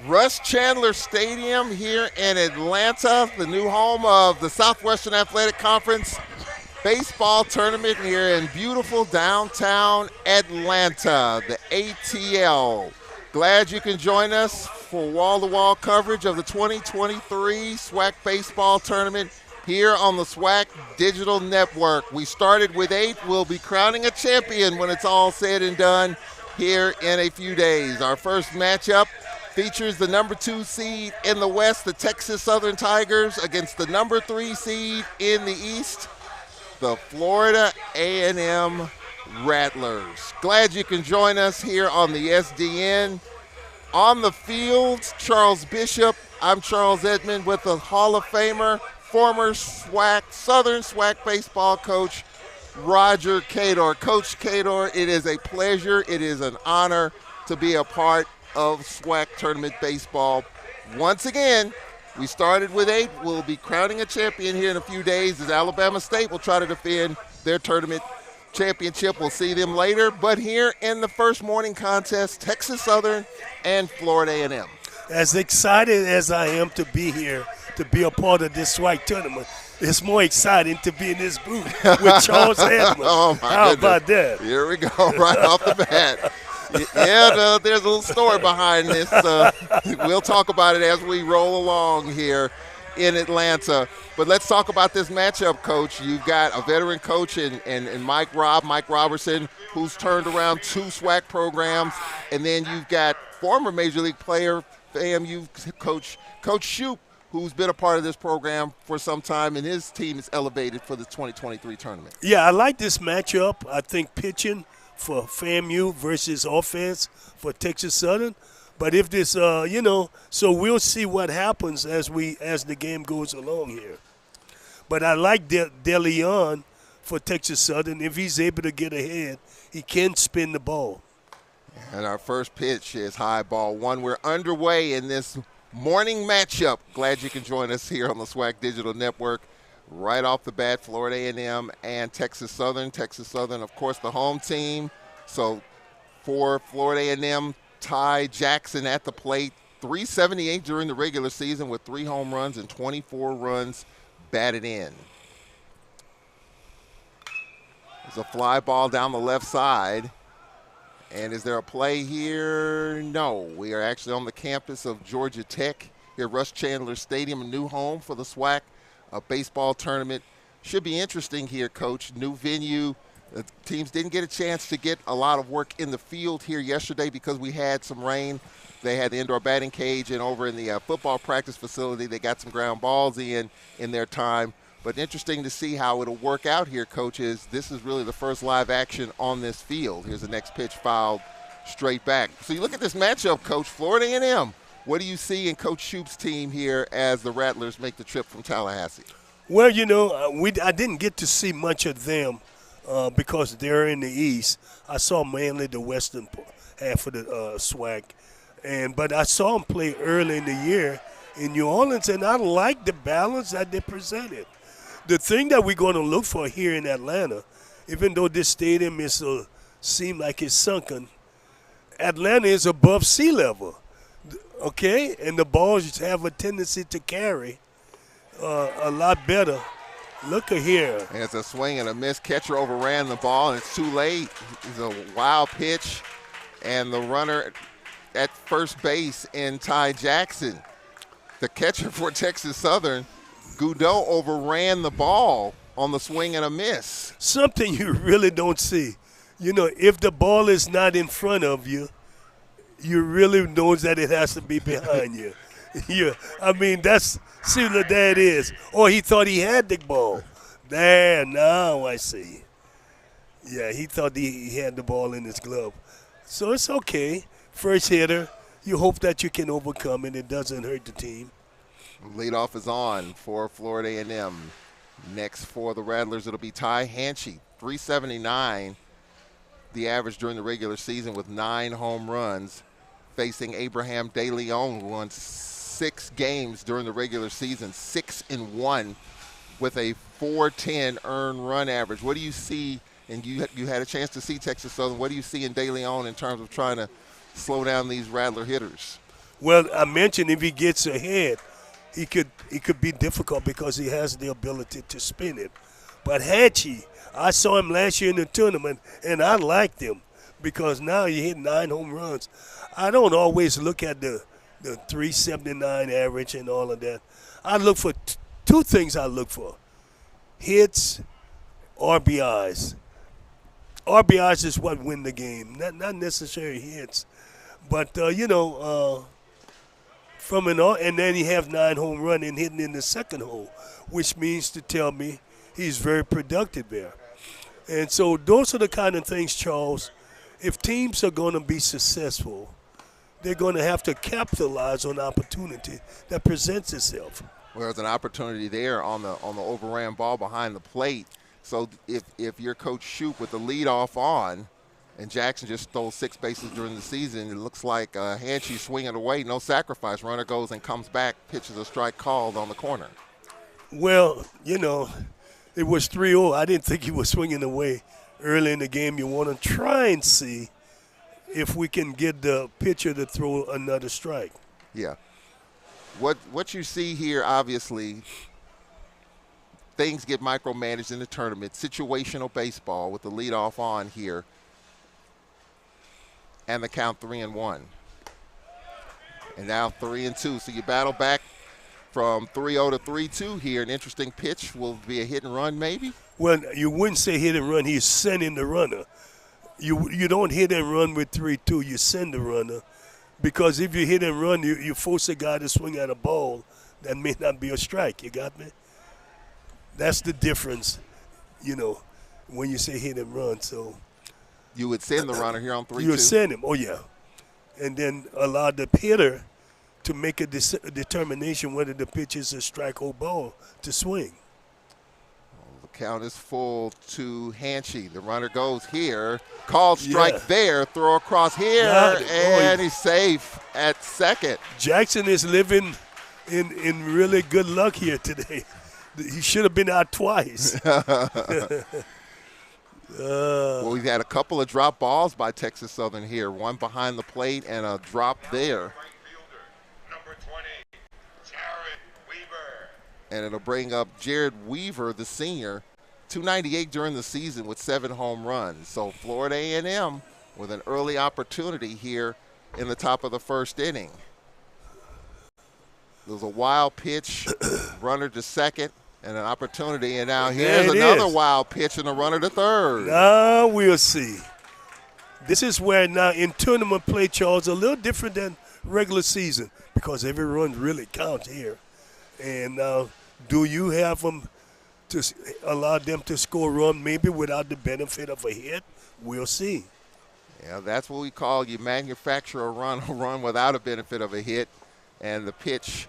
Russ Chandler Stadium here in Atlanta, the new home of the Southwestern Athletic Conference baseball tournament here in beautiful downtown Atlanta, the ATL. Glad you can join us for wall-to-wall coverage of the 2023 SWAC baseball tournament here on the SWAC Digital Network. We started with 8. We'll be crowning a champion when it's all said and done here in a few days. Our first matchup features the number 2 seed in the West, the Texas Southern Tigers, against the number 3 seed in the East, the Florida A&M Rattlers. Glad you can join us here on the SDN. On the field, Charles Bishop. I'm Charles Edmond with the Hall of Famer, former Southern SWAC baseball coach, Roger Cador. Coach Cador, it is a pleasure, it is an honor to be a part of SWAC tournament baseball. Once again, we started with 8. We'll be crowning a champion here in a few days as Alabama State will try to defend their tournament championship. We'll see them later. But here in the first morning contest, Texas Southern and Florida A&M. As excited as I am to be here, to be a part of this SWAC tournament, it's more exciting to be in this booth with Charles Edmond. Oh, my How goodness. about that? Here we go, right off the bat. Yeah, there's a little story behind this. We'll talk about it as we roll along here in Atlanta. But let's talk about this matchup, Coach. You've got a veteran coach in Mike Robertson, who's turned around 2 SWAC programs. And then you've got former Major League player, FAMU coach Shoup, who's been a part of this program for some time, and his team is elevated for the 2023 tournament. Yeah, I like this matchup. I think pitching for FAMU versus offense for Texas Southern. But if this, so we'll see what happens as the game goes along here. But I like De Leon for Texas Southern. If he's able to get ahead, he can spin the ball. And our first pitch is high ball 1. We're underway in this morning matchup. Glad you can join us here on the SWAC Digital Network. Right off the bat, Florida A&M and Texas Southern. Texas Southern, of course, the home team. So for Florida A&M, Ty Jackson at the plate, 378 during the regular season with 3 home runs and 24 runs batted in. There's a fly ball down the left side. And is there a play here? No. We are actually on the campus of Georgia Tech here at Russ Chandler Stadium, a new home for the SWAC baseball tournament. Should be interesting here, Coach. New venue. The teams didn't get a chance to get a lot of work in the field here yesterday because we had some rain. They had the indoor batting cage, and over in the football practice facility, they got some ground balls in their time. But interesting to see how it'll work out here, coaches. This is really the first live action on this field. Here's the next pitch fouled straight back. So you look at this matchup, Coach, Florida A&M. What do you see in Coach Shoup's team here as the Rattlers make the trip from Tallahassee? Well, I didn't get to see much of them because they're in the East. I saw mainly the western half of the SWAC. But I saw them play early in the year in New Orleans, and I like the balance that they presented. The thing that we're going to look for here in Atlanta, even though this stadium seem like it's sunken, Atlanta is above sea level, okay? And the balls have a tendency to carry a lot better. Look here. And it's a swing and a miss. Catcher overran the ball, and it's too late. It's a wild pitch, and the runner at first base in Ty Jackson. The catcher for Texas Southern, Goudot, overran the ball on the swing and a miss. Something you really don't see. If the ball is not in front of you, you really knows that it has to be behind you. See what that is. Or he thought he had the ball. There, now I see. Yeah, he thought he had the ball in his glove. So it's okay. First hitter, you hope that you can overcome it. It doesn't hurt the team. Leadoff is on for Florida A&M. Next for the Rattlers, it'll be Ty Hanchey, 379, the average during the regular season with 9 home runs, facing Abraham De Leon, who won 6 games during the regular season, 6-1 with a 410 earned run average. What do you see, and you had a chance to see Texas Southern, what do you see in De Leon in terms of trying to slow down these Rattler hitters? Well, I mentioned if he gets ahead, he could be difficult because he has the ability to spin it. But Hatchie, I saw him last year in the tournament, and I liked him because now he hit 9 home runs. I don't always look at the 379 average and all of that. I look for two things. I look for hits, RBIs. RBIs is what win the game, not necessarily hits. But and then he have 9 home run and hitting in the second hole, which means to tell me he's very productive there. And so those are the kind of things, Charles. If teams are going to be successful, they're going to have to capitalize on opportunity that presents itself. Well, there's an opportunity there on the overran ball behind the plate. So if your coach Shoup with the leadoff on, and Jackson just stole 6 bases during the season, it looks like Hanchey swinging away, no sacrifice. Runner goes and comes back, pitches a strike called on the corner. Well, it was 3-0. I didn't think he was swinging away early in the game. You want to try and see if we can get the pitcher to throw another strike. Yeah. What you see here, obviously, things get micromanaged in the tournament. Situational baseball with the leadoff on here. And the count 3-1. And now 3-2. So you battle back from 3-0 to 3-2 here. An interesting pitch will be a hit and run maybe? Well, you wouldn't say hit and run. He's sending the runner. You don't hit and run with 3-2. You send the runner. Because if you hit and run, you force a guy to swing at a ball that may not be a strike. You got me? That's the difference, when you say hit and run. So you would send the runner here on 3-2? You would send him, oh, yeah. And then allow the hitter to make a determination whether the pitch is a strike or ball to swing. The count is full to Hanchey. The runner goes here. Called strike there. Throw across here. And he's safe at second. Jackson is living in really good luck here today. He should have been out twice. Well, we've had a couple of drop balls by Texas Southern here. One behind the plate and a drop there. And it'll bring up Jared Weaver, the senior, 298 during the season with 7 home runs. So Florida A&M with an early opportunity here in the top of the first inning. There was a wild pitch, runner to second, and an opportunity. And now here's another wild pitch and a runner to third. Now we'll see. This is where now in tournament play, Charles, a little different than regular season because every run really counts here. And now, do you have them to allow them to score a run maybe without the benefit of a hit? We'll see. Yeah, that's what we call you manufacture a run without a benefit of a hit. And the pitch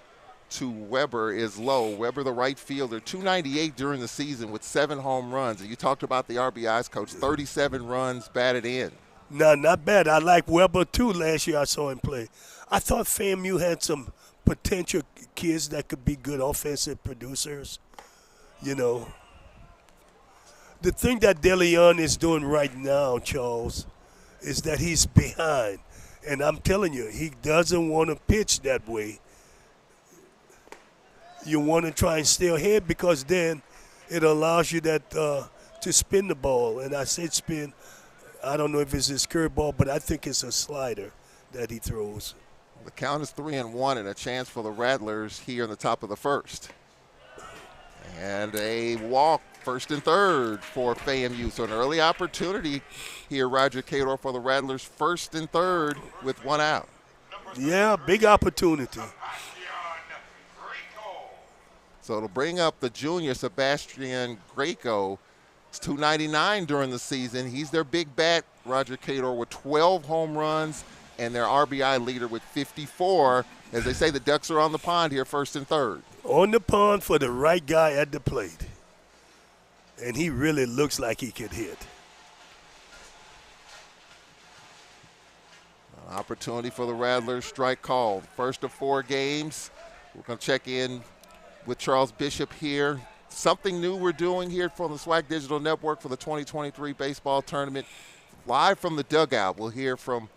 to Weber is low. Weber, the right fielder, 298 during the season with 7 home runs. And you talked about the RBIs, Coach, 37 runs batted in. No, not bad. I like Weber, too, last year I saw him play. I thought FAMU had some potential kids that could be good offensive producers. The thing that DeLeon is doing right now, Charles, is that he's behind. And I'm telling you, he doesn't want to pitch that way. You want to try and stay ahead because then it allows you that to spin the ball. And I said spin. I don't know if it's his curveball, but I think it's a slider that he throws. The count is 3-1 and a chance for the Rattlers here in the top of the first. And a walk, first and third for FAMU. So an early opportunity here, Roger Cador, for the Rattlers, first and third with 1 out. Yeah, big opportunity. So it'll bring up the junior, Sebastian Greco. It's 299 during the season. He's their big bat, Roger Cador, with 12 home runs and their RBI leader with 54. As they say, the Ducks are on the pond here, first and third. On the pond for the right guy at the plate. And he really looks like he could hit. An opportunity for the Rattlers, strike called. First of 4 games. We're going to check in with Charles Bishop here. Something new we're doing here from the SWAC Digital Network for the 2023 baseball tournament. Live from the dugout, we'll hear from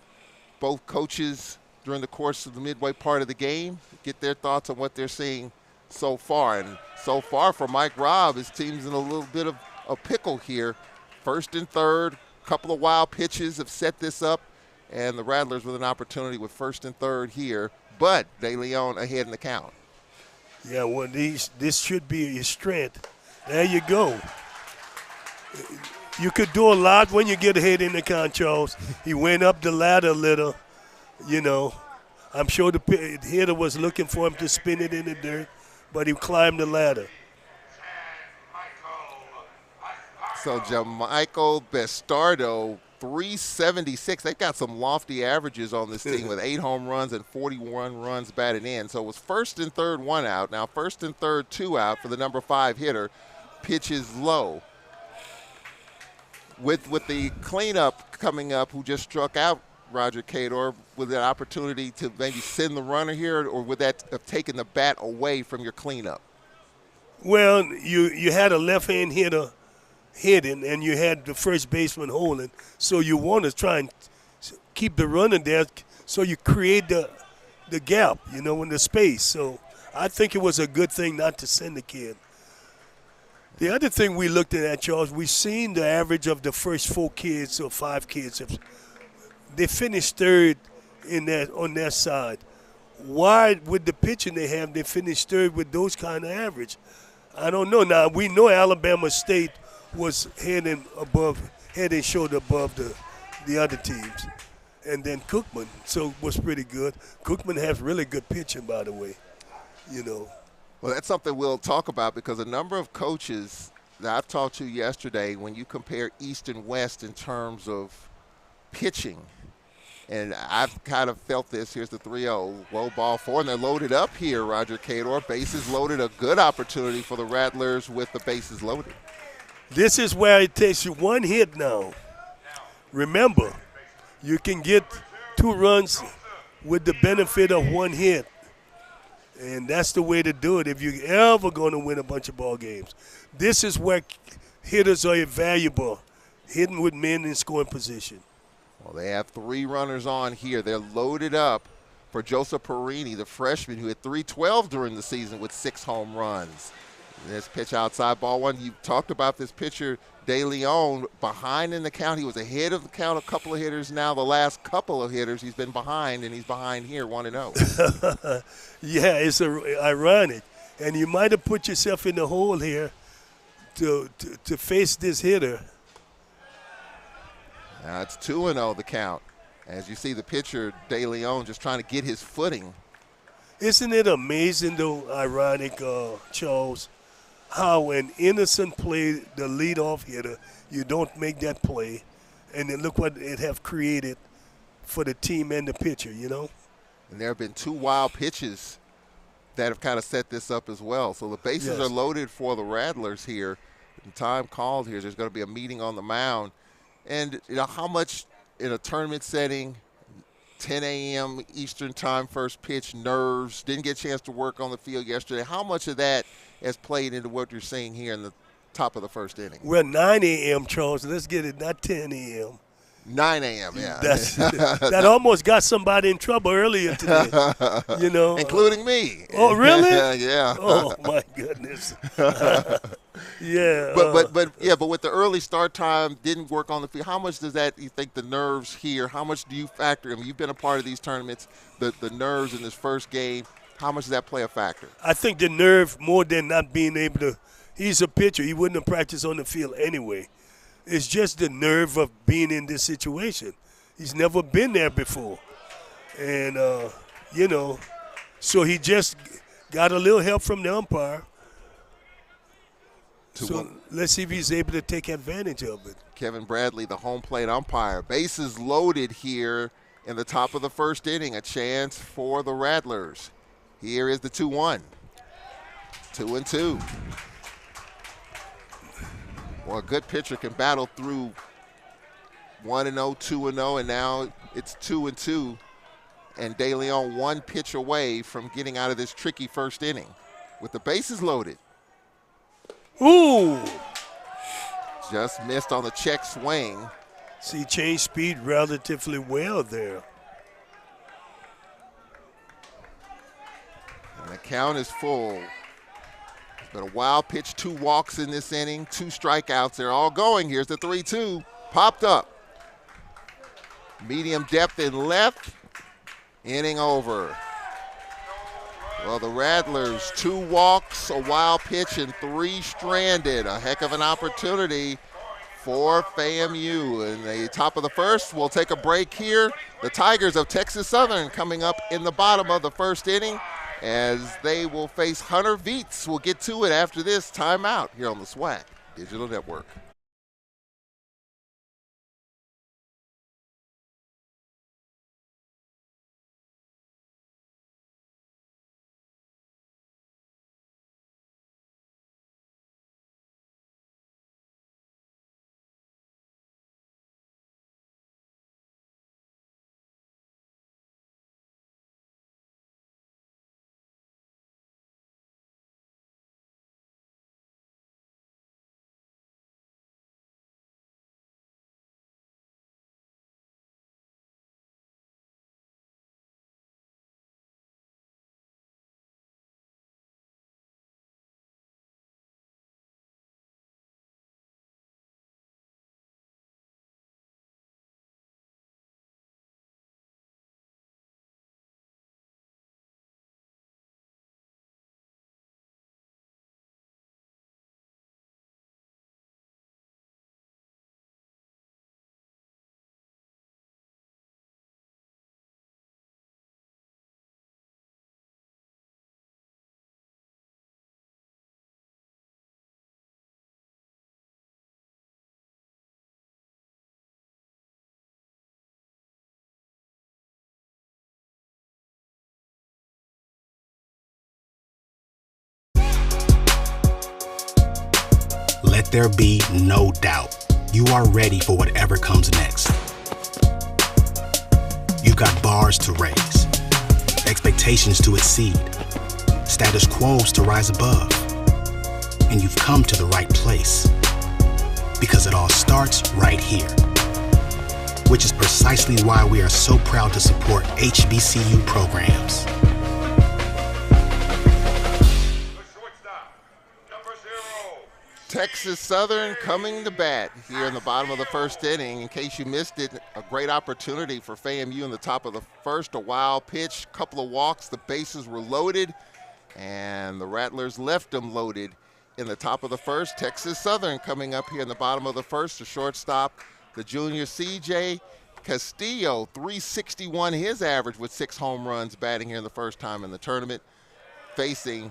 both coaches during the course of the midway part of the game, get their thoughts on what they're seeing so far. And so far for Mike Robb, his team's in a little bit of a pickle here. First and third, couple of wild pitches have set this up, and the Rattlers with an opportunity with first and third here, but De Leon ahead in the count. Yeah, well, this should be his strength. There you go. You could do a lot when you get ahead in the count, Charles. He went up the ladder a little, you know. I'm sure the hitter was looking for him to spin it in the dirt, but he climbed the ladder. So Jamichael Bastardo, 376. They've got some lofty averages on this team with 8 home runs and 41 runs batted in. So it was first and third, 1 out. Now first and third, 2 out for the number 5 hitter. Pitches low. With the cleanup coming up, who just struck out Roger Cador, with an opportunity to maybe send the runner here, or would that have taken the bat away from your cleanup? Well, you had a left-hand hitter hitting, and you had the first baseman holding, so you want to try and keep the runner there so you create the gap, in the space. So I think it was a good thing not to send the kid. The other thing we looked at, Charles, we seen the average of the first 4 kids or 5 kids. They finished third on that side. Why, with the pitching they have, they finished third with those kind of average? I don't know. Now, we know Alabama State was head and shoulder above the other teams. And then Cookman, so was pretty good. Cookman has really good pitching, by the way, Well, that's something we'll talk about, because a number of coaches that I've talked to yesterday, when you compare East and West in terms of pitching, and I've kind of felt this. Here's the 3-0, low ball 4, and they're loaded up here, Roger Cador. Bases loaded, a good opportunity for the Rattlers with the bases loaded. This is where it takes you 1 hit now. Remember, you can get 2 runs with the benefit of 1 hit. And that's the way to do it if you're ever going to win a bunch of ball games. This is where hitters are invaluable, hitting with men in scoring position. Well, they have 3 runners on here. They're loaded up for Joseph Perini, the freshman who hit .312 during the season with 6 home runs. This pitch outside, ball 1. You talked about this pitcher, De Leon, behind in the count. He was ahead of the count a couple of hitters. Now the last couple of hitters he's been behind, and he's behind here 1-0. Yeah, it's ironic. And you might have put yourself in the hole here to face this hitter. Now it's 2-0 the count. As you see the pitcher, De Leon, just trying to get his footing. Isn't it amazing, though, ironic, Charles, how an innocent play, the leadoff hitter, you don't make that play, and then look what it have created for the team and the pitcher, And there have been 2 wild pitches that have kind of set this up as well. So the bases are loaded for the Rattlers here. And time called here. There's going to be a meeting on the mound. And how much in a tournament setting, 10 a.m. Eastern time, first pitch, nerves, didn't get a chance to work on the field yesterday. How much of that has played into what you're seeing here in the top of the first inning? Well, 9 a.m., Charles. Let's get it, not 10 a.m. 9 a.m., yeah. That almost got somebody in trouble earlier today, Including me. Oh, really? Yeah. Oh, my goodness. Yeah. But with the early start time, didn't work on the field. How much does that, you think, the nerves here, how much do you factor? I mean, you've been a part of these tournaments, the nerves in this first game. How much does that play a factor? I think the nerve more than not being able to – he's a pitcher. He wouldn't have practiced on the field anyway. It's just the nerve of being in this situation. He's never been there before. And, so he just got a little help from the umpire. So let's see if he's able to take advantage of it. Kevin Bradley, the home plate umpire. Bases loaded here in the top of the first inning. A chance for the Rattlers. Here is the 2-1. 2-2. Well, a good pitcher can battle through 1-0, 2-0, and now it's 2-2. And De Leon 1 pitch away from getting out of this tricky first inning with the bases loaded. Ooh! Just missed on the check swing. See, changed speed relatively well there. count is full. It's been a wild pitch, 2 walks in this inning, 2 strikeouts. They're all going. Here's the 3-2. Popped up. Medium depth in left. Inning over. Well, the Rattlers, 2 walks, a wild pitch, and 3 stranded. A heck of an opportunity for FAMU. In the top of the first, we'll take a break here. The Tigers of Texas Southern coming up in the bottom of the first inning as they will face Hunter Viets. We'll get to it after this timeout here on the SWAC Digital Network. Let there be no doubt. You are ready for whatever comes next. You've got bars to raise, expectations to exceed, status quos to rise above. And you've come to the right place. Because it all starts right here. Which is precisely why we are so proud to support HBCU programs. Texas Southern coming to bat here in the bottom of the first inning. In case you missed it, a great opportunity for FAMU in the top of the first. A wild pitch, couple of walks, the bases were loaded, and the Rattlers left them loaded in the top of the first. Texas Southern coming up here in the bottom of the first. The shortstop, the junior CJ Castillo, 361 his average with 6 home runs, batting here in the first time in the tournament, facing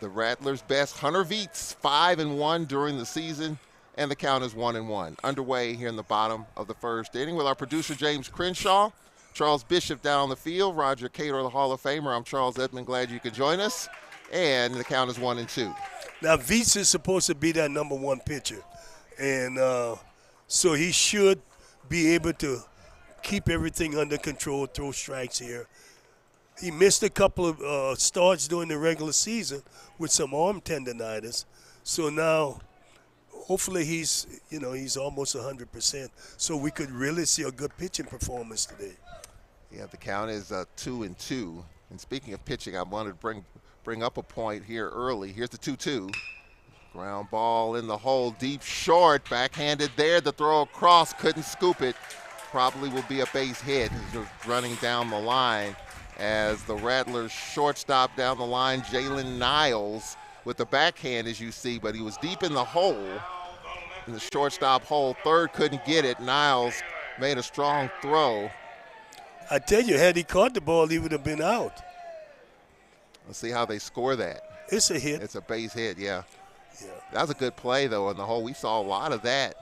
the Rattlers' best Hunter Viets, 5-1 during the season, and the count is 1-1. Underway here in the bottom of the first inning with our producer James Crenshaw, Charles Bishop down on the field, Roger Cater, the Hall of Famer. I'm Charles Edmond, glad you could join us, and the count is 1-2. Now Viets is supposed to be that number 1 pitcher, and so he should be able to keep everything under control, throw strikes here. He missed a couple of starts during the regular season with some arm tendonitis. So now, hopefully he's almost 100%. So we could really see a good pitching performance today. Yeah, the count is 2-2. And speaking of pitching, I wanted to bring up a point here early. Here's the 2-2. Ground ball in the hole, deep short, backhanded there. The throw across, couldn't scoop it. Probably will be a base hit. He's just running down the line. As the Rattlers shortstop down the line, Jalen Niles with the backhand, as you see, but he was deep in the hole, in the shortstop hole. Third couldn't get it. Niles made a strong throw. I tell you, had he caught the ball, he would have been out. Let's see how they score that. It's a hit. It's a base hit, yeah. That was a good play, though, in the hole. We saw a lot of that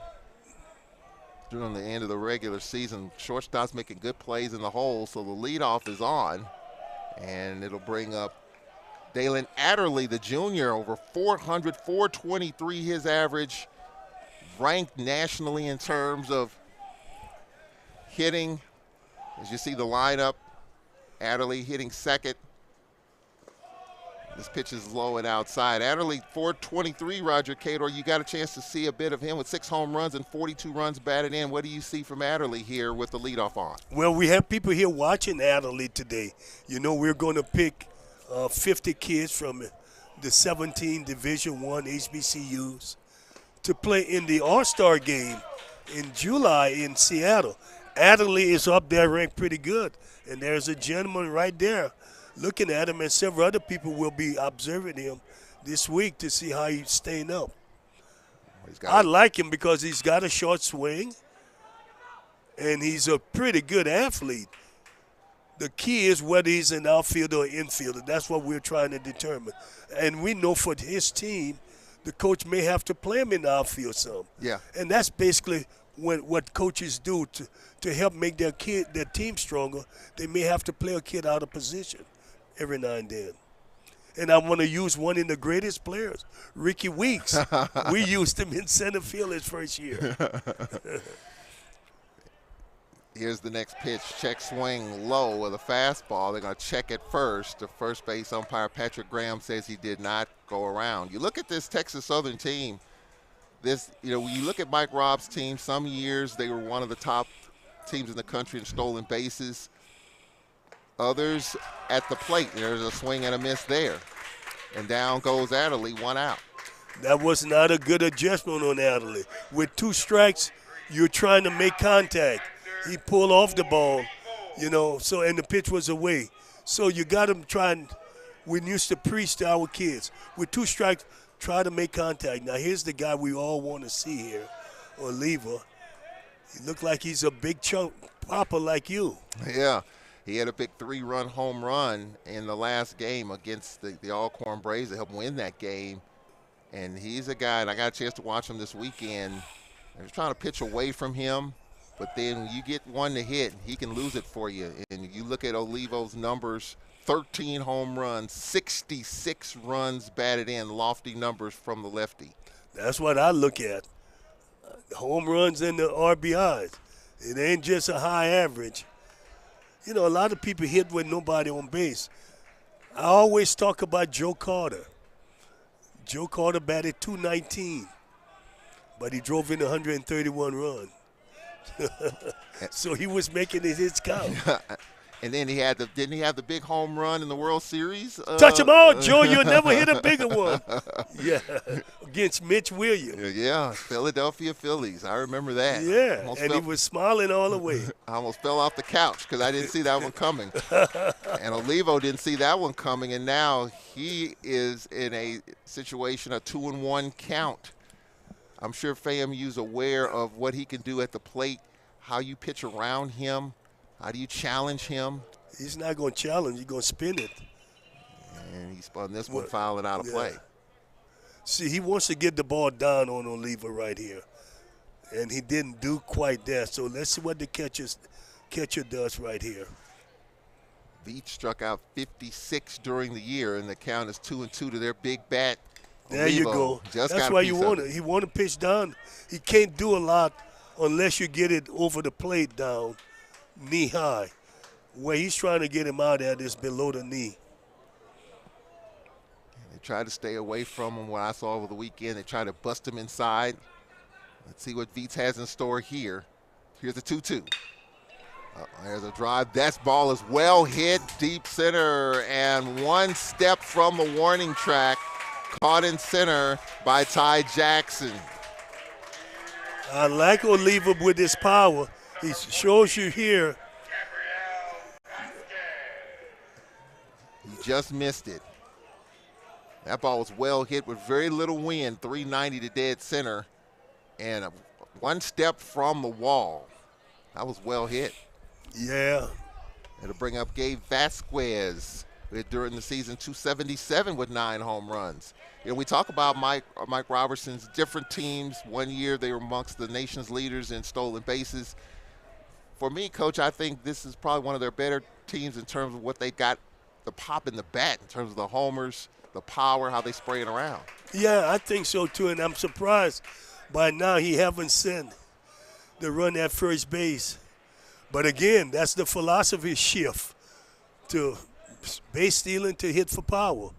during the end of the regular season. Shortstop's making good plays in the hole, so the leadoff is on, and it'll bring up Dalen Adderley, the junior, over 400, 423 his average, ranked nationally in terms of hitting. As you see the lineup, Adderley hitting second. This pitch is low and outside. Adderley, 423, Roger Cater. You got a chance to see a bit of him with 6 home runs and 42 runs batted in. What do you see from Adderley here with the leadoff on? Well, we have people here watching Adderley today. You know, we're going to pick 50 kids from the 17 Division I HBCUs to play in the All-Star game in July in Seattle. Adderley is up there ranked pretty good, and there's a gentleman right there looking at him, and several other people will be observing him this week to see how he's staying up. I like him because he's got a short swing, and he's a pretty good athlete. The key is whether he's an outfielder or infielder. That's what we're trying to determine. And we know for his team, the coach may have to play him in the outfield some. Yeah. And that's basically what coaches do to help make their team stronger. They may have to play a kid out of position every now and then. And I want to use one of the greatest players, Ricky Weeks. We used him in center field his first year. Here's the next pitch. Check swing low with a fastball. They're going to check it first. The first base umpire, Patrick Graham, says he did not go around. You look at this Texas Southern team. When you look at Mike Robb's team, some years they were one of the top teams in the country in stolen bases. Others at the plate, there's a swing and a miss there. And down goes Adderley, 1 out. That was not a good adjustment on Adderley. With 2 strikes, you're trying to make contact. He pulled off the ball, and the pitch was away. So you got him trying. We used to preach to our kids. With 2 strikes, try to make contact. Now, here's the guy we all want to see here, Oliva. He looked like he's a big chunk papa like you. Yeah. He had a big 3-run home run in the last game against the Alcorn Braves to help win that game. And he's a guy, and I got a chance to watch him this weekend. I was trying to pitch away from him, but then when you get one to hit, he can lose it for you. And you look at Olivo's numbers, 13 home runs, 66 runs batted in, lofty numbers from the lefty. That's what I look at. Home runs and the RBIs. It ain't just a high average. A lot of people hit with nobody on base. I always talk about Joe Carter. Joe Carter batted .219, but he drove in 131 runs. So he was making his count. And then didn't he have the big home run in the World Series? Touch him out, Joe. You'll never hit a bigger one. Yeah, against Mitch Williams. Yeah, Philadelphia Phillies. I remember that. Yeah, and he was smiling all the way. I almost fell off the couch because I didn't see that one coming. And Olivo didn't see that one coming, and now he is in a situation, a 2-1 count. I'm sure FAMU's aware of what he can do at the plate, how you pitch around him. How do you challenge him? He's not going to challenge. He's going to spin it. And he spun this one fouling out of play. See, he wants to get the ball down on Oliva right here. And he didn't do quite that. So let's see what the catcher does right here. Veach struck out 56 during the year, and the count is 2-2 to their big bat. There you go. That's why you want it. He want to pitch down. He can't do a lot unless you get it over the plate down, knee high. Where he's trying to get him out at is below the knee. They tried to stay away from him. What I saw over the weekend, they tried to bust him inside. Let's see what Veets has in store here. Here's a 2-2. There's a drive. That ball is well hit, deep center, and one step from the warning track. Caught in center by Ty Jackson. I like Oliva with his power. He shows you here. He just missed it. That ball was well hit with very little wind, 390 to dead center, and one step from the wall. That was well hit. Yeah. It'll bring up Gabe Vasquez, who had during the season 277 with 9 home runs. We talk about Mike Robertson's different teams. One year they were amongst the nation's leaders in stolen bases. For me, Coach, I think this is probably one of their better teams in terms of what they got, the pop in the bat, in terms of the homers, the power, how they spray it around. Yeah, I think so too, and I'm surprised by now he haven't sent the run at first base. But again, that's the philosophy shift to base stealing to hit for power.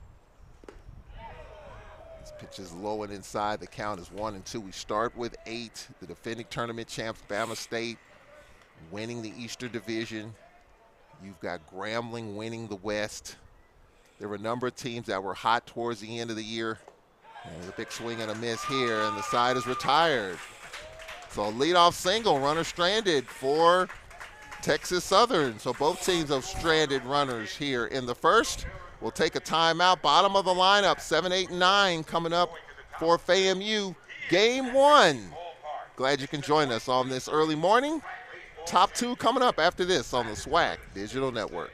This pitch is low and inside. The count is 1-2. We start with 8. The defending tournament champs, Bama State, winning the Eastern Division. You've got Grambling winning the West. There were a number of teams that were hot towards the end of the year. And a big swing and a miss here, and the side is retired. So leadoff single, runner stranded for Texas Southern. So both teams have stranded runners here in the first. We'll take a timeout. Bottom of the lineup, 7, 8, and 9 coming up for FAMU. Game 1. Glad you can join us on this early morning. Top 2 coming up after this on the SWAC Digital Network.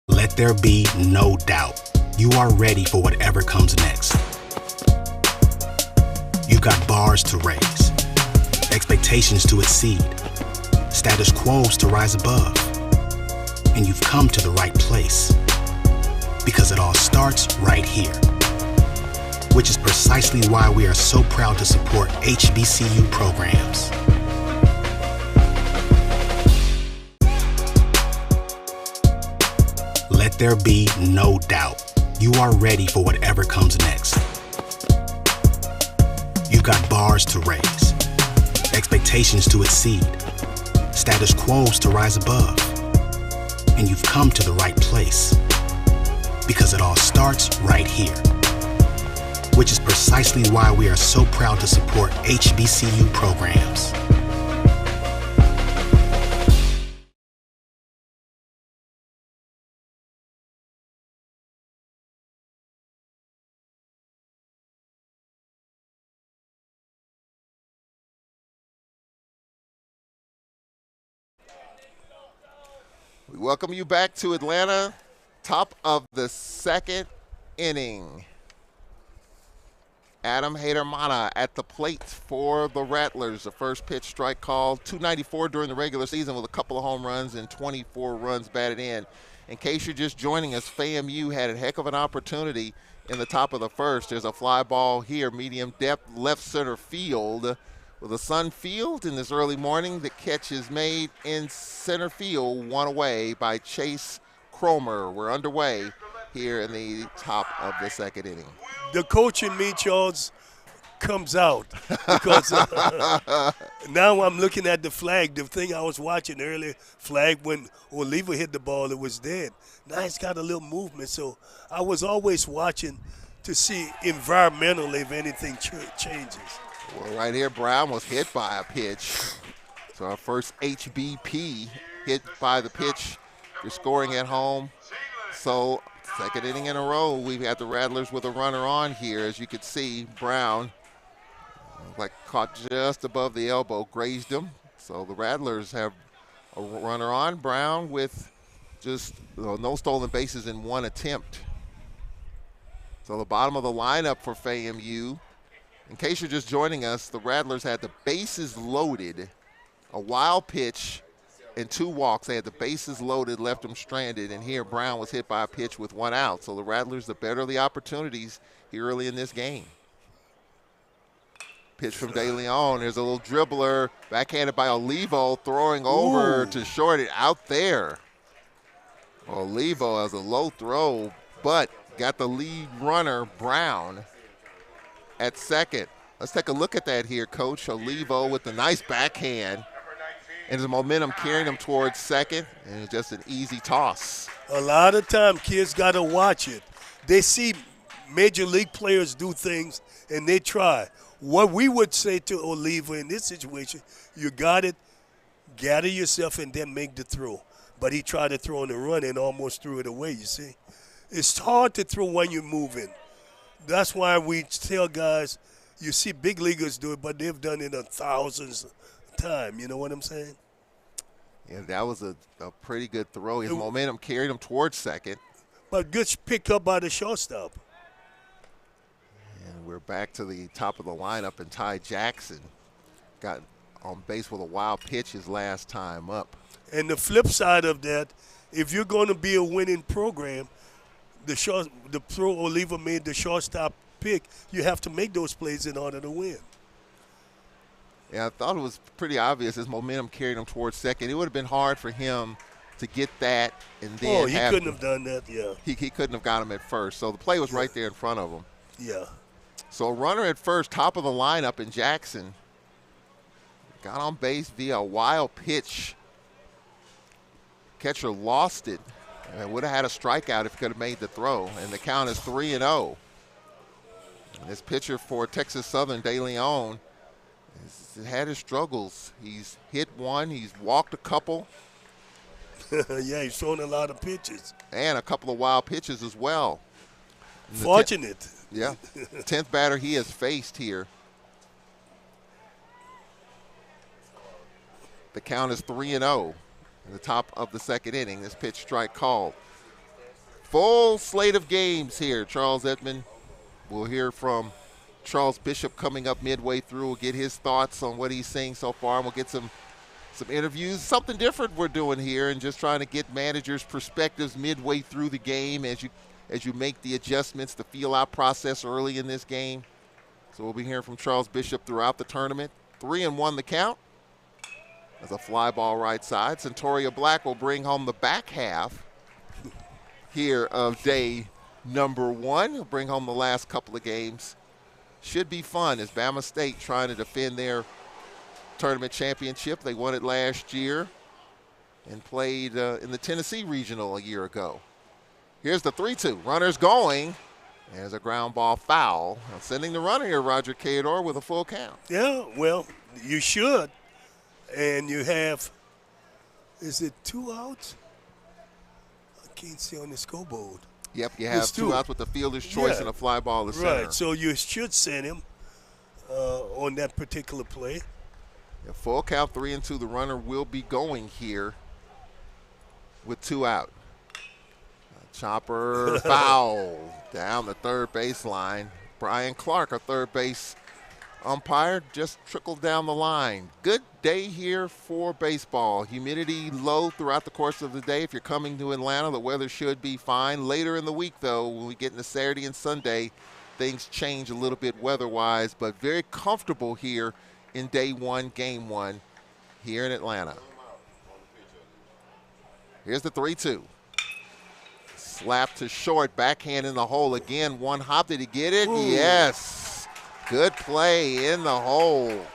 Let there be no doubt. You are ready for whatever comes next. You've got bars to raise, expectations to exceed, status quos to rise above. And you've come to the right place. Because it all starts right here. Which is precisely why we are so proud to support HBCU programs. Let there be no doubt. You are ready for whatever comes next. You've got bars to raise, expectations to exceed, status quos to rise above. And you've come to the right place. Because it all starts right here. Which is precisely why we are so proud to support HBCU programs. We welcome you back to Atlanta. Top of the second inning. Adam Hadermana at the plate for the Rattlers. The first pitch strike called. 294 during the regular season with a couple of home runs and 24 runs batted in. In case you're just joining us, FAMU had a heck of an opportunity in the top of the first. There's a fly ball here, medium depth, left center field. With a sun field in this early morning, the catch is made in center field, one away by Chase Cromer. We're underway here in the top of the second inning. The coach in me, Charles, comes out because now I'm looking at the flag. The thing I was watching earlier, flag when Oliva hit the ball, it was dead. Now it's got a little movement, so I was always watching to see environmentally if anything changes. Well, right here, Brown was hit by a pitch. So our first HBP hit by the pitch. You're scoring at home. So second inning in a row, we've got the Rattlers with a runner on here. As you can see, Brown like caught just above the elbow, grazed him. So the Rattlers have a runner on. Brown with just no stolen bases in one attempt. So the bottom of the lineup for FAMU. In case you're just joining us, the Rattlers had the bases loaded, a wild pitch, and 2 walks. They had the bases loaded, left them stranded, and here Brown was hit by a pitch with 1 out. So the Rattlers, the better of the opportunities here early in this game. Pitch from De Leon. There's a little dribbler, backhanded by Olivo, throwing over to short it out there. Olivo has a low throw, but got the lead runner, Brown, at second. Let's take a look at that here, Coach. Olivo with the nice backhand. And his momentum carrying him towards second. And it's just an easy toss. A lot of time kids got to watch it. They see major league players do things, and they try. What we would say to Oliva in this situation, you got it, gather yourself, and then make the throw. But he tried to throw on the run and almost threw it away, you see. It's hard to throw when you're moving. That's why we tell guys, you see big leaguers do it, but they've done it thousands of times. You know what I'm saying? Yeah, that was a pretty good throw. His momentum carried him towards second. But good pick up by the shortstop. And we're back to the top of the lineup, and Ty Jackson got on base with a wild pitch his last time up. And the flip side of that, if you're going to be a winning program, the throw Oliva made the shortstop pick, you have to make those plays in order to win. Yeah, I thought it was pretty obvious his momentum carried him towards second. It would have been hard for him to get that and then He couldn't have done that, yeah. He couldn't have got him at first. So the play was right there in front of him. Yeah. So runner at first, top of the lineup in Jackson. Got on base via a wild pitch. Catcher lost it and would have had a strikeout if he could have made the throw. And the count is 3-0. And this pitcher for Texas Southern, De Leon, has had his struggles. He's hit one, he's walked a couple. Yeah, he's thrown a lot of pitches. And a couple of wild pitches as well. Fortunate. Yeah. 10th batter he has faced here. The count is 3-0 in the top of the second inning. This pitch strike called. Full slate of games here. Charles Edmond. We'll hear from Charles Bishop coming up midway through. We'll get his thoughts on what he's seeing so far. And we'll get some interviews. Something different we're doing here and just trying to get managers' perspectives midway through the game as you make the adjustments, the feel-out process early in this game. So we'll be hearing from Charles Bishop throughout the tournament. 3-1 the count. As a fly ball right side. Centauria Black will bring home the back half here of day number 1. He'll bring home the last couple of games. Should be fun as Bama State trying to defend their tournament championship. They won it last year and played in the Tennessee Regional a year ago. Here's the 3-2. Runner's going. There's a ground ball foul. Sending the runner here, Roger Cador, with a full count. Yeah, well, you should. And you have, is it 2 outs? I can't see on the scoreboard. Yep, you have 2 outs with the fielder's choice and a fly ball to center. Right, so you should send him on that particular play. Yeah, full count, 3-2. The runner will be going here with 2 out. Chopper foul down the third baseline. Brian Clark, our third base umpire, just trickled down the line. Good day here for baseball. Humidity low throughout the course of the day. If you're coming to Atlanta, the weather should be fine. Later in the week, though, when we get into Saturday and Sunday, things change a little bit weather-wise, but very comfortable here in day 1, game 1 here in Atlanta. Here's the 3-2. Slap to short, backhand in the hole again. One hop, did he get it? Ooh. Yes. Good play in the hole.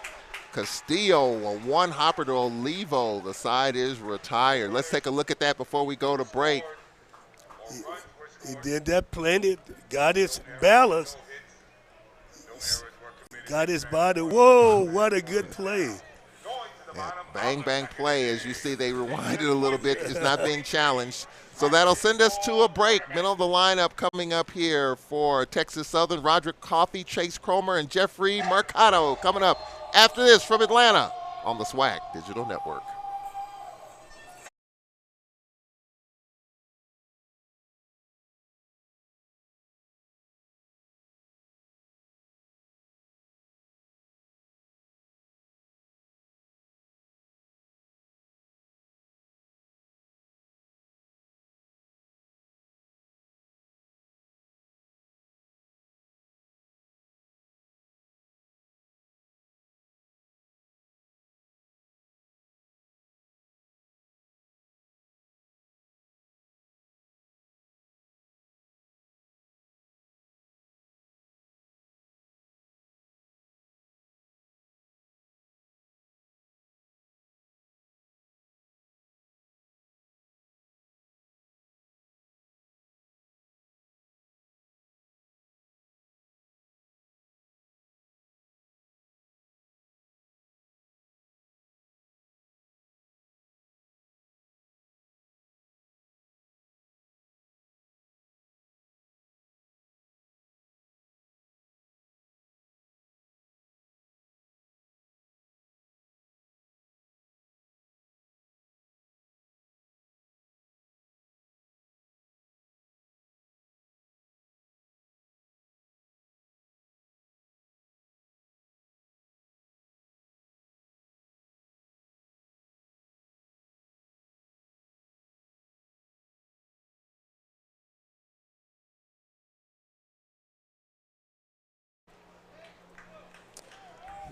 Castillo, a one hopper to Olivo. The side is retired. Let's take a look at that before we go to break. He did that plenty, got his balance, got his body. Whoa, what a good play. Yeah, bang, bang play. As you see, they rewinded a little bit. It's not being challenged. So that'll send us to a break. Middle of the lineup coming up here for Texas Southern. Roderick Coffey, Chase Cromer, and Jeffrey Mercado coming up after this from Atlanta on the SWAC Digital Network.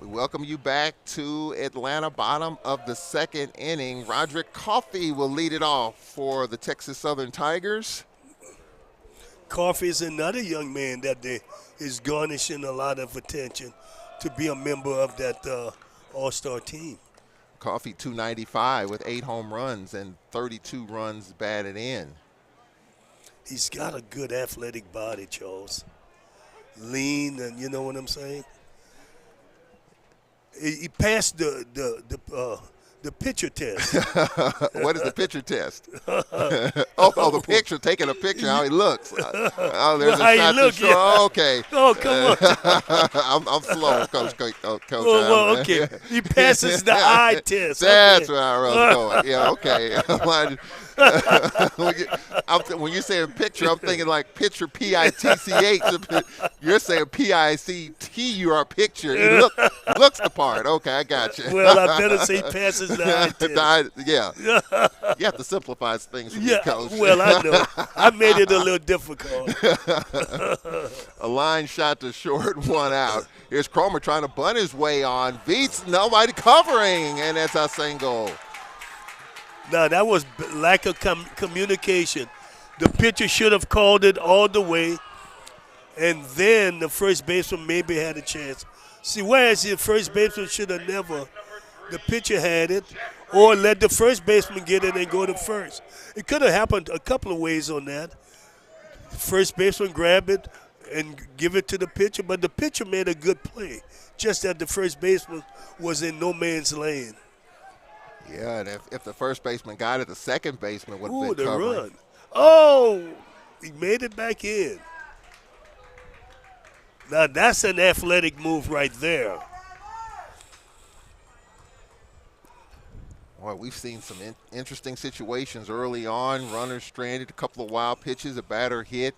We welcome you back to Atlanta, bottom of the second inning. Roderick Coffey will lead it off for the Texas Southern Tigers. Coffey is another young man that is garnishing a lot of attention to be a member of that all-star team. Coffey 295 with 8 home runs and 32 runs batted in. He's got a good athletic body, Charles. Lean, and you know what I'm saying? He passed the pitcher test. What is the pitcher test? the picture, taking a picture, how he looks. Oh, there's Well, a how shot he look, to show. yeah. Oh, okay. Oh, come on. I'm slow, Coach. Well, okay. He passes the eye test. That's Okay. where I was going. Yeah, okay. When you say a picture, I'm thinking like picture, P-I-T-C-H. You're saying P-I-C-T, you are picture. He looks the part. Okay, I got you. Well, I better say passes the eye test. Yeah. You have to simplify things for me, Yeah, Coach. well, I know. I made it a little difficult. A line shot to short, 1 out. Here's Cromer trying to bunt his way on. Beats, nobody covering, and that's our single. Now, that was lack of communication. The pitcher should have called it all the way, and then the first baseman maybe had a chance. See, whereas the first baseman should have never, the pitcher had it, or let the first baseman get it and go to first. It could have happened a couple of ways on that. First baseman grab it and give it to the pitcher, but the pitcher made a good play, just that the first baseman was in no man's land. Yeah, and if the first baseman got it, the second baseman would have been the covering. run. Oh, he made it back in. Now, that's an athletic move right there. Boy, we've seen some interesting situations early on. Runners stranded, a couple of wild pitches, a batter hit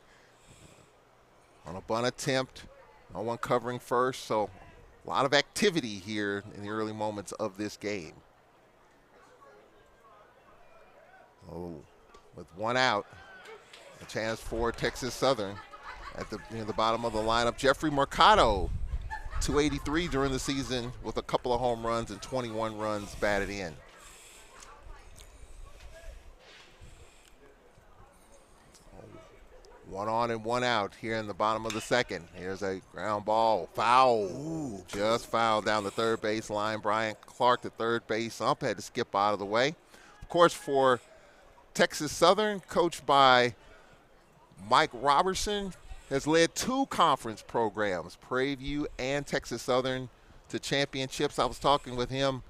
on a bunt attempt. No one covering first, so a lot of activity here in the early moments of this game. Oh, with 1 out, a chance for Texas Southern at the bottom of the lineup. Jeffrey Mercado, 283 during the season with a couple of home runs and 21 runs batted in. One on and 1 out here in the bottom of the second. Here's a ground ball. Foul. Ooh, just fouled down the third base line. Brian Clark, the third base ump, had to skip out of the way. Of course, for Texas Southern, coached by Mike Robertson, has led 2 conference programs, Prairie View and Texas Southern, to championships. I was talking with him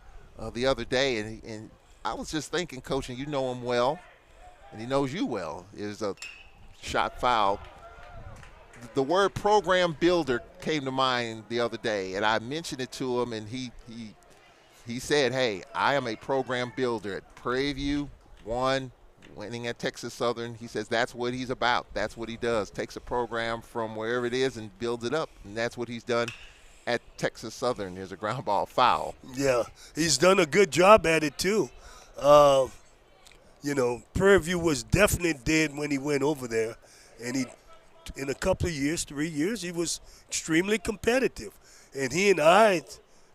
the other day, and I was just thinking, Coach, and you know him well, and he knows you well, is a shot foul. The word program builder came to mind the other day, and I mentioned it to him, and he said, hey, I am a program builder at Prairie View, winning at Texas Southern. He says that's what he's about. That's what he does. Takes a program from wherever it is and builds it up, and that's what he's done at Texas Southern. There's a ground ball foul. Yeah, he's done a good job at it too. Prairie View was definitely dead when he went over there, and in a couple of years, 3 years, he was extremely competitive. And he and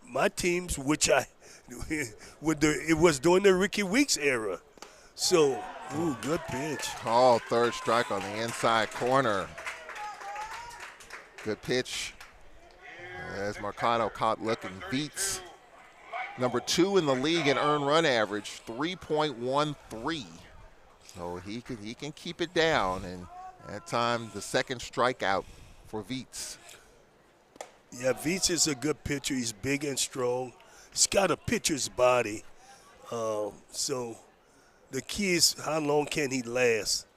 my teams, it was during the Ricky Weeks era. So, good pitch. Oh, third strike on the inside corner. Good pitch. As Mercado caught looking. Beats number 2 in the league in earned run average, 3.13. So he can keep it down, and at time the second strikeout for Viets. Yeah, Viets is a good pitcher. He's big and strong. He's got a pitcher's body. So the key is how long can he last?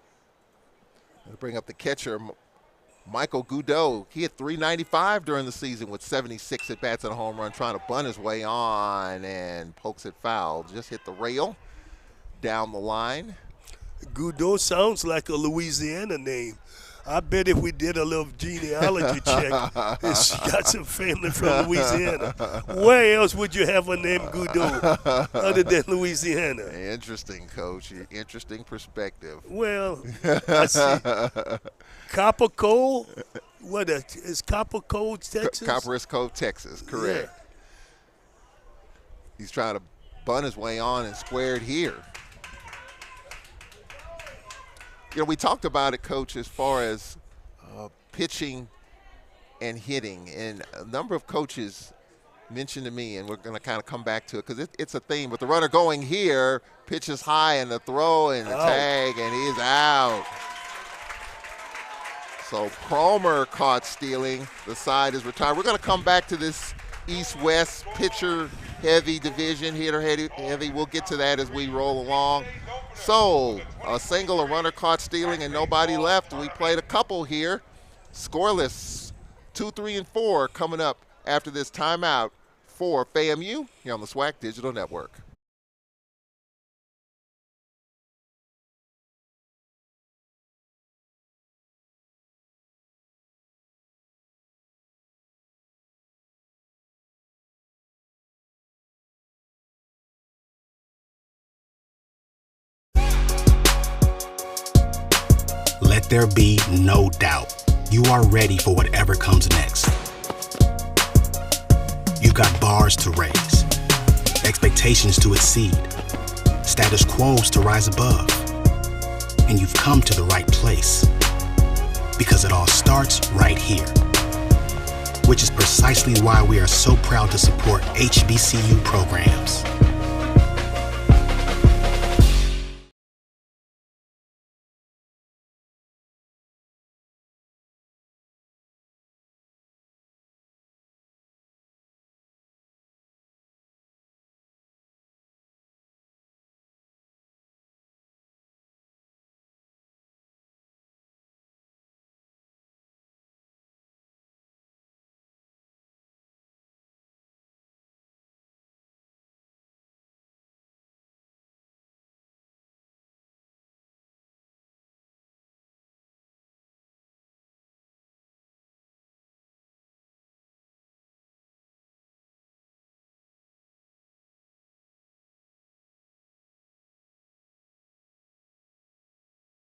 I'll bring up the catcher, Michael Goudreau. He hit 395 during the season with 76 at-bats and a home run, trying to bunt his way on and pokes it foul. Just hit the rail down the line. Goudreau sounds like a Louisiana name. I bet if we did a little genealogy check, she got some family from Louisiana. Where else would you have a name Goudreau other than Louisiana? Interesting, Coach. Interesting perspective. Well, I see. Copper Cove? Is Copper Cove, Texas? Copperas Cove, Texas, correct. He's trying to bunt his way on and squared here. You know, we talked about it, Coach, as far as pitching and hitting. And a number of coaches mentioned to me, and we're going to kind of come back to it because it's a theme. With the runner going here, pitches high and the throw and the tag, and he's out. So Cromer caught stealing. The side is retired. We're going to come back to this East-West pitcher-heavy division, hitter-heavy. We'll get to that as we roll along. So a single, a runner caught stealing, and nobody left. We played a couple here. Scoreless, 2, 3, and 4 coming up after this timeout for FAMU here on the SWAC Digital Network. Let there be no doubt. You are ready for whatever comes next. You've got bars to raise, expectations to exceed, status quos to rise above. And you've come to the right place, because it all starts right here. Which is precisely why we are so proud to support HBCU programs.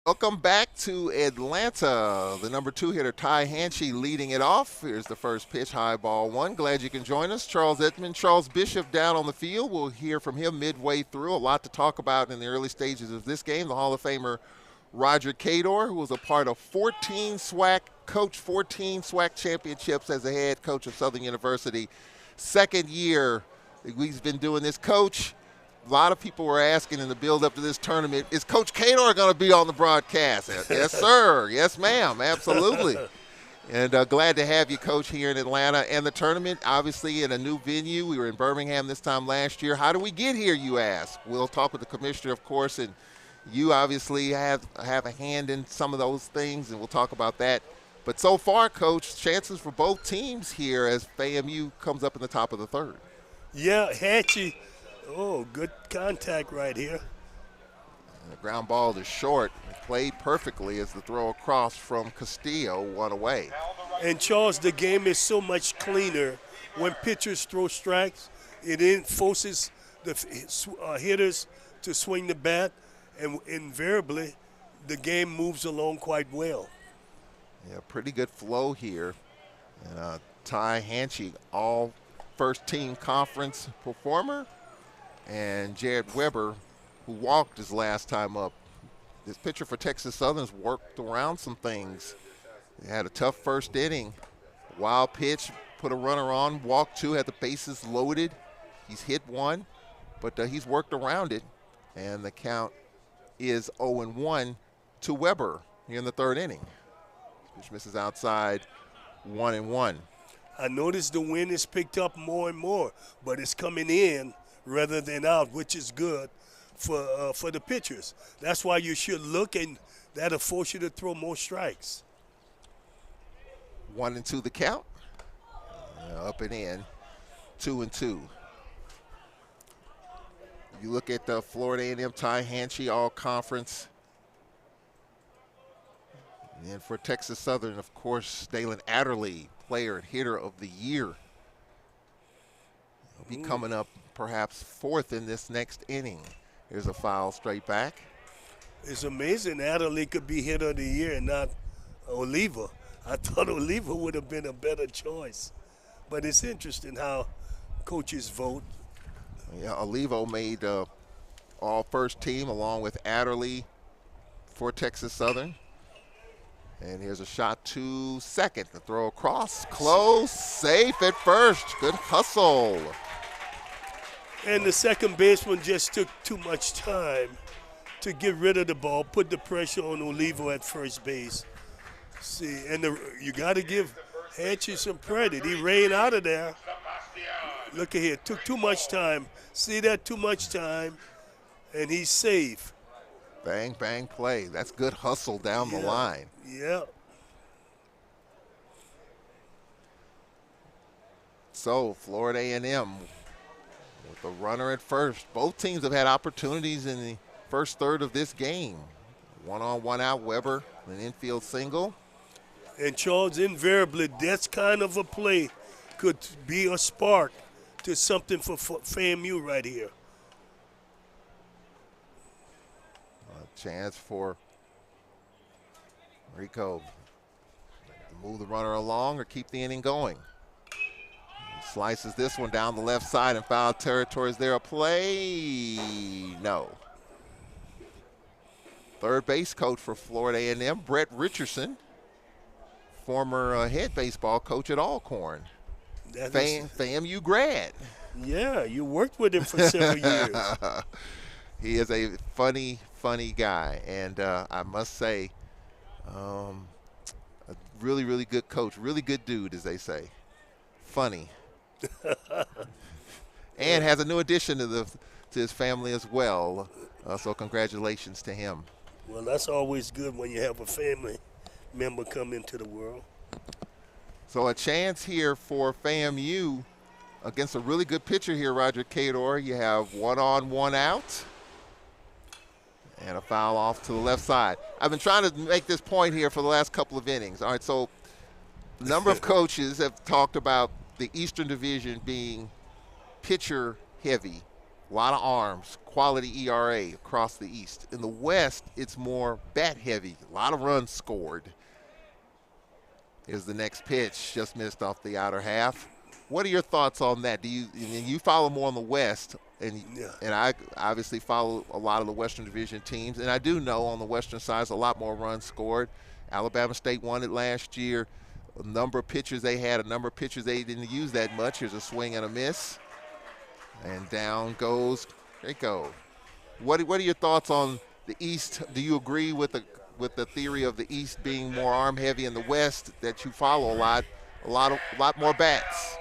Welcome back to Atlanta. The number 2 hitter, Ty Hanchey, leading it off. Here's the first pitch, high ball 1. Glad you can join us. Charles Edmond, Charles Bishop down on the field. We'll hear from him midway through. A lot to talk about in the early stages of this game. The Hall of Famer Roger Cador, who was a part of 14 SWAC championships as a head coach of Southern University. Second year he's been doing this. Coach, a lot of people were asking in the build-up to this tournament, is Coach Cador going to be on the broadcast? Yes, sir. Yes, ma'am. Absolutely. And glad to have you, Coach, here in Atlanta. And the tournament, obviously, in a new venue. We were in Birmingham this time last year. How do we get here, you ask? We'll talk with the commissioner, of course, and you obviously have a hand in some of those things, and we'll talk about that. But so far, Coach, chances for both teams here as FAMU comes up in the top of the third. Yeah, Hatchie. Oh, good contact right here. And the ground ball is short. It played perfectly as the throw across from Castillo, 1 away. And Charles, the game is so much cleaner when pitchers throw strikes. It forces the hitters to swing the bat, and invariably the game moves along quite well. Yeah, pretty good flow here. And Ty Hanchey, all first-team conference performer. And Jared Weber, who walked his last time up. This pitcher for Texas Southern's worked around some things. They had a tough first inning. Wild pitch, put a runner on, walked 2, had the bases loaded. He's hit 1, but he's worked around it. And the count is 0-1 to Weber here in the third inning. Pitch misses outside, 1-1. I noticed the wind is picked up more and more, but it's coming in rather than out, which is good for the pitchers. That's why you should look, and that'll force you to throw more strikes. 1-2 the count. Up and in, 2-2. You look at the Florida A&M, Ty Hanchey, all conference. And for Texas Southern, of course, Dalen Adderley, player and hitter of the year. He'll be coming up perhaps 4th in this next inning. Here's a foul straight back. It's amazing Adderley could be hitter of the year and not Oliva. I thought Oliva would have been a better choice. But it's interesting how coaches vote. Yeah, Olivo made all first team along with Adderley for Texas Southern. And here's a shot to second. The throw across, close, safe at first. Good hustle. And the second baseman just took too much time to get rid of the ball, put the pressure on Olivo at first base. See, and you got to give Hatchie some credit. He ran out of there. Look at here, took too much time. See that, too much time, and he's safe. Bang, bang play. That's good hustle down the line. Yeah. So Florida A&M with the runner at first. Both teams have had opportunities in the first third of this game. One on, one out, Weber, an infield single. And Charles, invariably, that's kind of a play could be a spark to something for FAMU right here. A chance for Rico to move the runner along or keep the inning going. He slices this one down the left side in foul territory. Is there a play? No. Third base coach for Florida A&M, Brett Richardson, former head baseball coach at Alcorn. FAMU grad. Yeah, you worked with him for several years. He is a funny guy, and I must say, a really, really good coach, really good dude, as they say. Funny. And has a new addition to his family as well. So congratulations to him. Well, that's always good when you have a family member come into the world. So a chance here for FAMU against a really good pitcher here, Roger Cador. You have one on, one out. And a foul off to the left side. I've been trying to make this point here for the last couple of innings. All right, so a number of coaches have talked about the Eastern Division being pitcher heavy. A lot of arms, quality ERA across the East. In the West, it's more bat heavy. A lot of runs scored. Here's the next pitch, just missed off the outer half. What are your thoughts on that? You follow more on the West, and I obviously follow a lot of the Western Division teams, and I do know on the Western side is a lot more runs scored. Alabama State won it last year. A number of pitchers they had, a number of pitchers they didn't use that much. Here's a swing and a miss. And down goes Rico. What are your thoughts on the East? Do you agree with the theory of the East being more arm heavy and the West that you follow a lot more bats?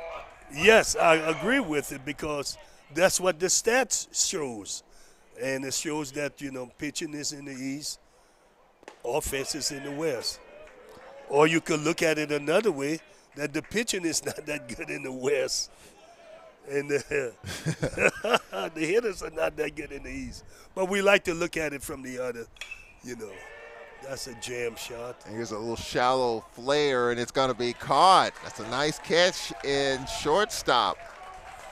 Yes, I agree with it because that's what the stats shows. And it shows that, pitching is in the East, offense is in the West. Or you could look at it another way, that the pitching is not that good in the West. And the hitters are not that good in the East. But we like to look at it from the other, That's a jam shot. And here's a little shallow flare, and it's going to be caught. That's a nice catch in shortstop.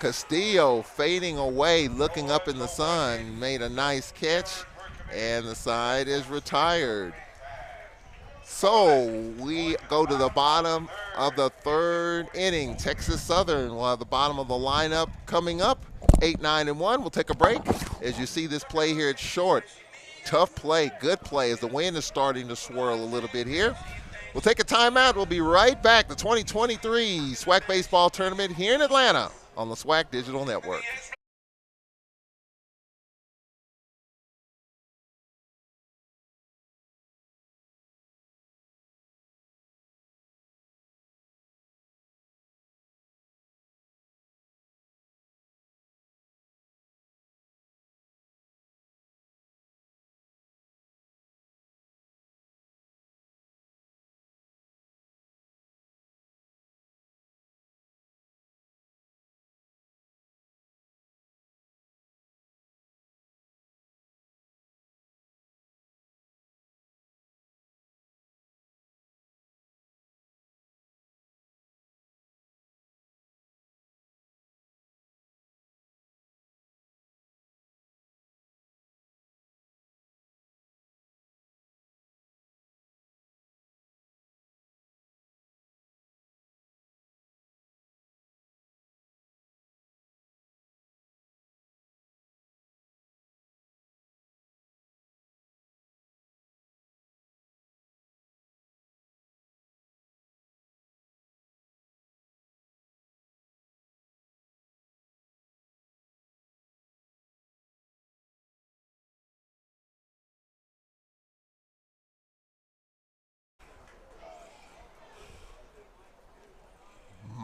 Castillo fading away, looking up in the sun, made a nice catch, and the side is retired. So we go to the bottom of the third inning. Texas Southern will have the bottom of the lineup coming up, 8-9-1. We'll take a break. As you see this play here, it's short. Tough play, good play as the wind is starting to swirl a little bit here. We'll take a timeout. We'll be right back. The 2023 SWAC Baseball Tournament here in Atlanta on the SWAC Digital Network.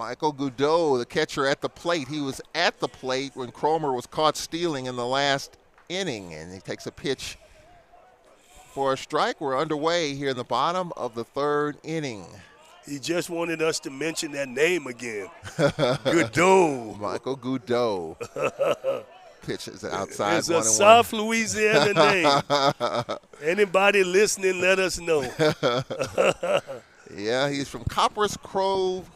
Michael Goudreau, the catcher at the plate. He was at the plate when Cromer was caught stealing in the last inning, and he takes a pitch for a strike. We're underway here in the bottom of the third inning. He just wanted us to mention that name again. Goudreau. Michael Goudreau. Pitches outside. It's a South Louisiana name. Anybody listening, let us know. Yeah, he's from Copperas Cove,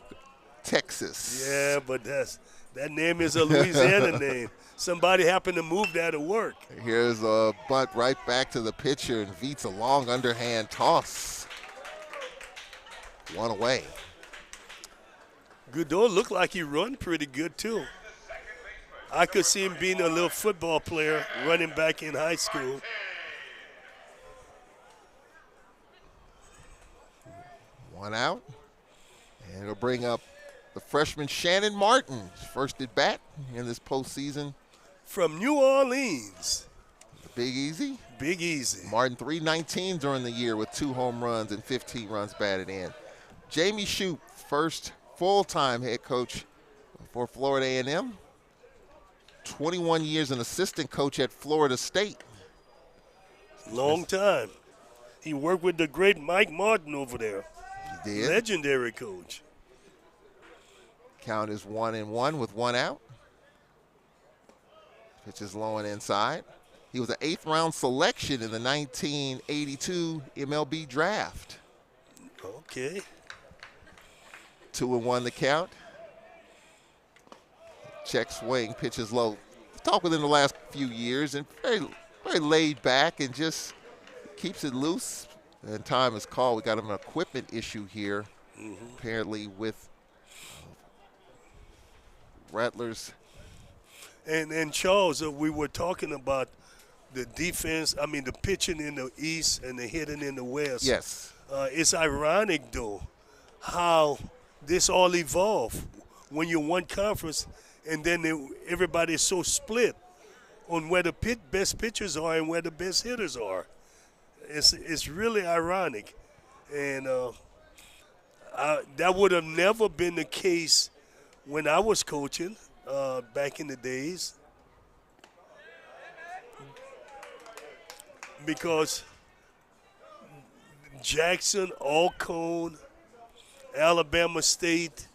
Texas. Yeah, but that name is a Louisiana name. Somebody happened to move that to work. Here's a bunt right back to the pitcher, and Veets a long underhand toss. One away. Goudreau looked like he run pretty good, too. I could see him being a little football player running back in high school. One out. And it'll bring up the freshman Shannon Martin, first at bat in this postseason. From New Orleans. Big Easy. Big Easy. Martin 319 during the year with 2 home runs and 15 runs batted in. Jamie Shoup, first full-time head coach for Florida A&M. 21 years an assistant coach at Florida State. Long time. He worked with the great Mike Martin over there. He did. Legendary coach. Count is 1-1 with 1 out. Pitch is low and inside. He was an 8th round selection in the 1982 MLB draft. Okay. 2-1 the count. Check swing, pitches low. Talked with him the last few years, and very, very laid back and just keeps it loose. And time is called. We got him an equipment issue here, apparently with Rattlers. And Charles, we were talking about the defense, the pitching in the East and the hitting in the West. Yes. It's ironic, though, how this all evolved when you're one conference and then everybody's so split on where the best pitchers are and where the best hitters are. It's really ironic. And that would have never been the case when I was coaching back in the days. Because Jackson, Alcone, Alabama State.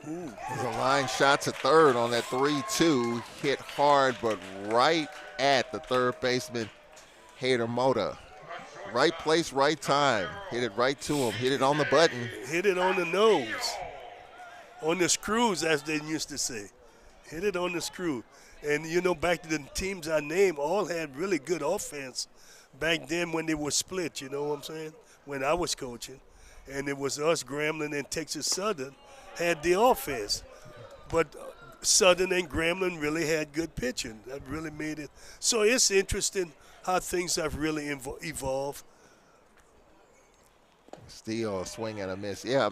There's a line shot to third on that 3-2. Hit hard, but right at the third baseman, Hader Mota. Right place, right time. Hit it right to him. Hit it on the button. Hit it on the nose. On the screws, as they used to say. Hit it on the screw. And, back to the teams I named, all had really good offense back then when they were split, you know what I'm saying? When I was coaching. And it was us, Grambling, and Texas Southern had the offense. But Southern and Grambling really had good pitching. That really made it. So it's interesting how things have really evolved. Steele, a swing and a miss. Yeah,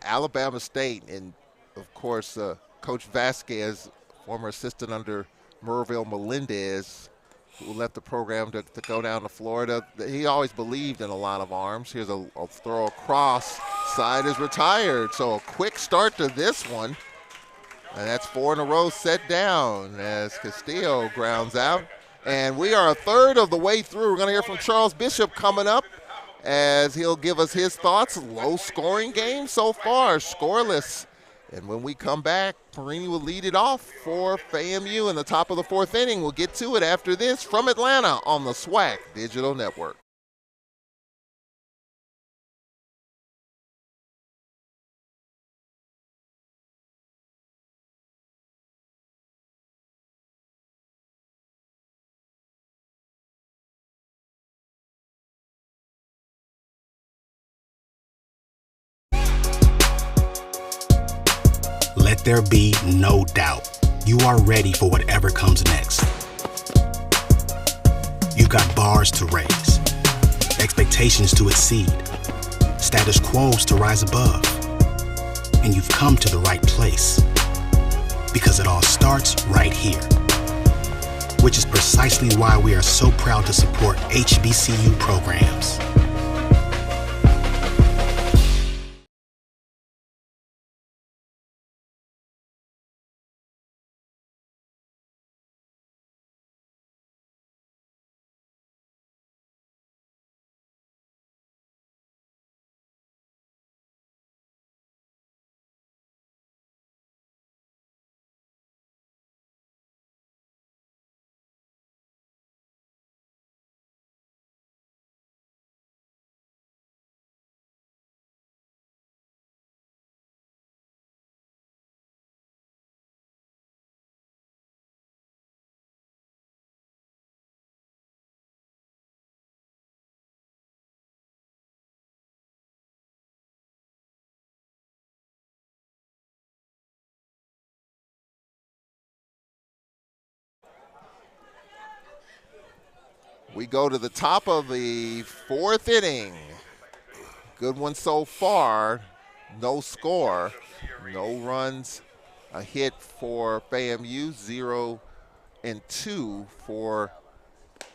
Alabama State, and, of course, Coach Vasquez, former assistant under Merville Melendez, who left the program to go down to Florida. He always believed in a lot of arms. Here's a throw across. Side is retired. So a quick start to this one. And that's 4 in a row set down as Castillo grounds out. And we are a third of the way through. We're going to hear from Charles Bishop coming up as he'll give us his thoughts. Low-scoring game so far, scoreless. And when we come back, Perini will lead it off for FAMU in the top of the 4th inning. We'll get to it after this from Atlanta on the SWAC Digital Network. Let there be no doubt. You are ready for whatever comes next. You've got bars to raise, expectations to exceed, status quos to rise above. And you've come to the right place. Because it all starts right here. Which is precisely why we are so proud to support HBCU programs. We go to the top of the 4th inning. Good one so far. No score. No runs. A hit for FAMU. 0-2 for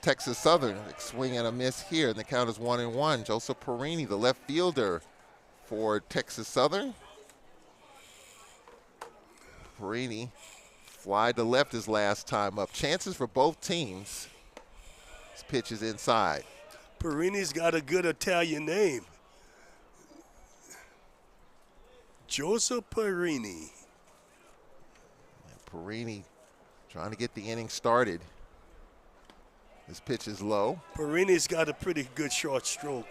Texas Southern. Swing and a miss here, and the count is 1-1. Joseph Perini, the left fielder for Texas Southern. Perini fly to left his last time up. Chances for both teams. This pitch is inside. Perini's got a good Italian name. Joseph Perini. Perini trying to get the inning started. This pitch is low. Perini's got a pretty good short stroke.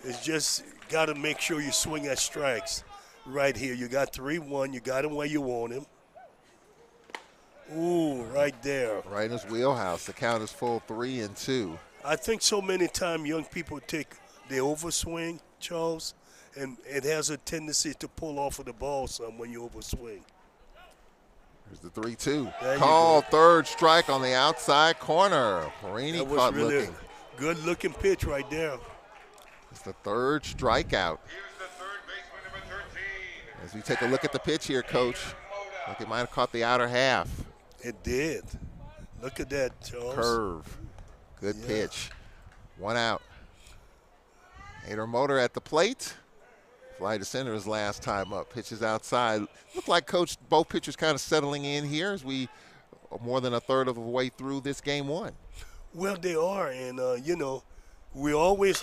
It's just got to make sure you swing at strikes right here. You got 3-1. You got him where you want him. Ooh, right there. Right in his wheelhouse. The count is full 3-2. I think so many times young people take the overswing, Charles, and it has a tendency to pull off of the ball some when you overswing. Here's the 3-2. Call, third strike on the outside corner. Perini caught really looking. Good looking pitch right there. It's the 3rd strikeout. Here's the third baseman, number 13. As we take a look at the pitch here, Coach, I think it might have caught the outer half. It did. Look at that, Charles. Curve. Good pitch. 1 out. Hader Motor at the plate. Fly to center his last time up. Pitches outside. Looked like, Coach, both pitchers kind of settling in here as we are more than a third of the way through this game 1. Well, they are, and, we always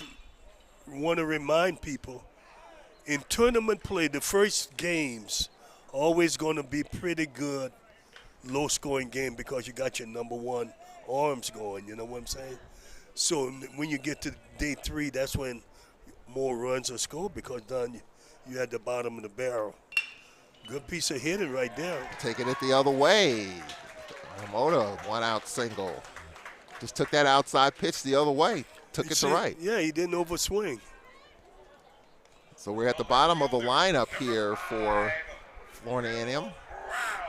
want to remind people in tournament play, the first games always going to be pretty good, low-scoring game because you got your number 1 arms going, you know what I'm saying? So when you get to day 3, that's when more runs are scored because then you at the bottom of the barrel. Good piece of hitting right there. Taking it the other way. Yamamoto, 1-out single. Just took that outside pitch the other way. Took it to right. Yeah, he didn't overswing. So we're at the bottom of the lineup here for Florida A&M.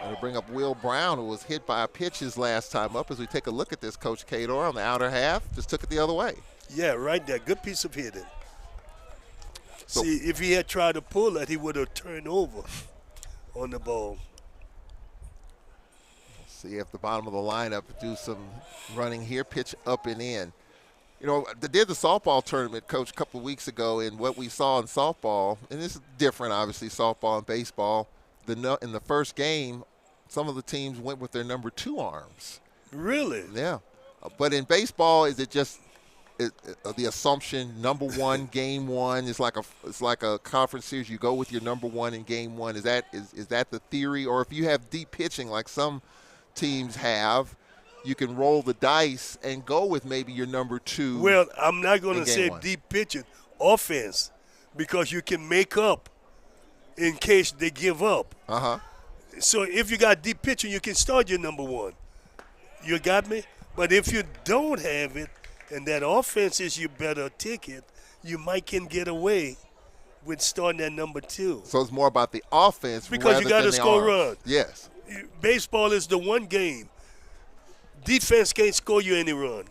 And we bring up Will Brown, who was hit by a pitch his last time up. As we take a look at this, Coach Kador on the outer half, just took it the other way. Yeah, right there. Good piece of hitting. So, see, if he had tried to pull that, he would have turned over on the ball. see at the bottom of the lineup, do some running here, pitch up and in. You know, they did the softball tournament, Coach, a couple of weeks ago, and what we saw in softball, and this is different, obviously, softball and baseball. In the first game, some of the teams went with their number 2 arms. Really? Yeah. But in baseball, is it just the assumption number 1, game 1? It's like a conference series. You go with your number 1 in game 1. Is that the theory? Or if you have deep pitching like some teams have, you can roll the dice and go with maybe your number 2. Well, I'm not going to say 1. deep pitching, offense, because you can make up in case they give up. Uh-huh. So if you got deep pitching, you can start your number 1. You got me? But if you don't have it and that offense is your better ticket, you might can get away with starting at number 2. So it's more about the offense because you got to score runs. Yes. Baseball is the one game. Defense can't score you any run.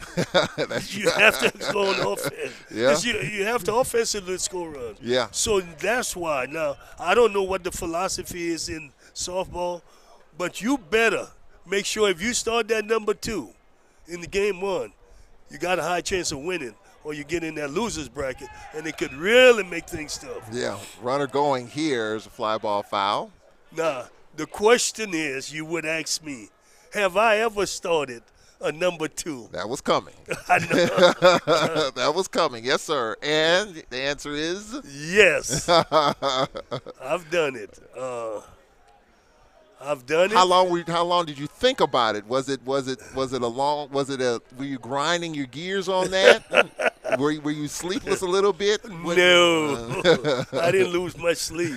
You have to score on offense. Yeah. You have to offensively score runs. Yeah. So that's why. Now, I don't know what the philosophy is in softball, but you better make sure if you start that number 2 in the game 1, you got a high chance of winning, or you get in that loser's bracket, and it could really make things tough. Yeah. Runner going here is a fly ball foul. Now, the question is, you would ask me, have I ever started a number 2? That was coming. I know. That was coming. Yes, sir. And the answer is? Yes. I've done it. I've done it. How long did you think about it? Were you grinding your gears on that? were you sleepless a little bit? No. I didn't lose much sleep.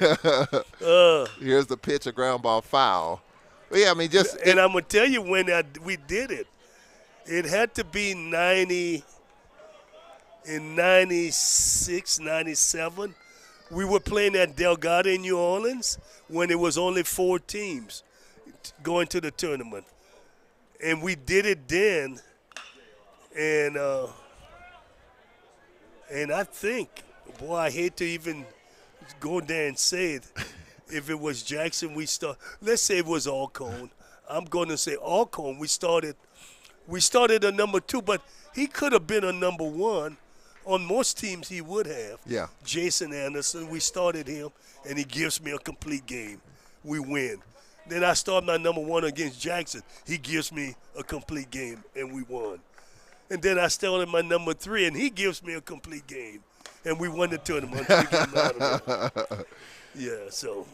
Here's the pitch, a ground ball foul. But yeah, I mean, and I'm going to tell you when we did it. It had to be 90, in 96, 97. We were playing at Delgado in New Orleans when it was only 4 teams going to the tournament. And we did it then, And I think, boy, I hate to even go there and say it. If it was Jackson, let's say it was Alcone. I'm going to say Alcone. We started a number 2, but he could have been a number 1. On most teams, he would have. Yeah. Jason Anderson, we started him, and he gives me a complete game. We win. Then I start my number 1 against Jackson. He gives me a complete game, and we won. And then I started my number 3, and he gives me a complete game, and we won the tournament. Yeah, so.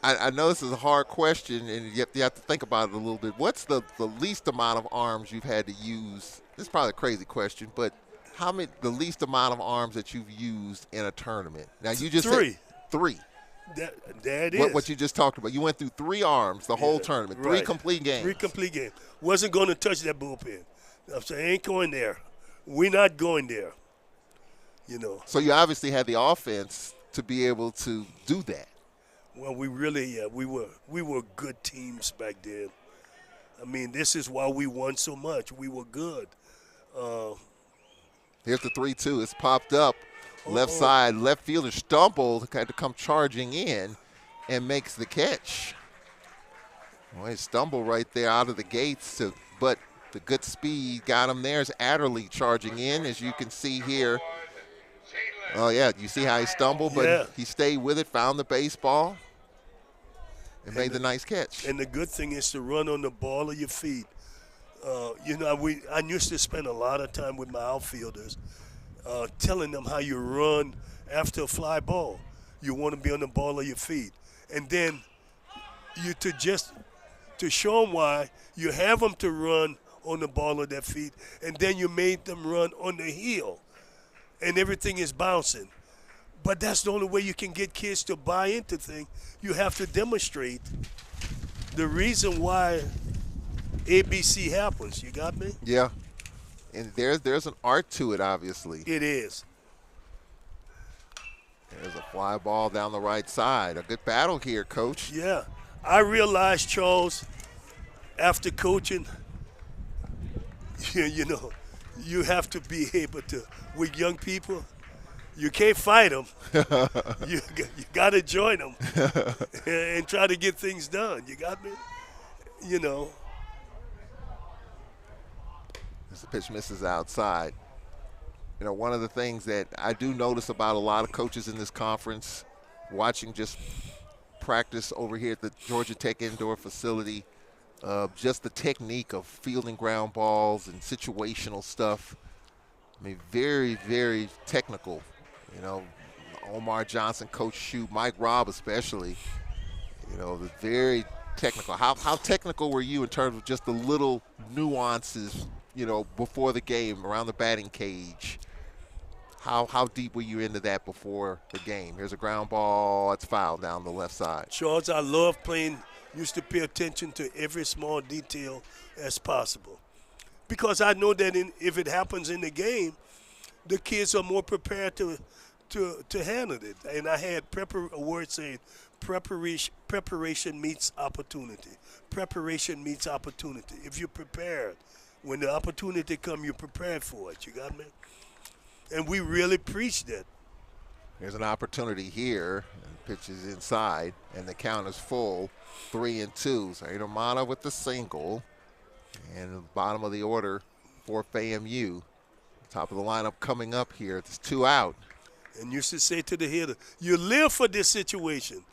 I know this is a hard question, and you have to think about it a little bit. What's the least amount of arms you've had to use? This is probably a crazy question, but the least amount of arms that you've used in a tournament? Now, you just 3. said 3. That is. What you just talked about. You went through 3 arms the whole tournament, 3 complete games. 3 complete games. Wasn't going to touch that bullpen. I'm saying, ain't going there. We're not going there. So you obviously had the offense to be able to do that. Well, we were good teams back then. I mean, this is why we won so much. We were good. Here's the 3-2. It's popped up. Left side, left fielder stumbled, had to come charging in and makes the catch. Well, he stumbled right there out of the gates, but the good speed got him there. As Adderley charging in, as you can see here. Oh, yeah, you see how he stumbled, but he stayed with it, found the baseball, and made the nice catch. And the good thing is to run on the ball of your feet. I used to spend a lot of time with my outfielders telling them how you run after a fly ball. You want to be on the ball of your feet. And then to show them why, you have them to run on the ball of their feet, and then you made them run on the heel, and everything is bouncing. But that's the only way you can get kids to buy into things. You have to demonstrate the reason why ABC happens. You got me? Yeah. And there's an art to it, obviously. It is. There's a fly ball down the right side. A good battle here, Coach. Yeah. I realized, Charles, after coaching, you have to be able to, with young people, you can't fight them. you got to join them and try to get things done. You got me? As the pitch misses outside. One of the things that I do notice about a lot of coaches in this conference, watching just practice over here at the Georgia Tech indoor facility, just the technique of fielding ground balls and situational stuff. I mean, very, very technical. Omar Johnson, Coach Shute, Mike Robb especially, very technical. How technical were you in terms of just the little nuances, before the game, around the batting cage? How deep were you into that before the game? Here's a ground ball. It's fouled down the left side. Charles, I love playing. Used to pay attention to every small detail as possible, because I know that if it happens in the game, the kids are more prepared to handle it. And I had a word saying, preparation meets opportunity. Preparation meets opportunity. If you're prepared, when the opportunity comes, you're prepared for it. You got me? And we really preach that. There's an opportunity here. Pitch is inside, and the count is full, 3-2. So Adomata with the single, and the bottom of the order for FAMU. Top of the lineup coming up here. It's 2 out. And you should say to the hitter, you live for this situation.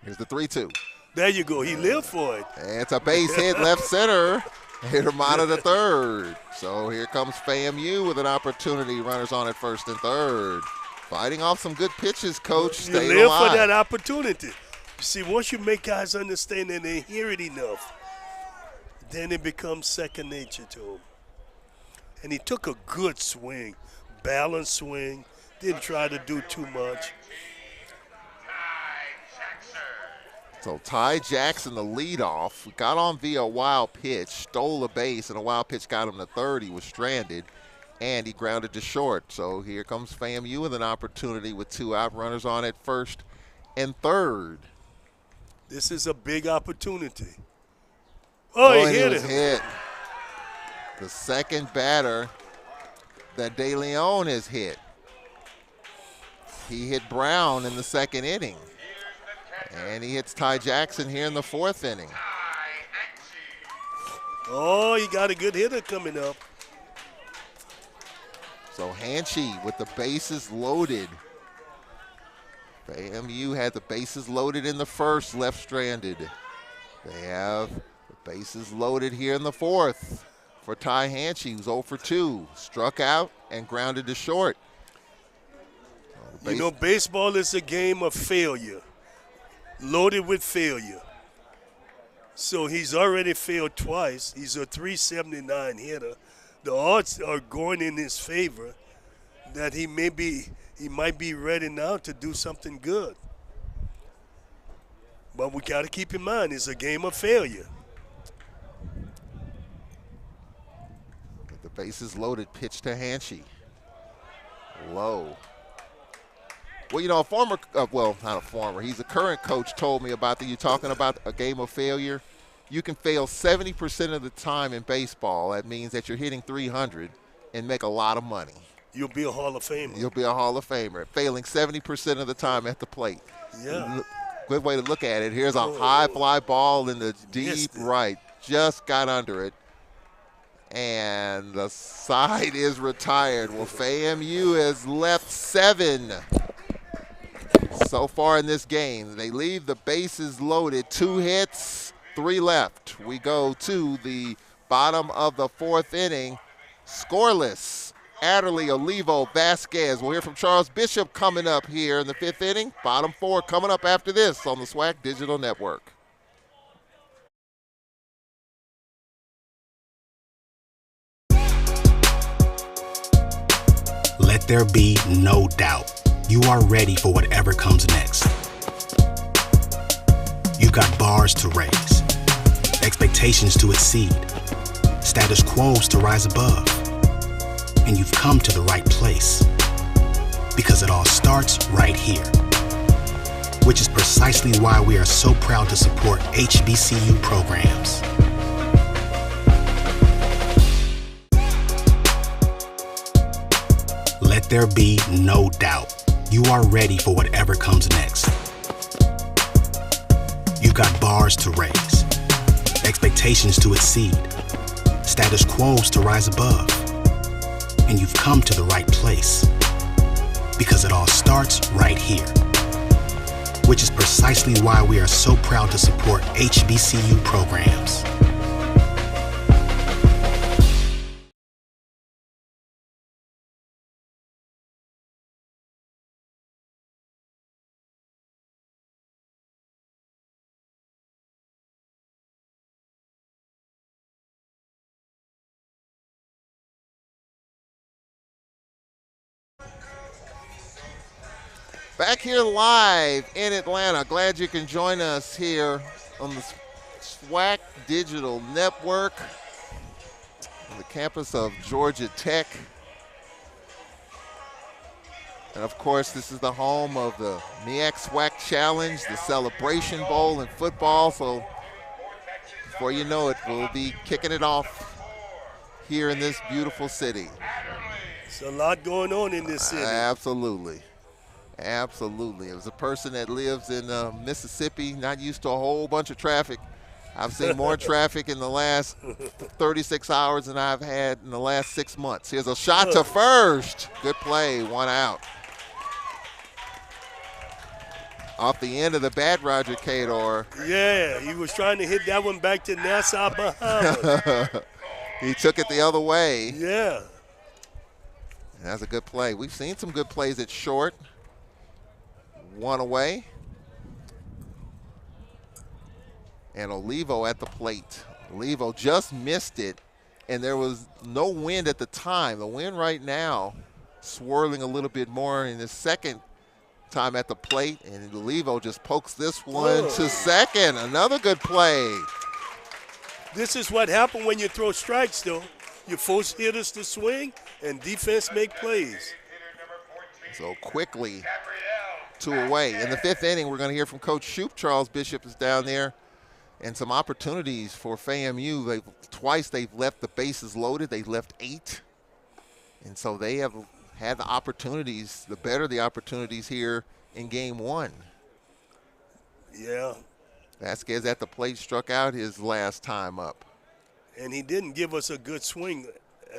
Here's the 3-2. There you go. He lived for it. And it's a base hit left center. Adomata the third. So here comes FAMU with an opportunity. Runners on at first and third. Fighting off some good pitches, Coach. You live for that opportunity. You see, once you make guys understand and they hear it enough, then it becomes second nature to them. And he took a good swing, balanced swing, didn't try to do too much. So Ty Jackson, the leadoff, got on via a wild pitch, stole a base, and a wild pitch got him to third. He was stranded, and he grounded to short. So here comes FAMU with an opportunity with 2 out, runners on at first and third. This is a big opportunity. Oh, he hit it. Hit. The second batter that De Leon has hit. He hit Brown in the second inning. And he hits Ty Jackson here in the fourth inning. Oh, he got a good hitter coming up. So Hanchey with the bases loaded. FAMU had the bases loaded in the first, left stranded. They have the bases loaded here in the fourth for Ty Hanchey, who's 0 for 2. Struck out and grounded to short. You know, baseball is a game of failure, loaded with failure. So he's already failed twice. He's a 379 hitter. The odds are going in his favor that he might be ready now to do something good. But we got to keep in mind, it's a game of failure. With the bases loaded, pitch to Hanchey. Low. Well, you know, not a former, he's a current coach told me about you're talking about a game of failure. You can fail 70% of the time in baseball. That means that you're hitting 300 and make a lot of money. You'll be a Hall of Famer. You'll be a Hall of Famer. Failing 70% of the time at the plate. Yeah. Good way to look at it. Here's a high fly ball in the deep right. Just got under it. And the side is retired. Well, FAMU has left 7 so far in this game. They leave the bases loaded. 2 hits, 3 left. We go to the bottom of the fourth inning. Scoreless. Adderley, Olivo, Vasquez. We'll hear from Charles Bishop coming up here in the 5th inning. Bottom 4 coming up after this on the SWAC Digital Network. Let there be no doubt. You are ready for whatever comes next. You've got bars to raise, expectations to exceed, status quos to rise above. And you've come to the right place, because it all starts right here. Which is precisely why we are so proud to support HBCU programs. Let there be no doubt. You are ready for whatever comes next. You've got bars to raise, expectations to exceed, status quos to rise above. And you've come to the right place, because it all starts right here. Which is precisely why we are so proud to support HBCU programs. Back here live in Atlanta. Glad you can join us here on the SWAC Digital Network on the campus of Georgia Tech. And of course, this is the home of the MEAC SWAC Challenge, the Celebration Bowl in football. So before you know it, we'll be kicking it off here in this beautiful city. There's a lot going on in this city. Absolutely. Absolutely. As a person that lives in Mississippi, not used to a whole bunch of traffic, I've seen more traffic in the last 36 hours than I've had in the last 6 months. Here's a shot to first. Good play, 1 out. Off the end of the bat, Roger Cador. Yeah, he was trying to hit that one back to Nassau, Bahamas. He took it the other way. Yeah. That's a good play. We've seen some good plays at short. 1 away. And Olivo at the plate. Olivo just missed it, and there was no wind at the time. The wind right now swirling a little bit more in his second time at the plate, and Olivo just pokes this one to second. Another good play. This is what happened when you throw strikes, though. You force hitters to swing, and defense make plays. So quickly, 2 away. In the 5th inning, we're going to hear from Coach Shoup. Charles Bishop is down there. And some opportunities for FAMU. Twice they've left the bases loaded. They've left 8. And so they have had the opportunities, the better the opportunities here in game one. Yeah. Vasquez at the plate struck out his last time up. And he didn't give us a good swing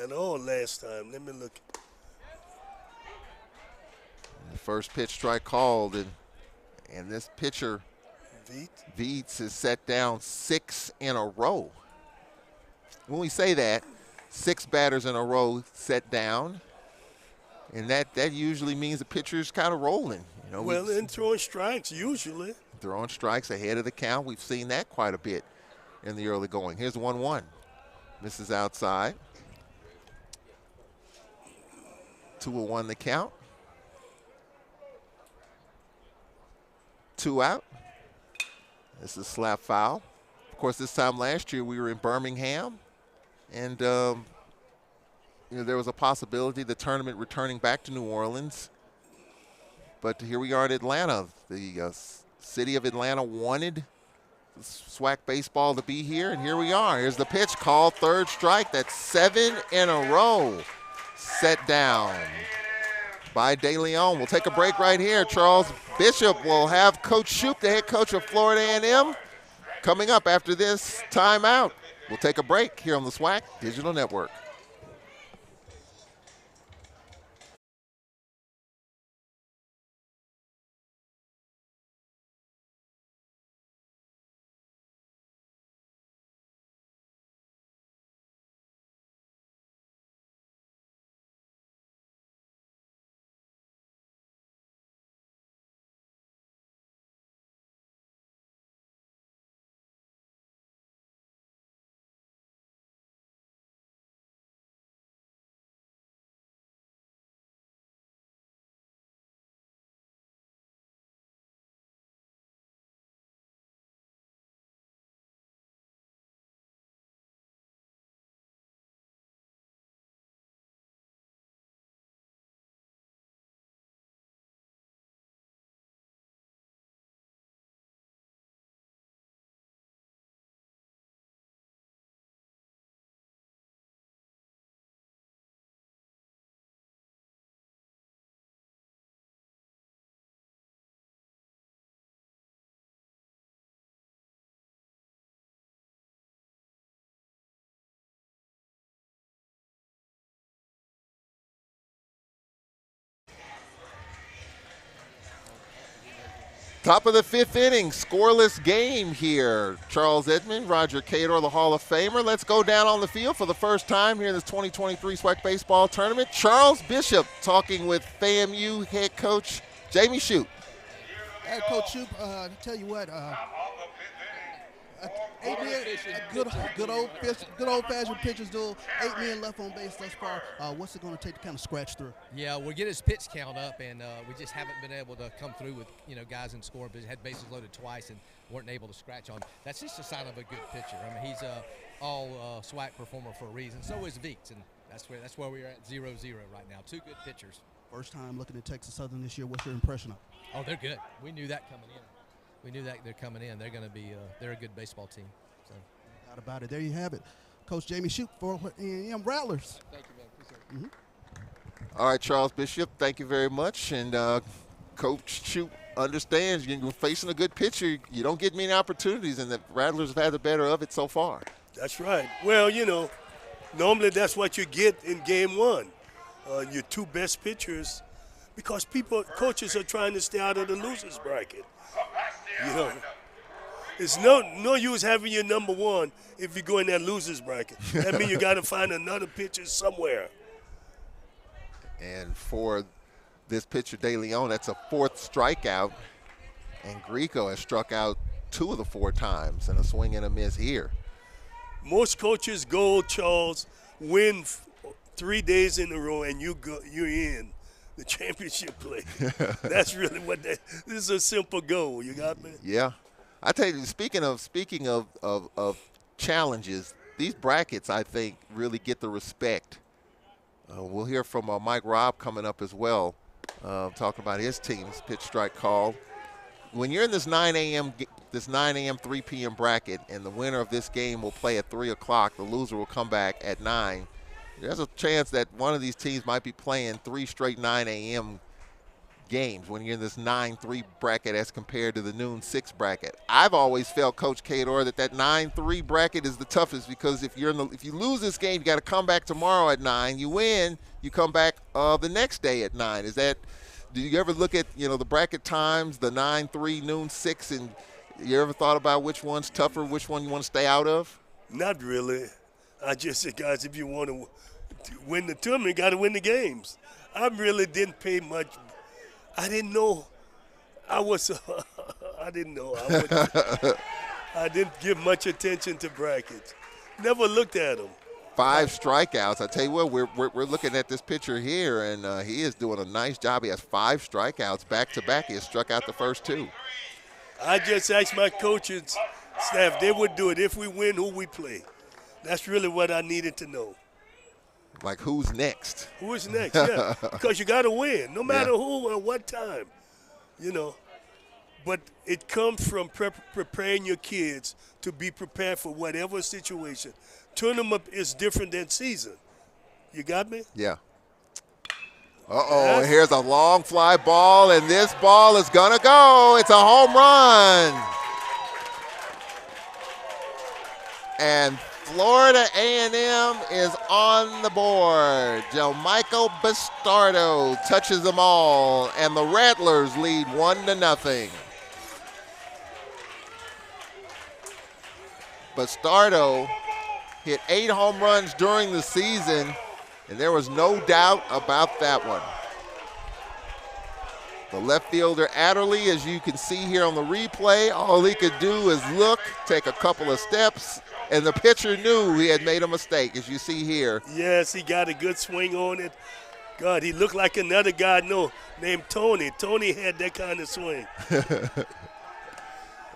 at all last time. Let me look. The first pitch strike called, and this pitcher, Veet. Veets, is set down 6 in a row. When we say that, 6 batters in a row set down, and that usually means the pitcher's kind of rolling. You know, Well, and throwing strikes usually. throwing strikes ahead of the count. We've seen that quite a bit in the early going. Here's 1-1. Misses outside. 2-1 the count. 2 out. This is a slap foul. Of course, this time last year we were in Birmingham, and there was a possibility the tournament returning back to New Orleans. But here we are in Atlanta. The city of Atlanta wanted SWAC baseball to be here, and here we are. Here's the pitch called, third strike. That's 7 in a row set down by De Leon. We'll take a break right here. Charles Bishop will have Coach Shoup, the head coach of Florida A&M, coming up after this timeout. We'll take a break here on the SWAC Digital Network. Top of the 5th inning, scoreless game here. Charles Edmond, Roger Cador, the Hall of Famer. Let's go down on the field for the first time here in this 2023 SWAC Baseball Tournament. Charles Bishop talking with FAMU head coach Jamie Shoup. Hey, Coach Shoup, tell you what, 8 men, good old-fashioned pitchers do. 8 men left on base thus far. What's it going to take to kind of scratch through? Yeah, we're getting his pitch count up, and we just haven't been able to come through with guys in scoring. But had bases loaded twice and weren't able to scratch on. That's just a sign of a good pitcher. I mean, he's a all SWAC performer for a reason. So is Veeks, and that's where we're at 0-0 right now. 2 good pitchers. First time looking at Texas Southern this year. What's your impression of? Oh, they're good. We knew that coming in. We knew that they're coming in. They're going to be they're a good baseball team. So. Not about it. There you have it. Coach Jamie Shoup for A&M Rattlers. Thank you, man. Appreciate it. All right, Charles Bishop, thank you very much. And Coach Shoup understands you're facing a good pitcher. You don't get many opportunities, and the Rattlers have had the better of it so far. That's right. Well, normally that's what you get in game one. Your 2 best pitchers, because coaches are trying to stay out of the losers bracket. It's no use having your number 1 if you go in that losers bracket. That means you got to find another pitcher somewhere. And for this pitcher, De Leon, that's a 4th strikeout. And Grieco has struck out 2 of the 4 times, and a swing and a miss here. Most coaches go, Charles, win 3 days in a row, and you're in the championship play. That's really what this is, a simple goal. You got me? Yeah. I tell you, speaking of challenges, these brackets, I think, really get the respect. We'll hear from Mike Robb coming up as well, talking about his team's pitch strike call. When you're in this 9 a.m., 3 p.m. bracket, and the winner of this game will play at 3 o'clock, the loser will come back at 9. There's a chance that one of these teams might be playing 3 straight 9 a.m. games when you're in this 9-3 bracket as compared to the noon 6 bracket. I've always felt, Coach Kador, that 9-3 bracket is the toughest because if you lose this game, you got to come back tomorrow at 9. You win, you come back the next day at 9. Do you ever look at the bracket times, the 9-3, noon 6, and you ever thought about which one's tougher, which one you want to stay out of? Not really. I just said, guys, if you want to win the tournament, you got to win the games. I really didn't pay much. I didn't know. I didn't know. I didn't give much attention to brackets. Never looked at them. 5 strikeouts. I tell you what, we're looking at this pitcher here, and he is doing a nice job. He has 5 strikeouts back to back. He has struck out the first 2. I just asked my coaching staff, they would do it if we win, who we play. That's really what I needed to know. Like, who's next? Who is next? Yeah, because you got to win, no matter who or what time, But it comes from preparing your kids to be prepared for whatever situation. Tournament is different than season. You got me? Yeah. Uh-oh, here's a long fly ball, and this ball is going to go. It's a home run. And Florida A&M is on the board. Jelmichael Bastardo touches them all, and the Rattlers lead 1-0. Bastardo hit 8 home runs during the season, and there was no doubt about that one. The left fielder Adderley, as you can see here on the replay, all he could do is look, take a couple of steps, and the pitcher knew he had made a mistake, as you see here. Yes, he got a good swing on it. God, he looked like another guy named Tony. Tony had that kind of swing.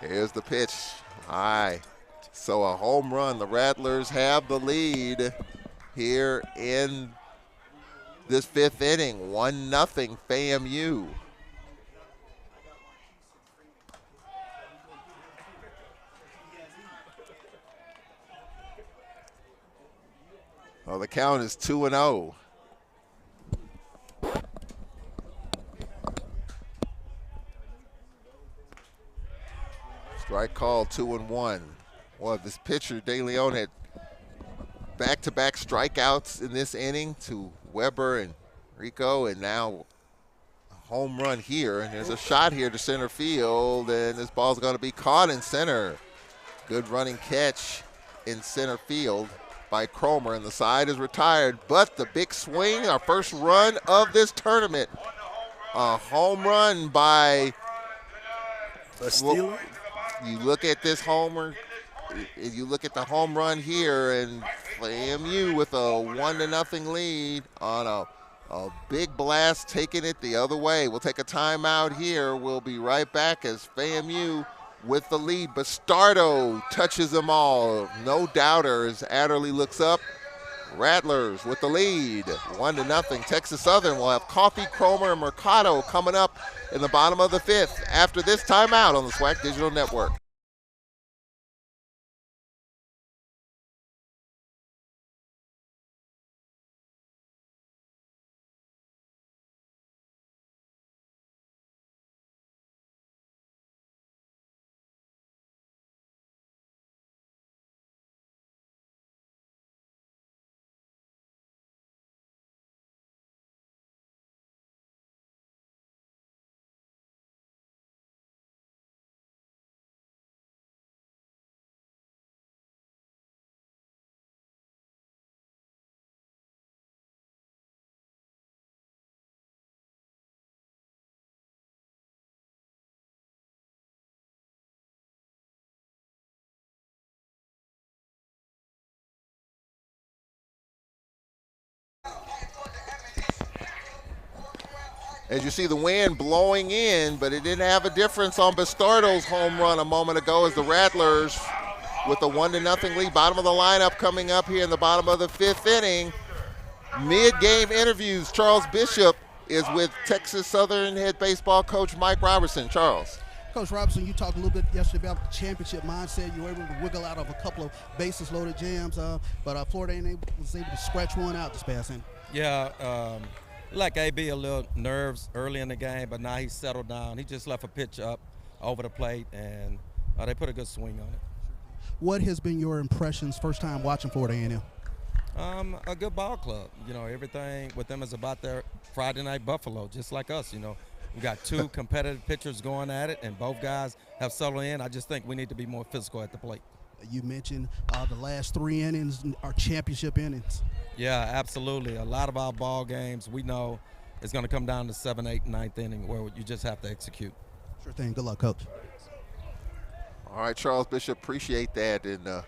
Here's the pitch. High. So a home run. The Rattlers have the lead here in this 5th inning. 1-0 FAMU. Well, the count is 2-0. Strike call, 2-1. Well, this pitcher, De Leon, had back-to-back strikeouts in this inning to Weber and Rico, and now a home run here. And there's a shot here to center field, and this ball's going to be caught in center. Good running catch in center field by Cromer, and the side is retired. But the big swing, our first run of this tournament, a home run by Steeler. You look at this homer. You look at the home run here, and FAMU with a 1-0 lead on a big blast, taking it the other way. We'll take a timeout here. We'll be right back as FAMU with the lead. Bastardo touches them all. No doubter as Adderley looks up. Rattlers with the lead, 1-0. Texas Southern will have Coffee, Cromer, and Mercado coming up in the bottom of the 5th after this timeout on the SWAC Digital Network. As you see the wind blowing in, but it didn't have a difference on Bastardo's home run a moment ago as the Rattlers with a 1-0 lead. Bottom of the lineup coming up here in the bottom of the 5th inning. Mid-game interviews. Charles Bishop is with Texas Southern head baseball coach Mike Robertson. Charles. Coach Robinson, you talked a little bit yesterday about the championship mindset. You were able to wiggle out of a couple of bases-loaded jams, but Florida A&M was able to scratch one out this past inning. Yeah, like AB a little nerves early in the game, but now he's settled down. He just left a pitch up over the plate, and they put a good swing on it. What has been your impressions first time watching Florida A&M? A good ball club. You know, everything with them is about their Friday night Buffalo, just like us. You know, we got two competitive pitchers going at it, and both guys have settled in. I just think we need to be more physical at the plate. You mentioned the last 3 innings are championship innings. Yeah, absolutely. A lot of our ball games, we know, it's going to come down to 7th, 8th, 9th inning where you just have to execute. Sure thing. Good luck, Coach. All right, Charles Bishop, appreciate that. And the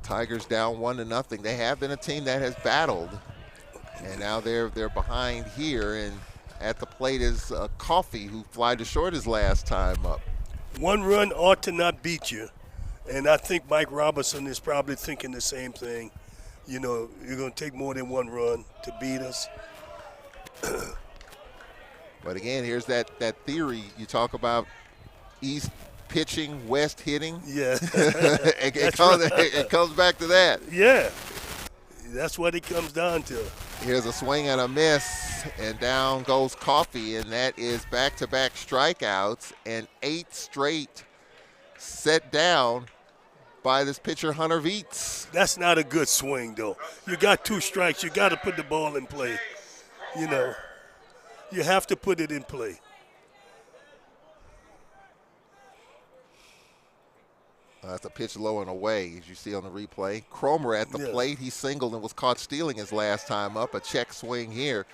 Tigers down 1-0. They have been a team that has battled, and now they're behind here. And at the plate is Coffey, who flied to short his last time up. 1 run ought to not beat you, and I think Mike Robinson is probably thinking the same thing. You know, you're going to take more than 1 run to beat us. But again, here's that theory you talk about: East pitching, West hitting. Yeah. it comes back to that. Yeah. That's what it comes down to. Here's a swing and a miss, and down goes Coffey, and that is back-to-back strikeouts and 8 straight set down by this pitcher, Hunter Veets. That's not a good swing, though. You got 2 strikes. You got to put the ball in play. You know, you have to put it in play. That's a pitch low and away, as you see on the replay. Cromer at the plate. He singled and was caught stealing his last time up. A check swing here.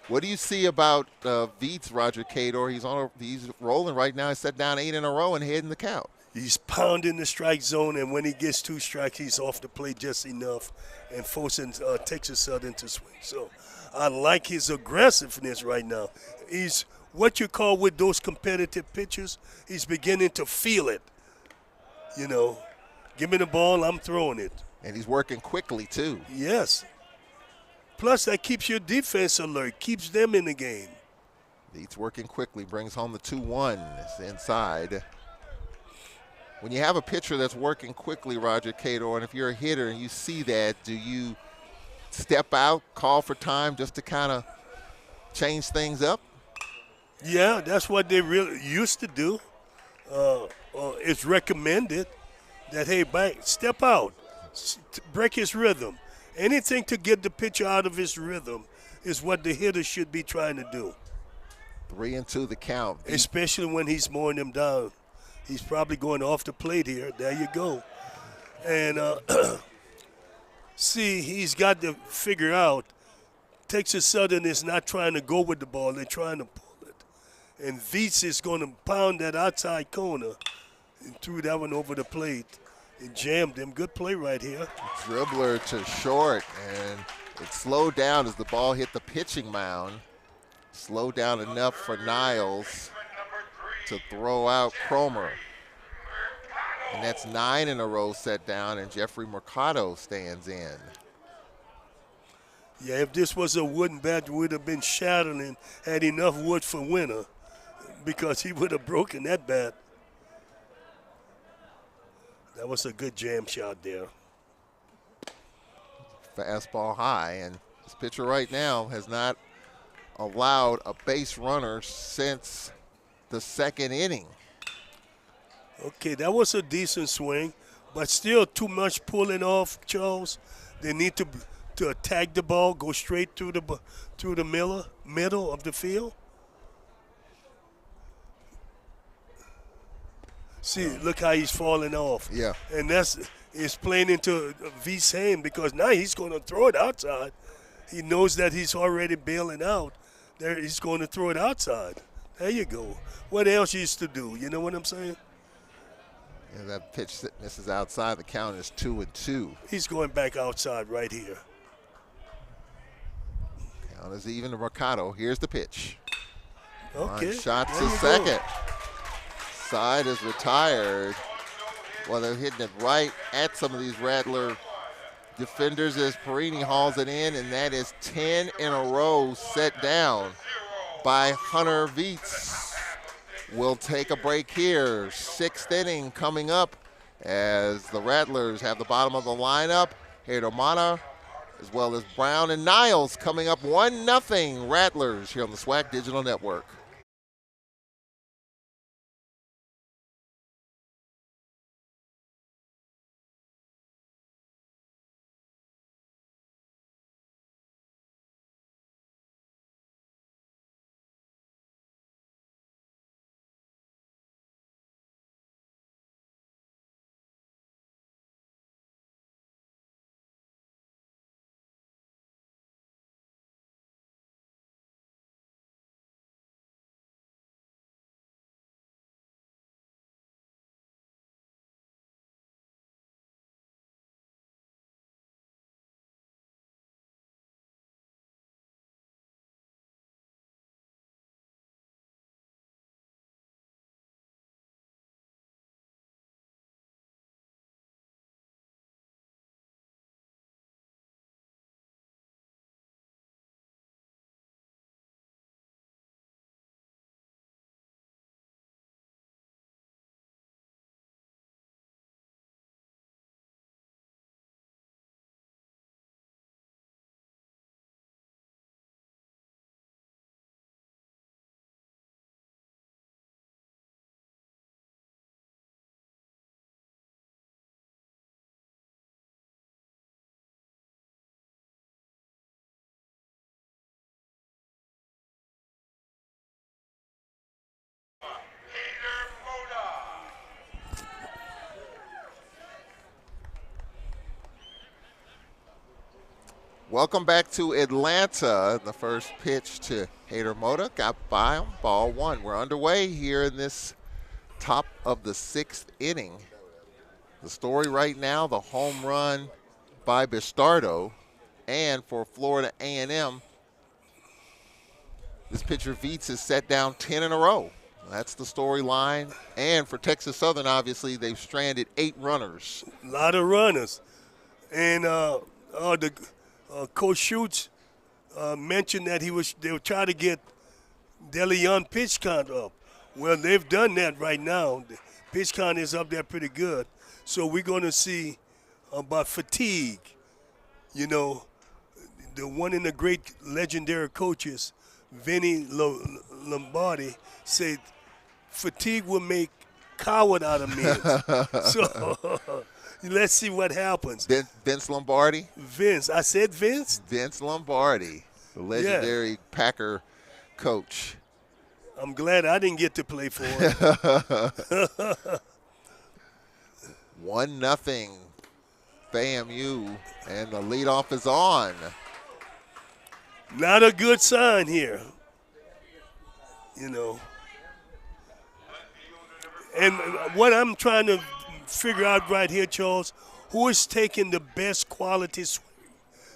What do you see about Veets, Roger Cador? He's rolling right now. He's set down 8 in a row and heading the count. He's pounding the strike zone, and when he gets 2 strikes, he's off the plate just enough and forcing Texas Southern to swing. So I like his aggressiveness right now. He's what you call with those competitive pitchers, he's beginning to feel it. You know, give me the ball, I'm throwing it. And he's working quickly, too. Yes. Plus, that keeps your defense alert, keeps them in the game. Veets working quickly, brings home the 2-1. It's inside. When you have a pitcher that's working quickly, Roger Cador, and if you're a hitter and you see that, do you step out, call for time just to kind of change things up? Yeah, that's what they really used to do. It's recommended that, hey, step out, break his rhythm. Anything to get the pitcher out of his rhythm is what the hitter should be trying to do. 3-2 the count. Especially when he's mowing them down. He's probably going off the plate here. There you go. And see, he's got to figure out Texas Southern is not trying to go with the ball. They're trying to pull it. And Veets is going to pound that outside corner and threw that one over the plate and jammed him. Good play right here. Dribbler to short, and it slowed down as the ball hit the pitching mound. Slowed down enough for Niles to throw out Cromer. And that's 9 in a row set down, and Jeffrey Mercado stands in. Yeah, if this was a wooden bat, it would have been shattered and had enough wood for winter because he would have broken that bat. That was a good jam shot there. Fastball high, and this pitcher right now has not allowed a base runner since the 2nd inning. Okay, that was a decent swing, but still too much pulling off, Charles. They need to attack the ball, go straight through the middle of the field. See, look how he's falling off. Yeah. And it's playing into Veets' hand because now he's going to throw it outside. He knows that he's already bailing out. There, he's going to throw it outside. There you go. What else used to do? You know what I'm saying? Yeah, that pitch misses outside. The count is 2-2. He's going back outside right here. Count is even to Mercado. Here's the pitch. Okay. Line shots There to you second. go. Side is retired. Well, they're hitting it right at some of these Rattler defenders as Perini hauls it in, and that is 10 in a row set down by Hunter Veets. We'll take a break here. 6th inning coming up as the Rattlers have the bottom of the lineup. Hader as well as Brown and Niles coming up 1-0 Rattlers here on the SWAC Digital Network. Welcome back to Atlanta. The first pitch to Hader Mota got by him, ball 1. We're underway here in this top of the 6th inning. The story right now, the home run by Bistardo, and for Florida A&M, this pitcher Viets has set down 10 in a row. That's the storyline. And for Texas Southern, obviously, they've stranded 8 runners. A lot of runners. And Coach Schutz mentioned that they were trying to get DeLeon pitch count up. Well, they've done that right now. The pitch count is up there pretty good. So we're going to see about fatigue. You know, the one of the great legendary coaches, Vinny Lombardi, said fatigue will make coward out of men. So let's see what happens. Vince Lombardi? Vince. I said Vince? Vince Lombardi, the legendary Packer coach. I'm glad I didn't get to play for him. 1-0 FAMU, and the leadoff is on. Not a good sign here, you know. And what I'm trying to figure out right here, Charles, who is taking the best quality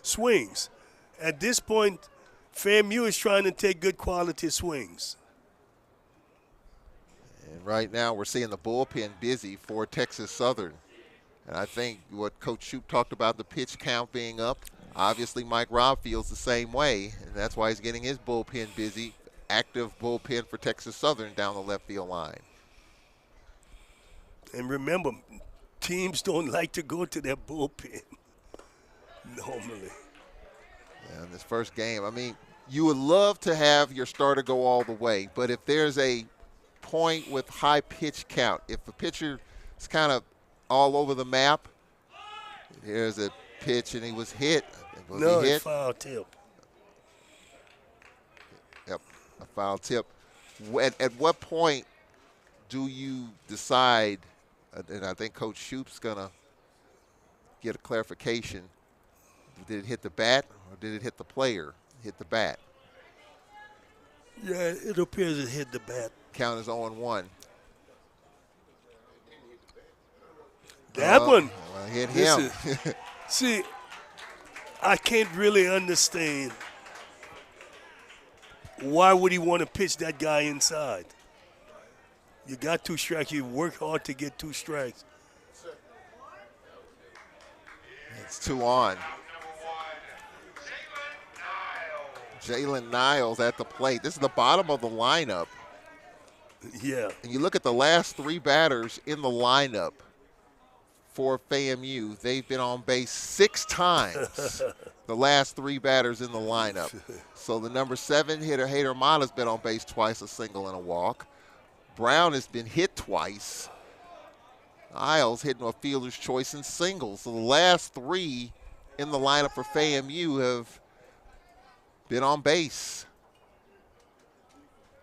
swings? At this point, FAMU is trying to take good quality swings. And right now we're seeing the bullpen busy for Texas Southern. And I think what Coach Shoup talked about, the pitch count being up, obviously Mike Robb feels the same way, and that's why he's getting his bullpen busy. Active bullpen for Texas Southern down the left field line. And remember, teams don't like to go to their bullpen normally. Yeah, in this first game, I mean, you would love to have your starter go all the way, but if there's a point with high pitch count, if the pitcher is kind of all over the map, here's a pitch and he was hit. No, it's foul tip. Yep, a foul tip. At what point do you decide, and I think Coach Shoup's going to get a clarification, did it hit the bat or did it hit the player? Hit the bat. Yeah, it appears it hit the bat. Count is 0-1. That one hit him. See, I can't really understand why would he want to pitch that guy inside. You got 2 strikes. You work hard to get 2 strikes. It's 2 on. Jalen Niles at the plate. This is the bottom of the lineup. Yeah. And you look at the last 3 batters in the lineup for FAMU, they've been on base 6 times. The last 3 batters in the lineup. So the number 7 hitter, Hader Mata's been on base twice, a single and a walk. Brown has been hit twice. Isles hitting a fielder's choice in singles. So the last 3 in the lineup for FAMU have been on base.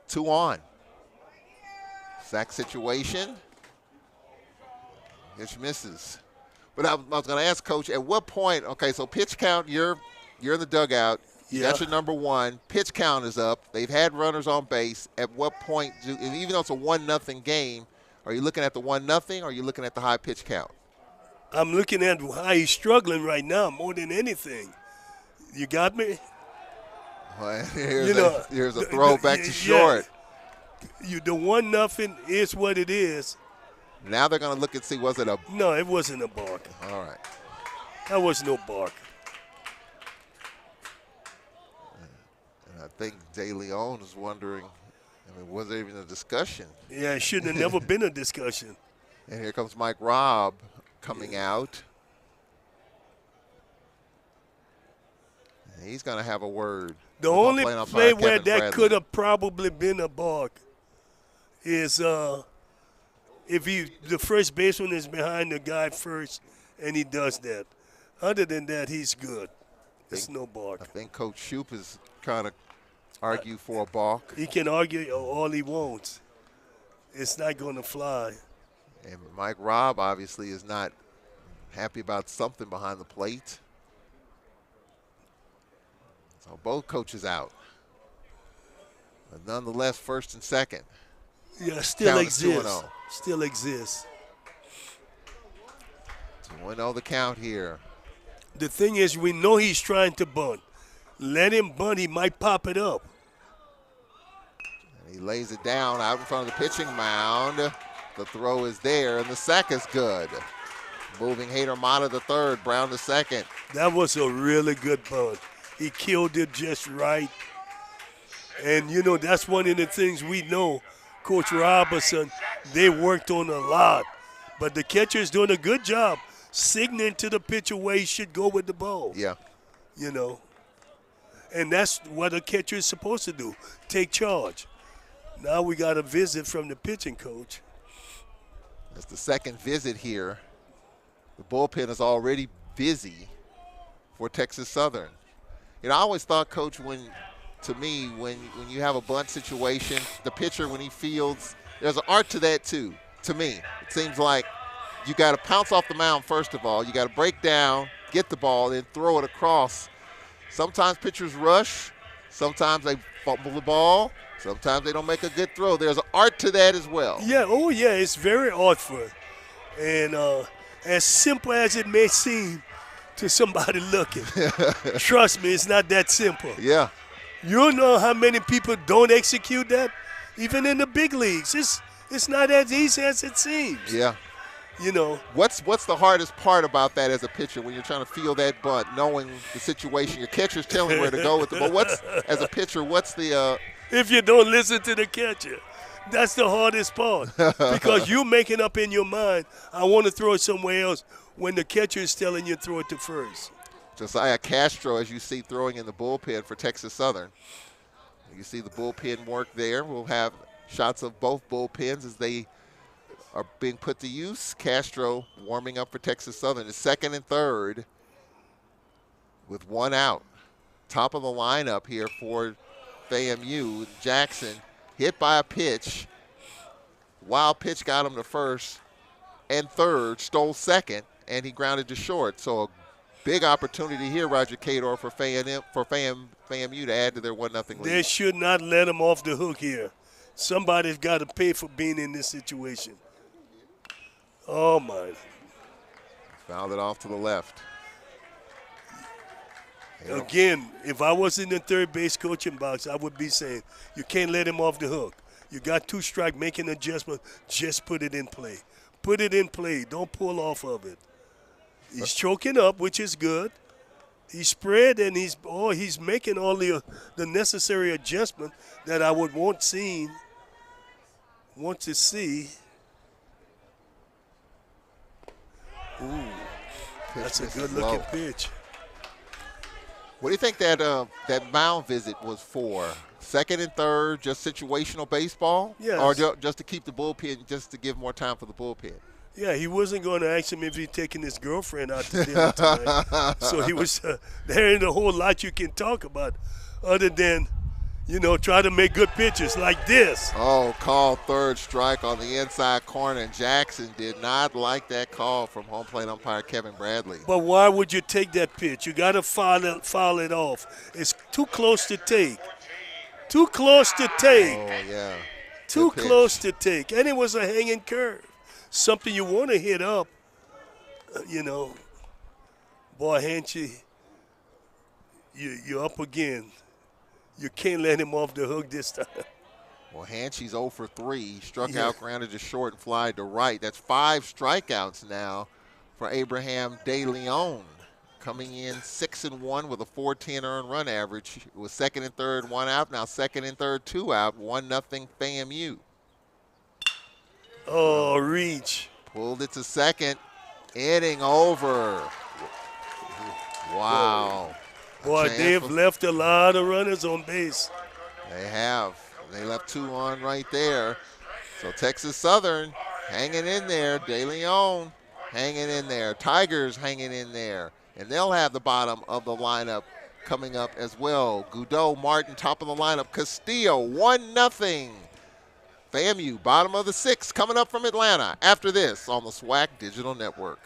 2 on. Sack situation. Pitch misses. But I was going to ask Coach, at what point, okay, so pitch count, you're in the dugout. You got your number 1. Pitch count is up. They've had runners on base. At what point, even though it's a 1-0 game, are you looking at the 1-0 or are you looking at the high pitch count? I'm looking at how he's struggling right now more than anything. You got me? Well, here's a throw back to short. The 1-0 is what it is. Now they're going to look and see, was it a... No, it wasn't a bark. All right. That was no bark. And I think De Leon is wondering, was there even a discussion? Yeah, it shouldn't have never been a discussion. And here comes Mike Robb coming out. And he's going to have a word. The only play where that could have probably been a bark is if the first baseman is behind the guy first and he does that. Other than that, he's good. It's no bark. I think Coach Shoup is trying to argue for a balk. He can argue all he wants. It's not going to fly. And Mike Robb obviously is not happy about something behind the plate. So both coaches out. But nonetheless, first and second. Yeah, still Count exists. 2-0. Still exists. 2-0 the count here. The thing is, we know he's trying to bunt. Let him bunt. He might pop it up. And he lays it down out in front of the pitching mound. The throw is there, and the sack is good. Moving Hader Mata to third, Brown to second. That was a really good bunt. He killed it just right. And, that's one of the things we know. Coach Robertson, they worked on a lot. But the catcher is doing a good job signaling to the pitcher where he should go with the ball. Yeah. And that's what a catcher is supposed to do, take charge. Now we got a visit from the pitching coach. It's the second visit here. The bullpen is already busy for Texas Southern. I always thought, Coach, when you have a bunt situation, the pitcher, when he fields, there's an art to that too, to me. It seems like you got to pounce off the mound first of all. You got to break down, get the ball, then throw it across. Sometimes pitchers rush. Sometimes they fumble the ball. Sometimes they don't make a good throw. There's an art to that as well. Yeah, it's very artful. And as simple as it may seem to somebody looking, trust me, it's not that simple. Yeah. You know how many people don't execute that? Even in the big leagues. It's not as easy as it seems. Yeah. What's the hardest part about that as a pitcher when you're trying to feel that bunt, knowing the situation? Your catcher's telling where to go with the ball. As a pitcher, what's the if you don't listen to the catcher, that's the hardest part. Because you're making up in your mind, I want to throw it somewhere else when the catcher is telling you to throw it to first. Josiah Castro, as you see, throwing in the bullpen for Texas Southern. You see the bullpen work there. We'll have shots of both bullpens as they are being put to use. Castro warming up for Texas Southern. It's second and third with 1 out. Top of the lineup here for FAMU. Jackson hit by a pitch. Wild pitch got him to first and third, stole second, and he grounded to short. So a big opportunity here, Roger Cador, for FAMU to add to their 1-0 lead. They should not let him off the hook here. Somebody's got to pay for being in this situation. Oh, my. Fouled it off to the left. Again, if I was in the third base coaching box, I would be saying, you can't let him off the hook. You got 2 strikes, make an adjustment, just put it in play. Put it in play. Don't pull off of it. He's choking up, which is good. He's spread, and he's making all the necessary adjustment that I would want seen want to see. Ooh, that's a good-looking pitch. What do you think that that mound visit was for? Second and third, just situational baseball? Yes. Or just to keep the bullpen, just to give more time for the bullpen? Yeah, he wasn't going to ask him if he's taking his girlfriend out to dinner tonight. So he was there ain't a whole lot you can talk about other than, try to make good pitches like this. Oh, call third strike on the inside corner, and Jackson did not like that call from home plate umpire Kevin Bradley. But why would you take that pitch? You got to foul it off. It's too close to take. Too close to take. Oh, yeah. Too close to take. And it was a hanging curve. Something you want to hit up, Boy, Hanchy, you're up again. You can't let him off the hook this time. Well, Hanchy's 0 for 3. He struck out, grounded to short, and fly to right. That's 5 strikeouts now for Abraham De Leon. Coming in 6-1 with a 4.10 earned run average. It was second and third, 1 out. Now second and third, 2 out. 1-0 FAMU. Oh, reach. Pulled it to second. Inning over. Wow. Boy, they've left a lot of runners on base. They have. They left 2 on right there. So Texas Southern hanging in there. De Leon hanging in there. Tigers hanging in there. And they'll have the bottom of the lineup coming up as well. Goudreau, Martin, top of the lineup. Castillo, 1-0. FAMU, bottom of the 6th, coming up from Atlanta after this on the SWAC Digital Network.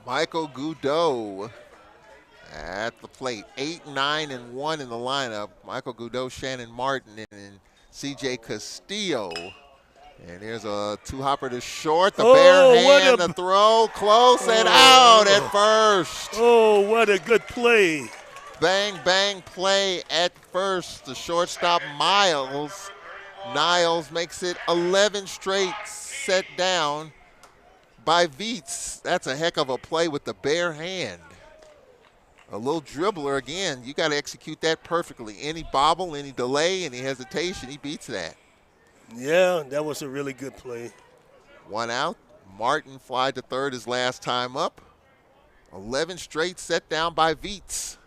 Michael Goudreau at the plate. 8, 9, and 1 in the lineup. Michael Goudreau, Shannon Martin, and C.J. Castillo. And here's a 2-hopper to short. The bare hand, the throw, close and out at first. Oh, what a good play. Bang, bang play at first. The shortstop, Niles makes it 11 straight set down by Viets. That's a heck of a play with the bare hand. A little dribbler again. You got to execute that perfectly. Any bobble, any delay, any hesitation, he beats that. Yeah, that was a really good play. 1 out. Martin fly to third his last time up. 11 straight set down by Viets.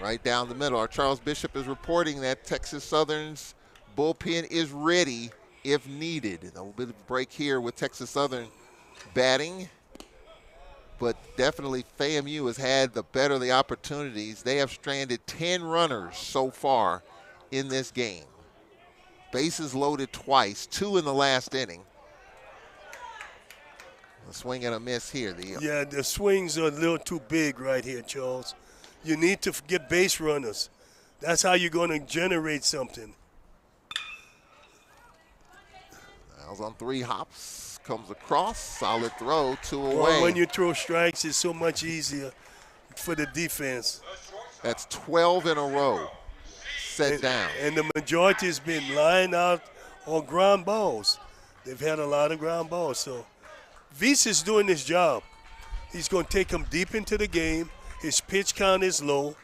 Right down the middle. Our Charles Bishop is reporting that Texas Southern's bullpen is ready if needed. A little bit of a break here with Texas Southern batting. But definitely FAMU has had the better of the opportunities. They have stranded 10 runners so far in this game. Bases loaded twice, 2 in the last inning. A swing and a miss here. Yeah, the swings are a little too big right here, Charles. You need to get base runners. That's how you're going to generate something. Miles on 3 hops, comes across, solid throw, 2 away. Well, when you throw strikes, it's so much easier for the defense. That's 12 in a row. Set down. And the majority has been lying out on ground balls. They've had a lot of ground balls. So Veets is doing his job. He's going to take him deep into the game. His pitch count is low,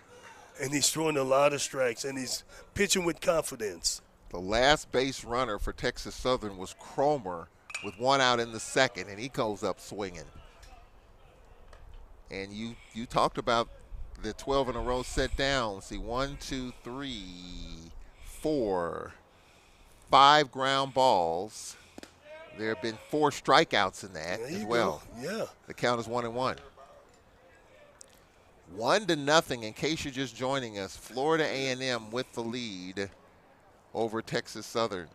and he's throwing a lot of strikes, and he's pitching with confidence. The last base runner for Texas Southern was Cromer with 1 out in the second, and he goes up swinging. And you talked about the 12 in a row set down. See, 1, 2, 3, 4, 5 ground balls. There have been 4 strikeouts in that as well. Go. Yeah. The count is 1-1. 1-0. In case you're just joining us, Florida A&M with the lead over Texas Southern.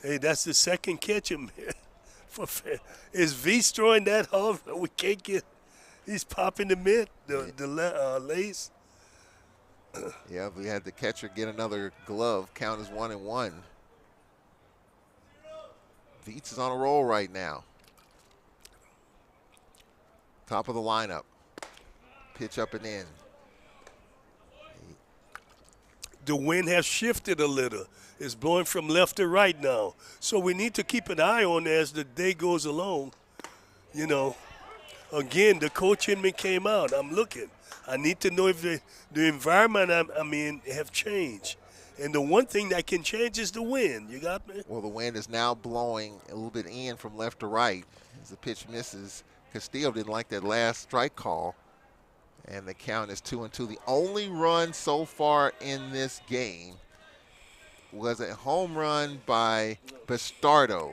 Hey, that's the second catch him. Is Veets throwing that hard? We can't get. He's popping the mitt, the lace. Yeah, we had the catcher get another glove. Count is 1-1. Veets is on a roll right now. Top of the lineup. Pitch up and in. The wind has shifted a little. It's blowing from left to right now. So we need to keep an eye on it as the day goes along. You know, again, the coach in me came out. I'm looking. I need to know if the environment I'm in have changed. And the one thing that can change is the wind. You got me? Well, the wind is now blowing a little bit in from left to right as the pitch misses. Castillo didn't like that last strike call. And the count is 2-2. The only run so far in this game was a home run by Bastardo.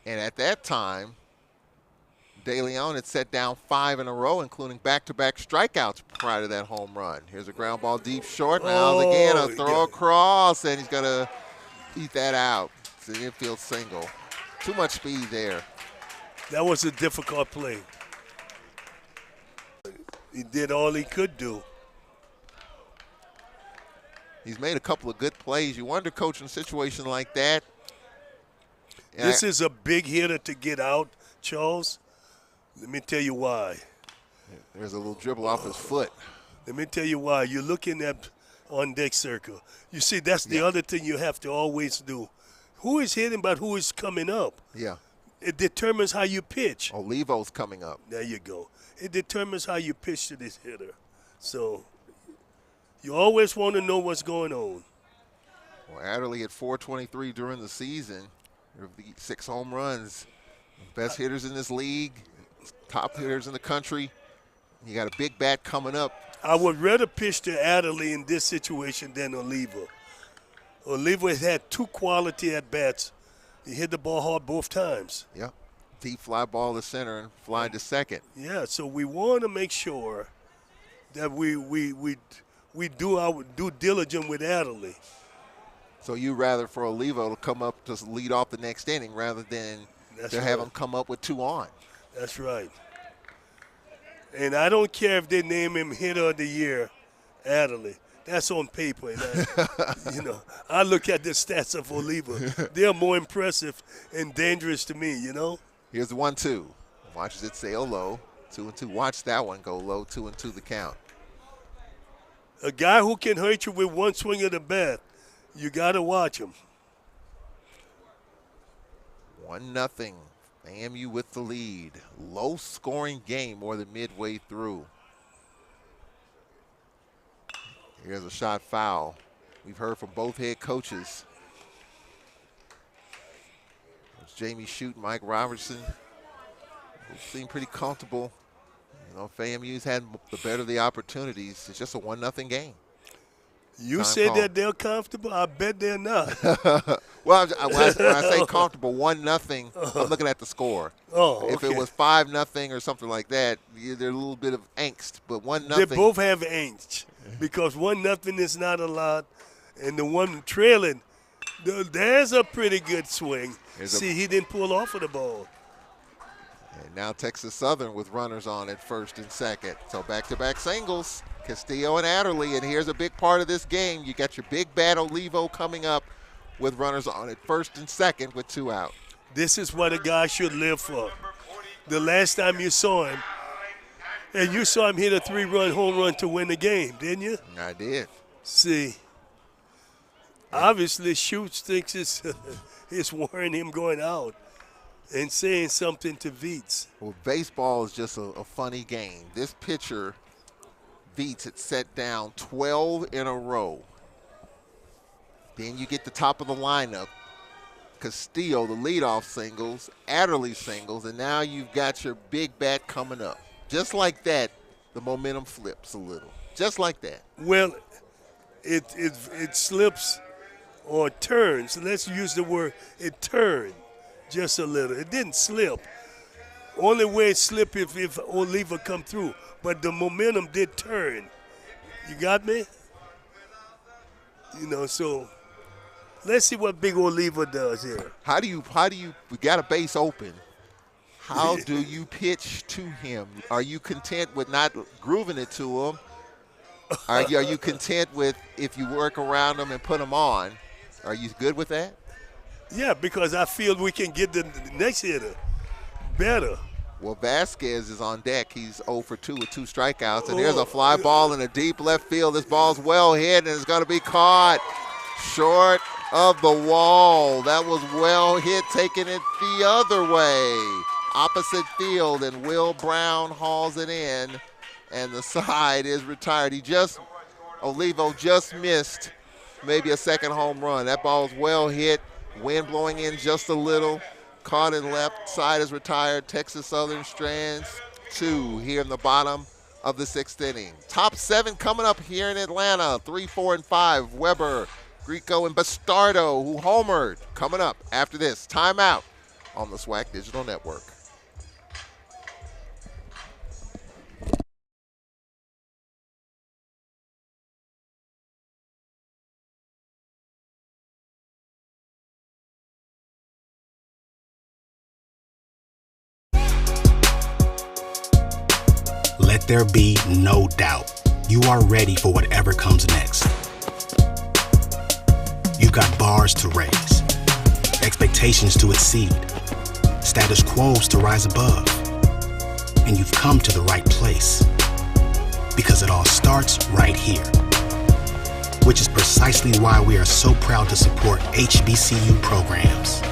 And at that time, De Leon had set down 5 in a row, including back-to-back strikeouts prior to that home run. Here's a ground ball deep short. Now again, a throw across, and he's going to eat that out. It's an infield single. Too much speed there. That was a difficult play. He did all he could do. He's made a couple of good plays. You wonder, coach, in a situation like that. This is a big hitter to get out, Charles. Let me tell you why. There's a little dribble off his foot. Let me tell you why. You're looking at on-deck circle. You see, that's the other thing you have to always do. Who is hitting but who is coming up? Yeah. It determines how you pitch. Olivo's coming up. There you go. It determines how you pitch to this hitter. So you always want to know what's going on. Well, Adderley at .423 during the season. 6 home runs. Best hitters in this league. Top hitters in the country. You got a big bat coming up. I would rather pitch to Adderley in this situation than Olivo. Olivo has had 2 quality at-bats. He hit the ball hard both times. Yeah. Deep fly ball to center and fly to second. Yeah, so we want to make sure that we do our due diligence with Adderley. So you rather for Olivo to come up to lead off the next inning rather than have him come up with 2 on. That's right. And I don't care if they name him hitter of the year, Adderley. That's on paper. And I look at the stats of Olivo. They're more impressive and dangerous to me, Here's the 1-2. Watches it sail low. 2-2. Watch that one go low. 2-2 the count. A guy who can hurt you with one swing of the bat, you got to watch him. 1-0. AMU with the lead. Low-scoring game more than midway through. Here's a shot foul. We've heard from both head coaches. There's Jamie Shute and Mike Robertson. Both seem pretty comfortable. If AMU's had the better of the opportunities, it's just a 1-0 game. You said that they're comfortable? I bet they're not. Well, when I say comfortable, 1-0, I'm looking at the score. Oh, okay. If it was 5-0 or something like that, there's a little bit of angst. But 1-0. They both have angst because 1-0 is not a lot, And the one trailing, there's a pretty good swing. See, he didn't pull off of the ball. And now Texas Southern with runners on at first and second. So back-to-back singles, Castillo and Adderley. And here's a big part of this game. You got your big bat Olivo coming up with runners on at first and second with 2 out. This is what a guy should live for. The last time you saw him, and you saw him hit a 3-run home run to win the game, didn't you? I did. See, obviously Schutz thinks it's worrying him going out and saying something to Vietz. Well, baseball is just a funny game. This pitcher, Vietz, had set down 12 in a row. Then you get the top of the lineup. Castillo, the leadoff singles, Adderley singles, and now you've got your big bat coming up. Just like that, the momentum flips a little. Just like that. Well, it slips or turns. Let's use the word, it turned just a little. It didn't slip. Only way it slipped if Oliva come through. But the momentum did turn. You got me? So let's see what Big Oliva does here. How do you we got a base open. How do you pitch to him? Are you content with not grooving it to him? Are you content with if you work around him and put him on? Are you good with that? Yeah, because I feel we can get the next hitter better. Well, Vasquez is on deck. He's 0 for 2 with 2 strikeouts. And there's a fly ball in a deep left field. This ball's well hit, and it's going to be caught short of the wall. That was well hit, taking it the other way. Opposite field, and Will Brown hauls it in, and the side is retired. Olivo just missed maybe a second home run. That ball's well hit, wind blowing in just a little. Caught in left, side is retired. Texas Southern strands 2 here in the bottom of the 6th inning. Top 7 coming up here in Atlanta. 3, 4, and 5. Weber, Grieco, and Bastardo, who homered, coming up after this. Timeout on the SWAC Digital Network. Let there be no doubt. You are ready for whatever comes next. You've got bars to raise, expectations to exceed, status quos to rise above. And you've come to the right place. Because it all starts right here. Which is precisely why we are so proud to support HBCU programs.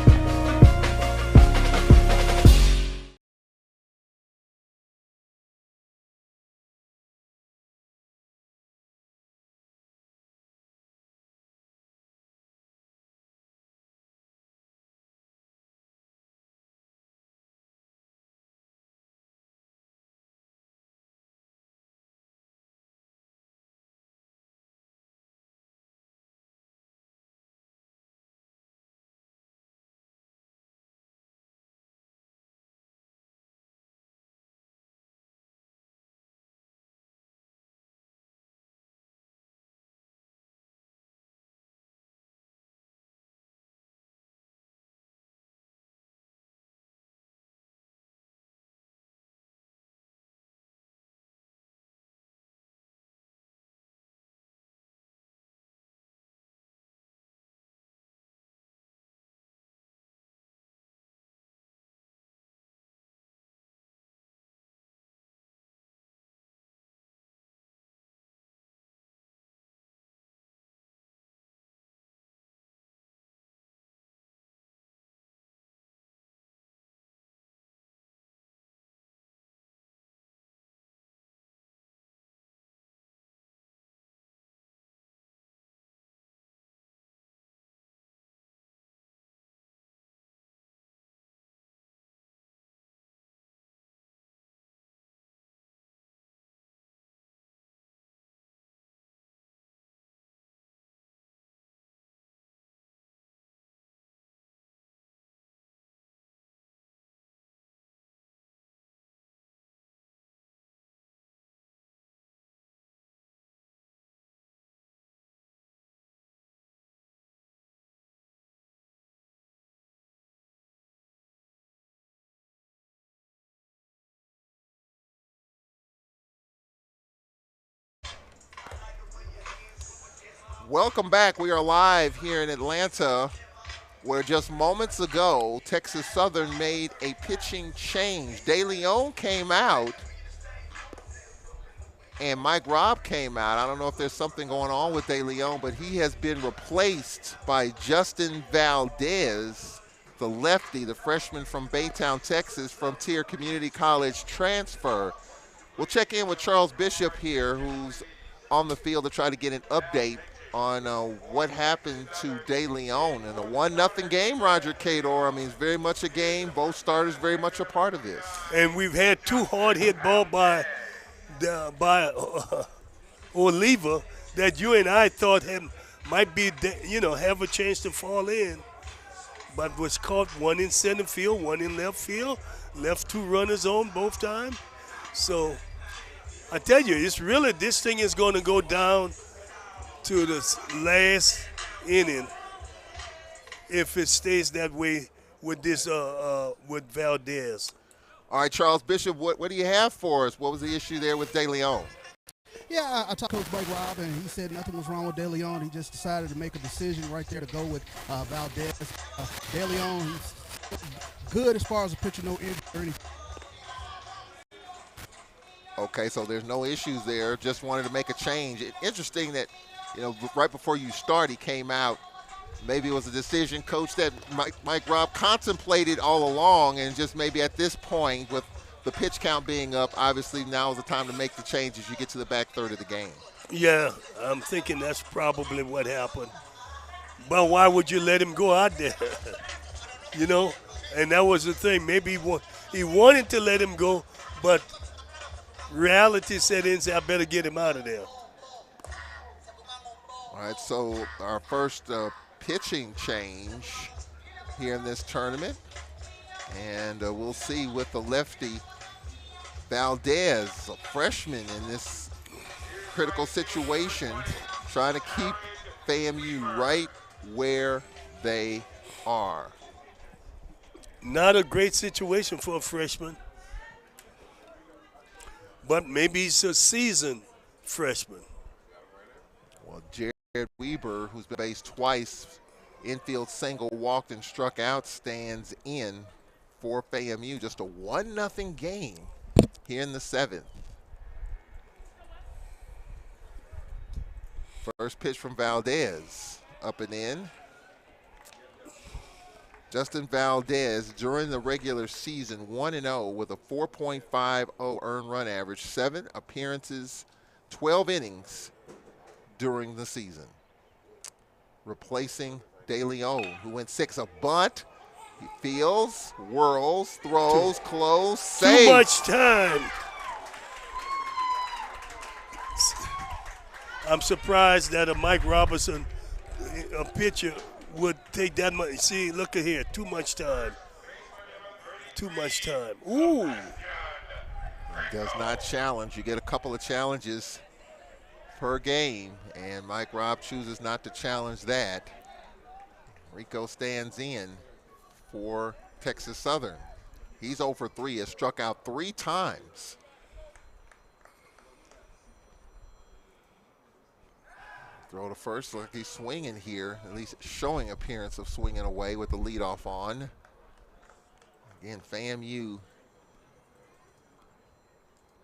Welcome back. We are live here in Atlanta, where just moments ago, Texas Southern made a pitching change. De Leon came out, and Mike Robb came out. I don't know if there's something going on with De Leon, but he has been replaced by Justin Valdez, the lefty, the freshman from Baytown, Texas, Frontier Community College transfer. We'll check in with Charles Bishop here, who's on the field to try to get an update on what happened to De Leon in a 1-0 game, Roger Cador. I mean, it's very much a game. Both starters very much a part of this. And we've had 2 hard hit ball by Oliva that you and I thought might be, have a chance to fall in, but was caught, one in center field, one in left field, left 2 runners on both times. So I tell you, this thing is going to go down to the last inning if it stays that way with this with Valdez. All right, Charles Bishop, what do you have for us? What was the issue there with De Leon? Yeah, I talked to Coach Mike Robb, and he said nothing was wrong with De Leon. He just decided to make a decision right there to go with Valdez. De Leon, he's good as far as a pitcher, no injury or anything. Okay, so there's no issues there. Just wanted to make a change. Interesting that, right before you start, he came out. Maybe it was a decision, Coach, that Mike Robb contemplated all along, and just maybe at this point, with the pitch count being up, obviously now is the time to make the change as you get to the back third of the game. Yeah, I'm thinking that's probably what happened. But why would you let him go out there? And that was the thing. Maybe he wanted to let him go, but reality set in and said, I better get him out of there. All right, so our first pitching change here in this tournament. And we'll see with the lefty Valdez, a freshman in this critical situation, trying to keep FAMU right where they are. Not a great situation for a freshman, but maybe he's a seasoned freshman. Well, Jared Weber, who's been based twice, infield single, walked and struck out, stands in for FAMU. Just a 1-0 game here in the 7th. First pitch from Valdez, up and in. Justin Valdez, during the regular season, 1-0 with a 4.50 earned run average, 7 appearances, 12 innings during the season. Replacing De Leon, who went 6, a bunt. He fields, whirls, throws, close, saves. Too much time. I'm surprised that a Mike Robertson, a pitcher, would take that much. See, look at here, too much time. Too much time. Ooh. Does not challenge. You get a couple of challenges per game, and Mike Robb chooses not to challenge that. Rico stands in for Texas Southern. He's 0 for 3, has struck out 3 times. Throw to first, look, he's swinging here, at least showing appearance of swinging away with the leadoff on. Again, FAMU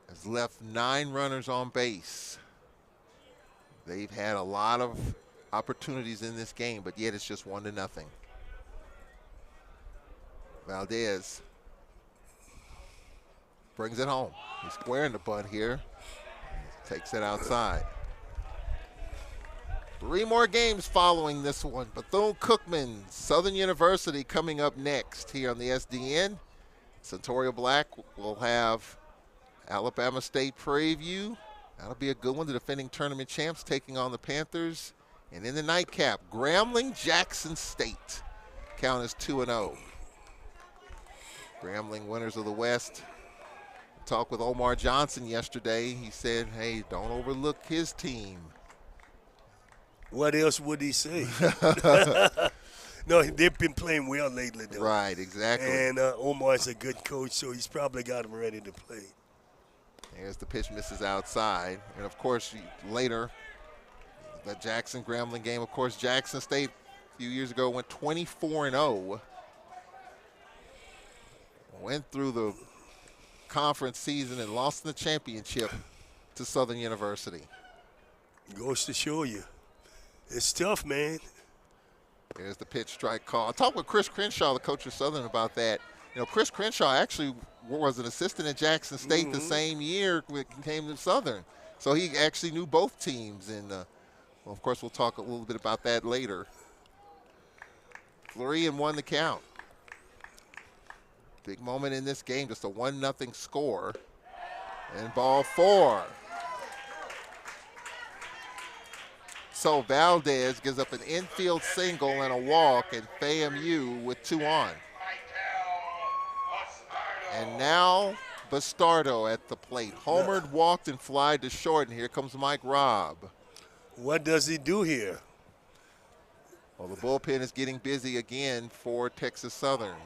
has left 9 runners on base. They've had a lot of opportunities in this game, but yet it's just 1-0. Valdez brings it home. He's squaring the bunt here. Takes it outside. 3 more games following this one. Bethune-Cookman, Southern University coming up next here on the SDN. Centaurio Black will have Alabama State Prairie View. That'll be a good one. The defending tournament champs taking on the Panthers. And in the nightcap, Grambling Jackson State. Count is 2-0. Grambling winners of the West. Talked with Omar Johnson yesterday. He said, hey, don't overlook his team. What else would he say? No, they've been playing well lately, though. Right, exactly. And Omar's a good coach, so he's probably got them ready to play. There's the pitch, misses outside. And, of course, later, The Jackson Grambling game, of course, Jackson State a few years ago went 24-0. Went through the conference season and lost in the championship to Southern University. Goes to show you. It's tough, man. There's the pitch strike call. I talked with Chris Crenshaw, the coach of Southern, about that. You know, Chris Crenshaw actually was an assistant at Jackson State the same year when he came to Southern. So he actually knew both teams. And, well, of course, we'll talk a little bit about that later. 3-1 the count. Big moment in this game, just a 1-0 score. And ball 4. So Valdez gives up an infield single and a walk, and FAMU with 2 on. And now Bastardo at the plate. Homered, walked, and fly to short, and here comes Mike Robb. What does he do here? Well, the bullpen is getting busy again for Texas Southern.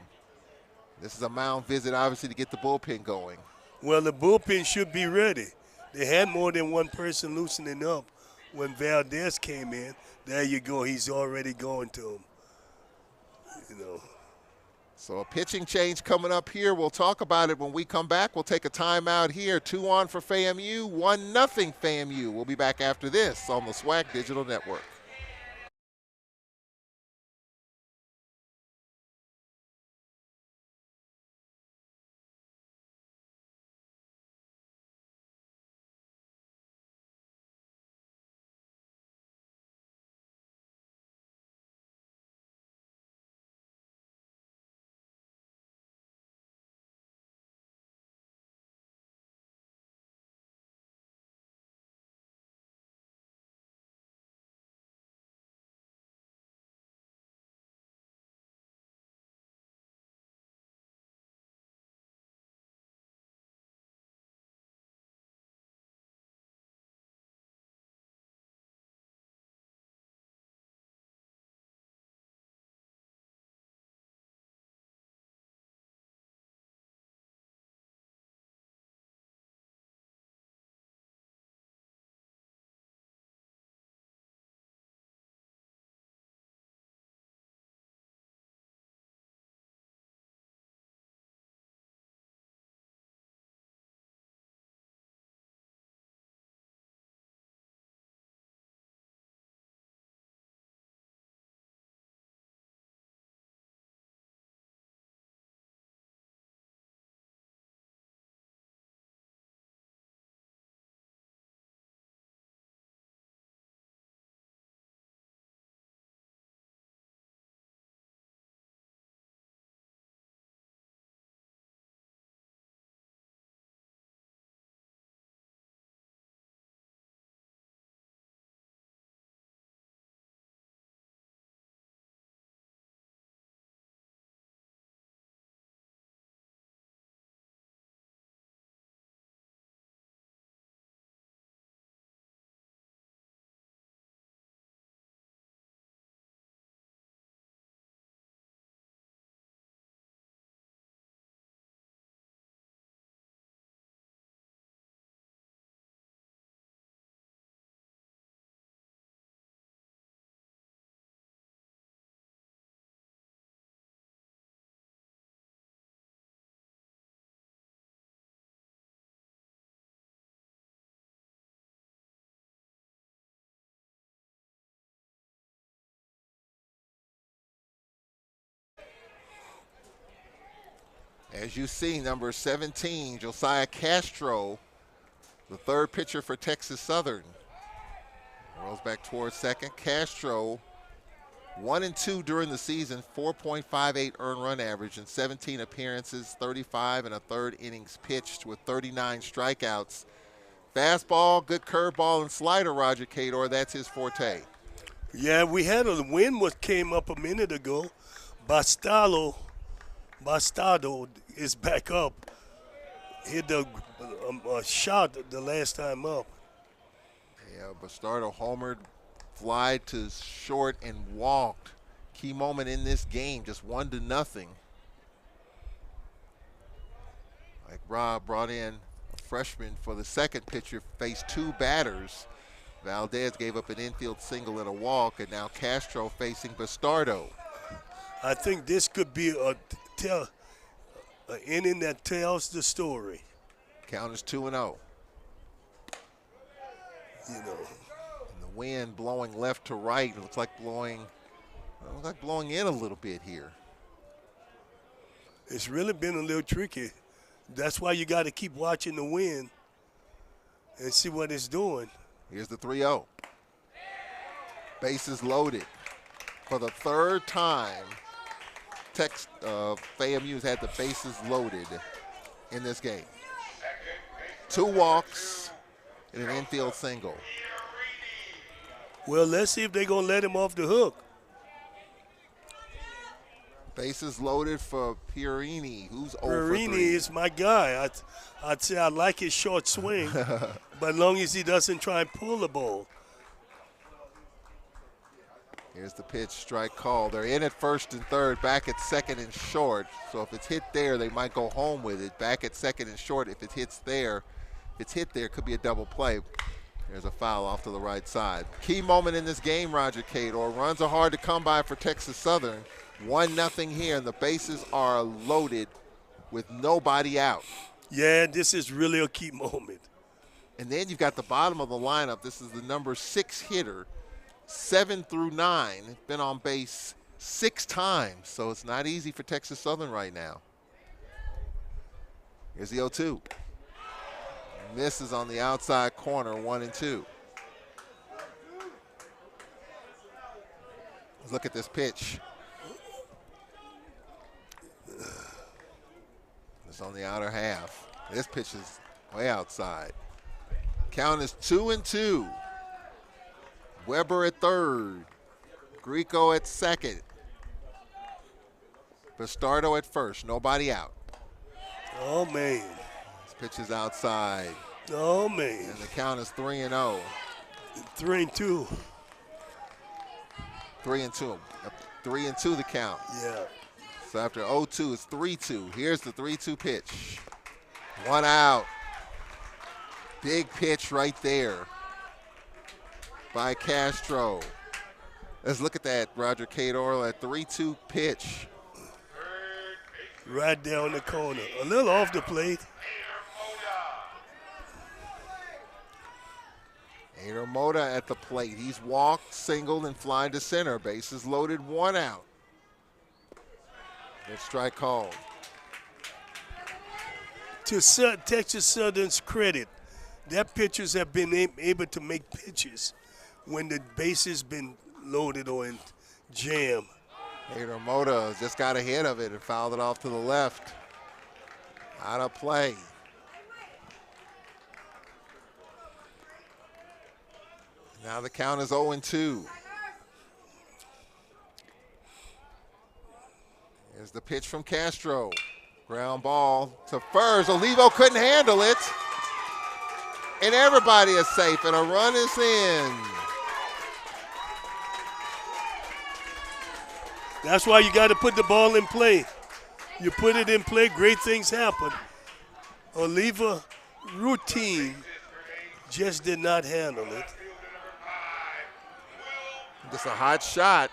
This is a mound visit, obviously, to get the bullpen going. Well, the bullpen should be ready. They had more than one person loosening up when Valdez came in. There you go. He's already going to him. You know. So a pitching change coming up here. We'll talk about it when we come back. We'll take a timeout here. 2 on for FAMU, 1-0 FAMU. We'll be back after this on the SWAC Digital Network. As you see, number 17, Josiah Castro, the third pitcher for Texas Southern. Rolls back towards second. Castro, 1-2 during the season, 4.58 earned run average in 17 appearances, 35 and a third innings pitched with 39 strikeouts. Fastball, good curveball, and slider, Roger Cador, that's his forte. Yeah, we had a win what came up a minute ago. Bastardo is back up. Hit the shot the last time up. Yeah, Bastardo homered, fly to short, and walked. Key moment in this game, just 1-0. Like Rob brought in a freshman for the second pitcher, faced 2 batters. Valdez gave up an infield single and a walk, and now Castro facing Bastardo. I think this could be an inning that tells the story. Count is 2-0. You know, And the wind blowing left to right. It looks like blowing in a little bit here. it's really been a little tricky. That's why you got to keep watching the wind and see what it's doing. Here's the 3-0. Bases loaded. For the third time, FAMU's had the bases loaded in this game. 2 walks and an infield single. Well, let's see if they're going to let him off the hook. Bases loaded for Pierini, who's 0 for 3. Pierini is my guy. I'd say I like his short swing, but as long as he doesn't try and pull the ball. Here's the pitch, strike call. They're in at first and third, back at second and short. So if it's hit there, they might go home with it. Back at second and short, if it hits there, it could be a double play. There's a foul off to the right side. Key moment in this game, Roger Cador. Runs are hard to come by for Texas Southern. 1-0 here, and the bases are loaded with nobody out. Yeah, this is really a key moment. And then you've got the bottom of the lineup. This is the number 6 hitter, 7 through 9. Been on base 6 times, so it's not easy for Texas Southern right now. Here's the 0-2. Misses on the outside corner, 1-2. Let's look at this pitch. It's on the outer half. This pitch is way outside. Count is 2-2. Weber at third. Grieco at second. Bastardo at first. Nobody out. Oh, man. This pitch is outside. Oh, man. And the count is 3-0. 3-2. 3-2. 3-2 the count. Yeah. So after 0-2, it's 3-2. Here's the 3-2 pitch. 1 out. Big pitch right there by Castro. Let's look at that, Roger Cador, that 3-2 pitch. Right there on the corner. A little off the plate. Ader Moda at the plate. He's walked, singled, and flying to center. Bases loaded, 1 out. Good strike called. To Texas Southern's credit, their pitchers have been able to make pitches when the base has been loaded or in jam. Ader Moda just got ahead of it and fouled it off to the left. Out of play. Now the count is 0-2. Here's the pitch from Castro. Ground ball to first. Olivo couldn't handle it. And everybody is safe, and a run is in. That's why you got to put the ball in play. You put it in play, great things happen. Oliva routine just did not handle it. Just a hot shot.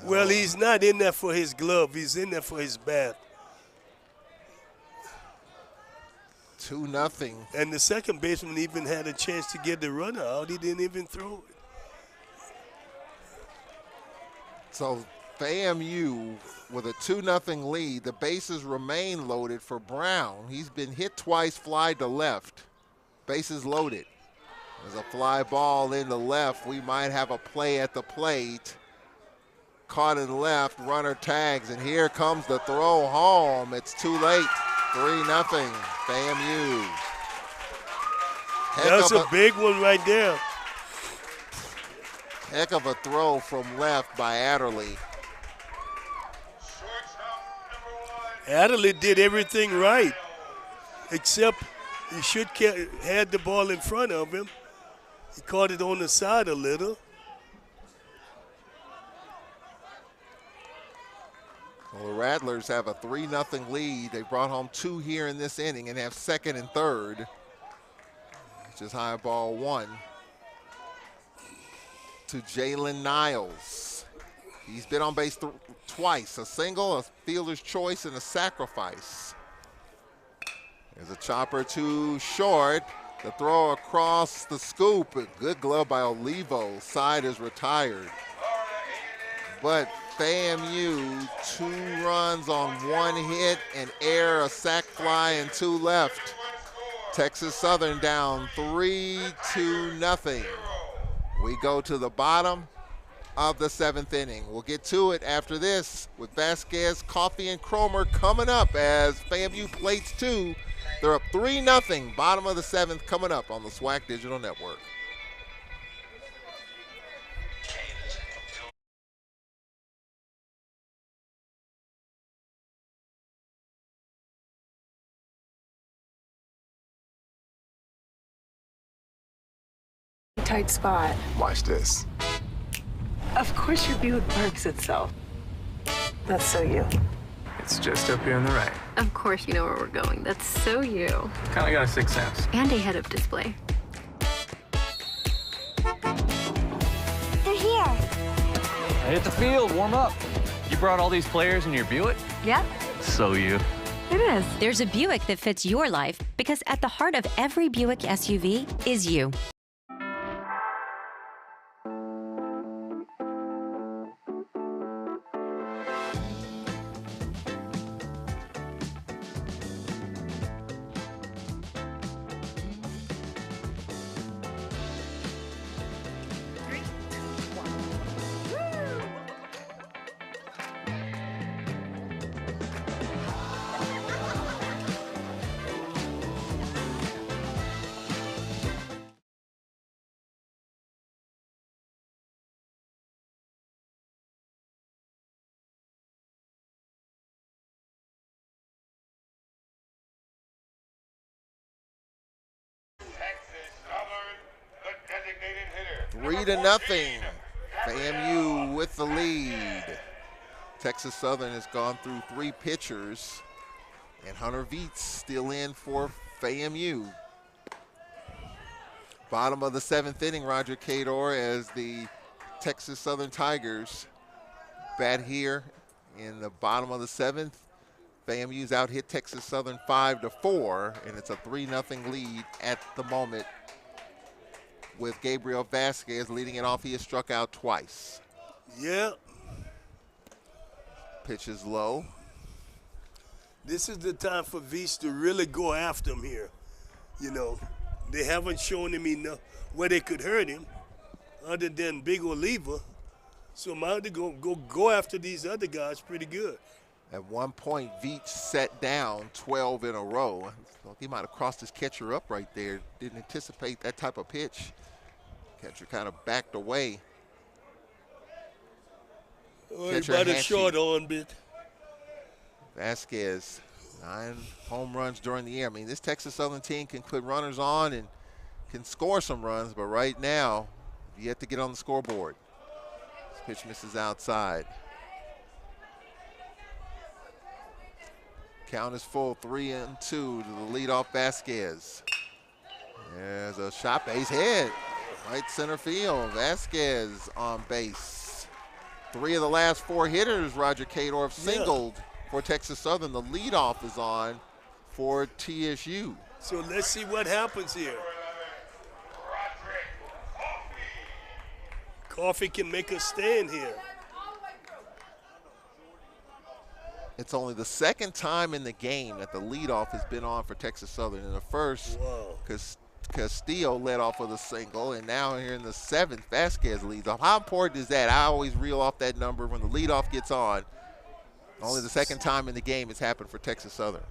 Well, he's not in there for his glove. He's in there for his bat. 2-0. And the second baseman even had a chance to get the runner out. He didn't even throw it. So FAMU with a 2-0 lead. The bases remain loaded for Brown. He's been hit twice, fly to left. Bases loaded. There's a fly ball in the left. We might have a play at the plate. Caught in left, runner tags, and here comes the throw home. It's too late. 3-0, FAMU. That's a big one right there. Heck of a throw from left by Adderley. Adderley did everything right, except he should had the ball in front of him. He caught it on the side a little. Well, the Rattlers have a 3-0 lead. They brought home 2 here in this inning and have second and third. Just high ball 1 to Jalen Niles. He's been on base twice, a single, a fielder's choice, and a sacrifice. There's a chopper too short. The throw across the scoop. A good glove by Olivo. Side is retired. But FAMU, 2 runs on 1 hit, an error, a sac fly, and 2 left. Texas Southern down 3-0. We go to the bottom of the 7th inning. We'll get to it after this with Vasquez, Coffee, and Cromer coming up as FAMU plates 2. They're up 3-0. Bottom of the 7th coming up on the SWAC Digital Network. Tight spot. Watch this. Of course your Buick parks itself. That's so you. It's just up here on the right. Of course you know where we're going. That's so you. Kinda got a 6th sense. And a head-up display. They're here. Hit the field, warm up. You brought all these players in your Buick? Yep. So you. It is. There's a Buick that fits your life because at the heart of every Buick SUV is you. Texas Southern, the designated hitter. 3-0. FAMU with the lead. Texas Southern has gone through 3 pitchers, and Hunter Veets still in for FAMU. Bottom of the 7th inning, Roger Cador, as the Texas Southern Tigers bat here in the bottom of the 7th. FAMU's out hit Texas Southern 5-4, and it's a 3-0 lead at the moment with Gabriel Vasquez leading it off. He has struck out twice. Yeah. Pitch is low. This is the time for Veets to really go after him here. You know, they haven't shown him enough where they could hurt him other than Big Oliva. So I'm out to go after these other guys pretty good. At one point, Veach set down 12 in a row. He might have crossed his catcher up right there. Didn't anticipate that type of pitch. Catcher kind of backed away. Oh, he about a short on bit. Vasquez, 9 home runs during the year. I mean, this Texas Southern team can put runners on and can score some runs, but right now, you have to get on the scoreboard. This pitch misses outside. Count is full, 3-2 to the leadoff Vasquez. There's a shot, base hit, right center field. Vasquez on base. 3 of the last 4 hitters, Roger Cadorf singled for Texas Southern. The leadoff is on for TSU. So let's see what happens here. Coffee can make a stand here. It's only the 2nd time in the game that the leadoff has been on for Texas Southern. In the first, because Castillo led off with a single, and now here in the 7th, Vasquez leads off. How important is that? I always reel off that number when the leadoff gets on. Only the 2nd time in the game it's happened for Texas Southern.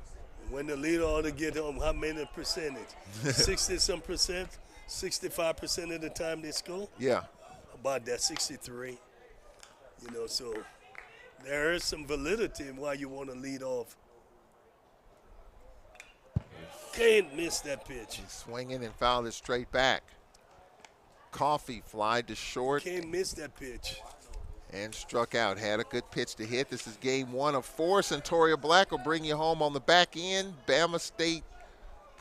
When the leader ought to get home, how many percentage? 60-some percent, 65% of the time they score? Yeah. About that, 63. You know, so there is some validity in why you want to lead off. Can't miss that pitch. He's swinging and fouled it straight back. Coffee flied to short. Can't miss that pitch. And struck out. Had a good pitch to hit. This is game 1 of 4. Centoria Black will bring you home on the back end. Bama State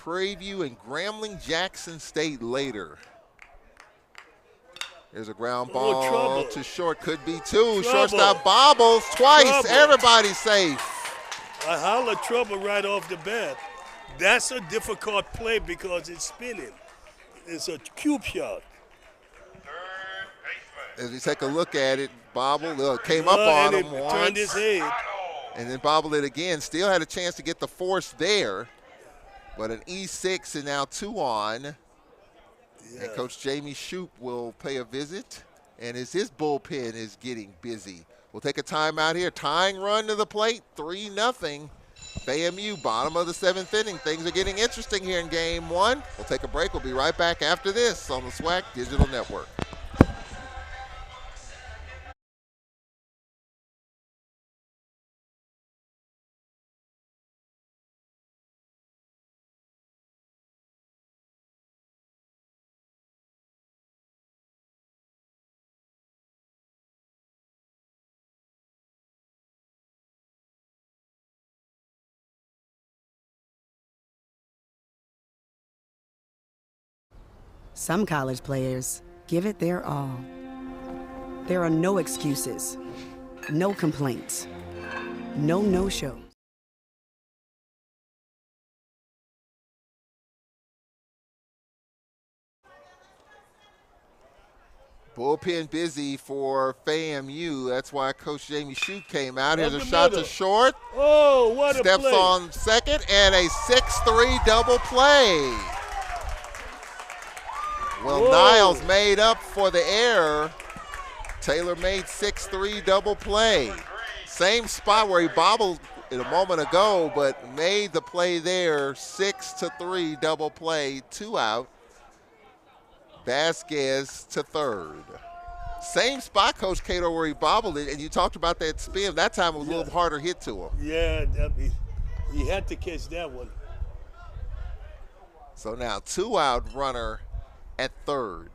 Prairie View and Grambling Jackson State later. There's a ground ball to short, could be two. Shortstop bobbles twice. Everybody's safe. I holler trouble right off the bat. That's a difficult play because it's spinning. It's a cube shot. As we take a look at it, bobble came up on him once. Turned his head. And then bobbled it again. Still had a chance to get the force there. But an E6 and now 2 on. Yeah. And Coach Jamie Shoup will pay a visit. And as his bullpen is getting busy. We'll take a timeout here. Tying run to the plate, 3-0. FAMU, bottom of the 7th inning. Things are getting interesting here in game 1. We'll take a break. We'll be right back after this on the SWAC Digital Network. Some college players give it their all. There are no excuses, no complaints, no no-shows. Bullpen busy for FAMU. That's why Coach Jamie Shoup came out. Here's a shot to short. Oh, what a play. Steps on second, and a 6-3 double play. Well, Niles made up for the error. Taylor made 6-3 double play. Same spot where he bobbled it a moment ago, but made the play there. 6-3 double play, 2 out. Vasquez to third. Same spot, Coach Cato, where he bobbled it, and you talked about that spin. That time it was a little harder hit to him. Yeah, he had to catch that one. So now 2 out runner at third.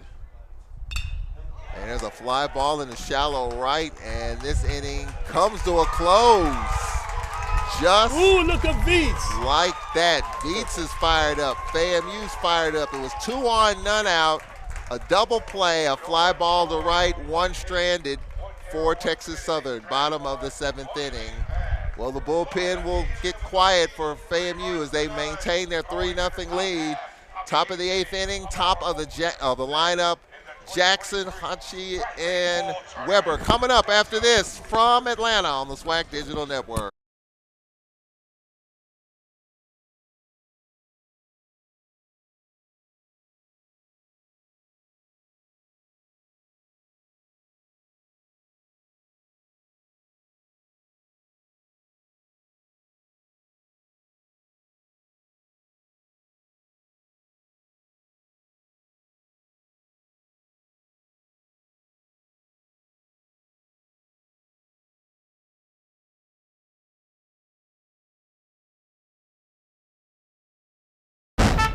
And there's a fly ball in the shallow right, and this inning comes to a close. Just look at Veets. Like that. Veets is fired up. FAMU's fired up. It was 2 on, none out. A double play, a fly ball to right, 1 stranded for Texas Southern, bottom of the 7th inning. Well, the bullpen will get quiet for FAMU as they maintain their 3-0 lead. Top of the 8th inning, top of the lineup, Jackson, Hachi, and Weber. Coming up after this from Atlanta on the SWAC Digital Network.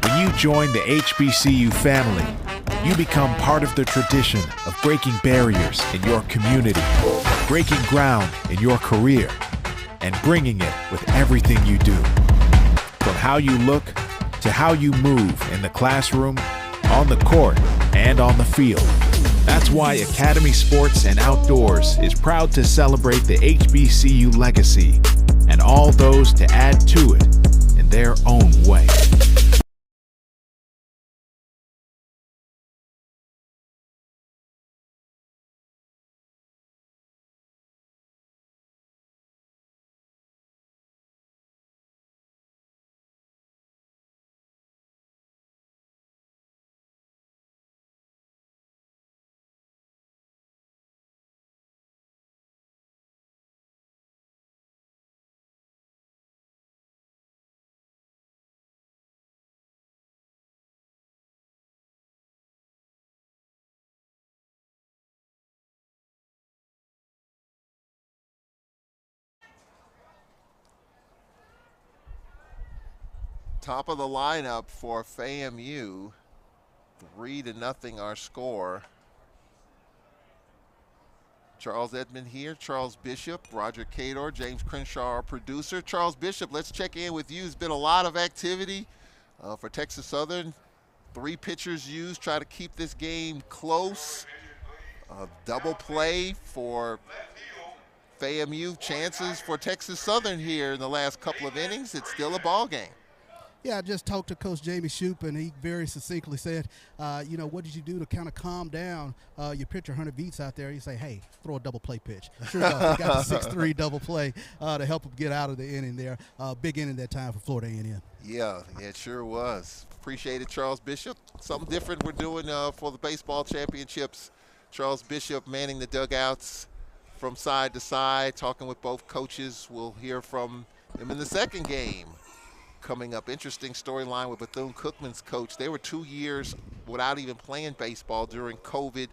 When you join the HBCU family, you become part of the tradition of breaking barriers in your community, breaking ground in your career, and bringing it with everything you do. From how you look to how you move in the classroom, on the court, and on the field. That's why Academy Sports and Outdoors is proud to celebrate the HBCU legacy and all those to add to it in their own way. Top of the lineup for FAMU, 3-0 our score. Charles Edmond here, Charles Bishop, Roger Cador, James Crenshaw, our producer. Charles Bishop, let's check in with you. There's been a lot of activity For Texas Southern, 3 pitchers used, try to keep this game close. Double play for FAMU. Chances for Texas Southern here in the last couple of innings. It's still a ball game. Yeah, I just talked to Coach Jamie Shoup, and he very succinctly said, what did you do to kind of calm down your pitcher, Hunter Beats, out there? You say, hey, throw a double play pitch. Sure enough, he got the 6-3 double play to help him get out of the inning there. Big inning that time for Florida A&M. Yeah, it sure was. Appreciate it, Charles Bishop. Something different we're doing for the baseball championships. Charles Bishop manning the dugouts from side to side, talking with both coaches. We'll hear from him in the second game. Coming up, interesting storyline with Bethune-Cookman's coach. They were 2 years without even playing baseball during COVID,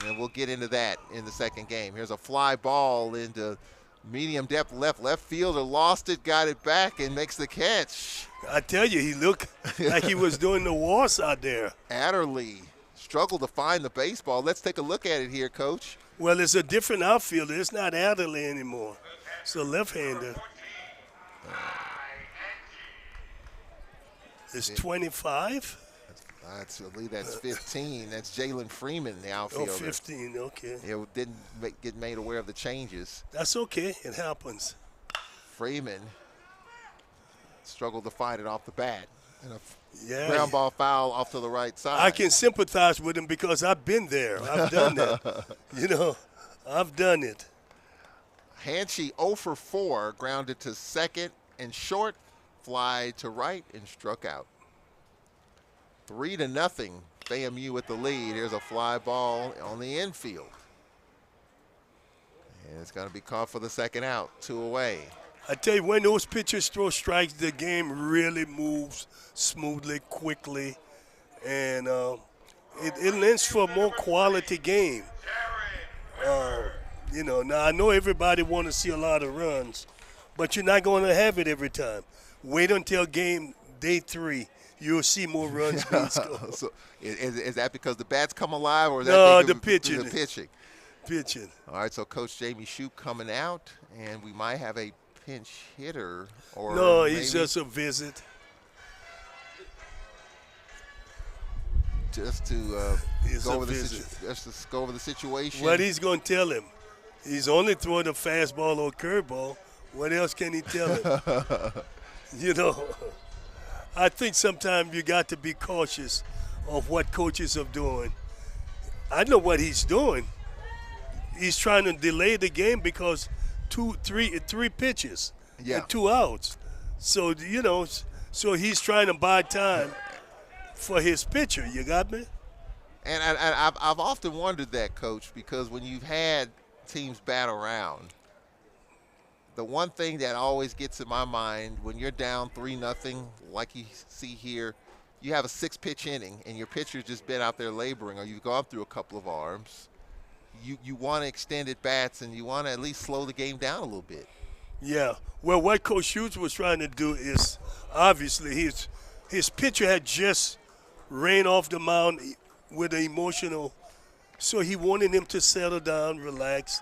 and we'll get into that in the second game. Here's a fly ball into medium depth left fielder, lost it, got it back, and makes the catch. I tell you, he looked like he was doing the waltz out there. Adderley struggled to find the baseball. Let's take a look at it here, Coach. Well, it's a different outfielder. It's not Adderley anymore. It's a left-hander. It's 25? I believe that's 15. That's Jalen Freeman, the outfielder. Oh, 15, okay. It didn't get made aware of the changes. That's okay. It happens. Freeman struggled to find it off the bat. And a Yeah. ground ball foul off to the right side. I can sympathize with him because I've been there. I've done that. I've done it. Hanchey 0 for 4, grounded to second and short, fly to right and struck out. 3-0, FAMU with the lead. Here's a fly ball on the infield. And it's going to be caught for the second out, 2 away. I tell you, when those pitchers throw strikes, the game really moves smoothly, quickly, and it lends for a more quality game. Now I know everybody want to see a lot of runs, but you're not going to have it every time. Wait until game day 3. You'll see more runs being scored. So is that because the bats come alive, or is no, that the pitching? The pitching. Pitching. All right, so Coach Jamie Shoup coming out, and we might have a pinch hitter. Or no, maybe he's just a visit. Just to go over the situation. What he's going to tell him? He's only throwing a fastball or curveball. What else can he tell him? I think sometimes you got to be cautious of what coaches are doing. I know what he's doing. He's trying to delay the game because three pitches and 2 outs. So, so he's trying to buy time for his pitcher. You got me? And I've often wondered that, Coach, because when you've had teams bat around, the one thing that always gets in my mind when you're down 3-0, like you see here, you have a 6-pitch inning and your pitcher's just been out there laboring, or you've gone through a couple of arms. You want to extend at bats, and you want to at least slow the game down a little bit. Yeah. Well, what Coach Schutz was trying to do is, obviously, his pitcher had just ran off the mound with an emotional, so he wanted him to settle down, relax,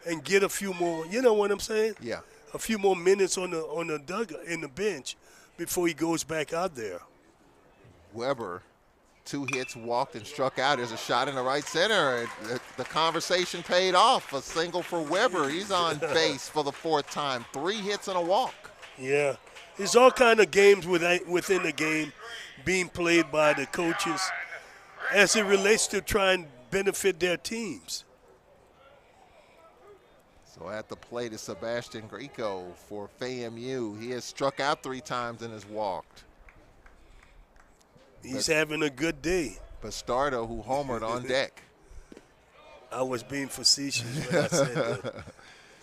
and get a few more, you know what I'm saying? Yeah. A few more minutes on the dugout, in the bench, before he goes back out there. Weber, 2 hits, walked and struck out. There's a shot in the right center. The conversation paid off. A single for Weber. He's on base for the 4th time. 3 hits and a walk. Yeah. There's all kind of games within the game being played by the coaches as it relates to trying to benefit their teams. So at the plate is Sebastian Greco for FAMU. He has struck out 3 times and has walked. He's having a good day. Bastardo, who homered on deck. I was being facetious when I said that.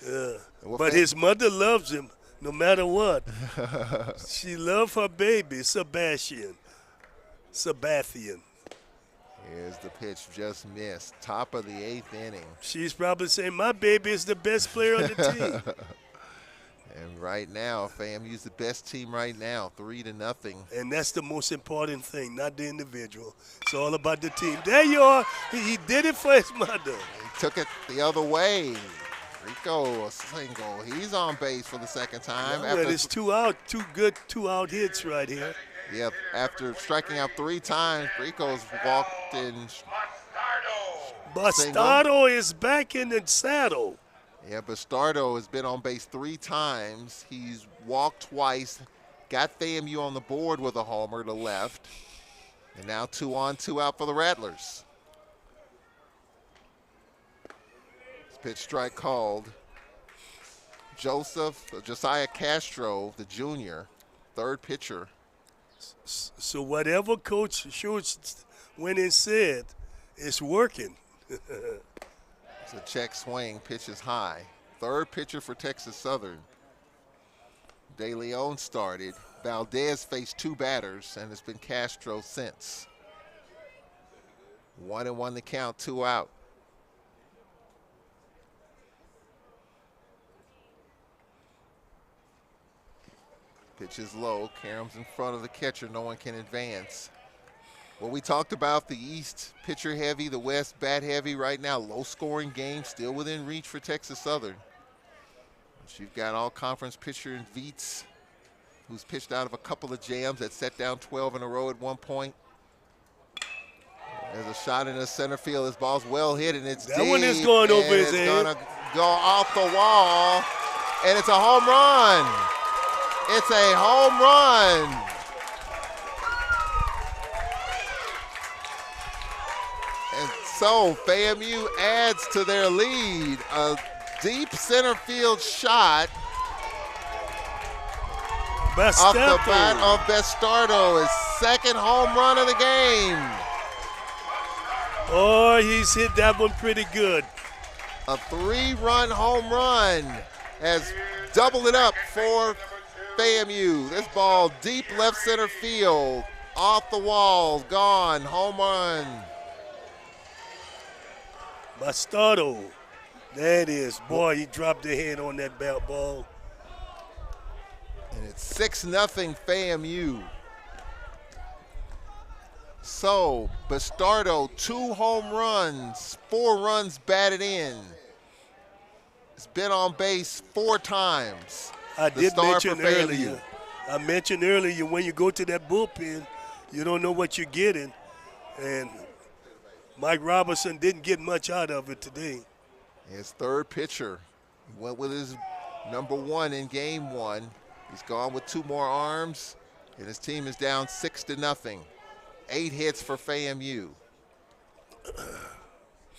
Yeah. But his mother loves him no matter what. She loves her baby, Sebastian. Here's the pitch, just missed. Top of the 8th inning. She's probably saying, my baby is the best player on the team. And right now, FAMU's the best team right now, 3-0. And that's the most important thing, not the individual. It's all about the team. There you are. He did it for his mother. He took it the other way. Rico, a single. He's on base for the 2nd time. Well, it's 2 out, 2 good 2-out hits right here. Yep, after striking out 3 times, Rico's walked in Bastardo is back in the saddle. Yeah, Bastardo has been on base 3 times. He's walked twice, got FAMU on the board with a homer to left, and now 2 on, 2 out for the Rattlers. Pitch strike called. Josiah Castro, the junior, third pitcher. So whatever Coach Schultz went and said, it's working. It's a check swing, pitch is high. Third pitcher for Texas Southern. De Leon started. Valdez faced 2 batters, and it's been Castro since. 1-1 the count, 2 out. Pitch is low. Karam's in front of the catcher. No one can advance. Well, we talked about the East pitcher heavy, the West bat heavy. Right now, low scoring game, still within reach for Texas Southern. But you've got all conference pitcher in Vietz, who's pitched out of a couple of jams that set down 12 in a row at one point. There's a shot in the center field. This ball's well hit, and it's that deep, one is going over his head. It's going to go off the wall, and it's a home run. It's a home run. And so FAMU adds to their lead. A deep center field shot off the bat of Bastardo, his second home run of the game. Oh, he's hit that one pretty good. A 3-run home run has doubled it up for FAMU. This ball deep left center field, off the walls, gone, home run. Bastardo, there it is. Boy, he dropped the head on that ball. And it's 6-0 FAMU. So, Bastardo, 2 home runs, 4 runs batted in. He's been on base 4 times. I mentioned earlier when you go to that bullpen, you don't know what you're getting. And Mike Robertson didn't get much out of it today. His third pitcher. He went with his number 1 in game 1. He's gone with 2 more arms, and his team is down 6-0. 8 hits for FAMU.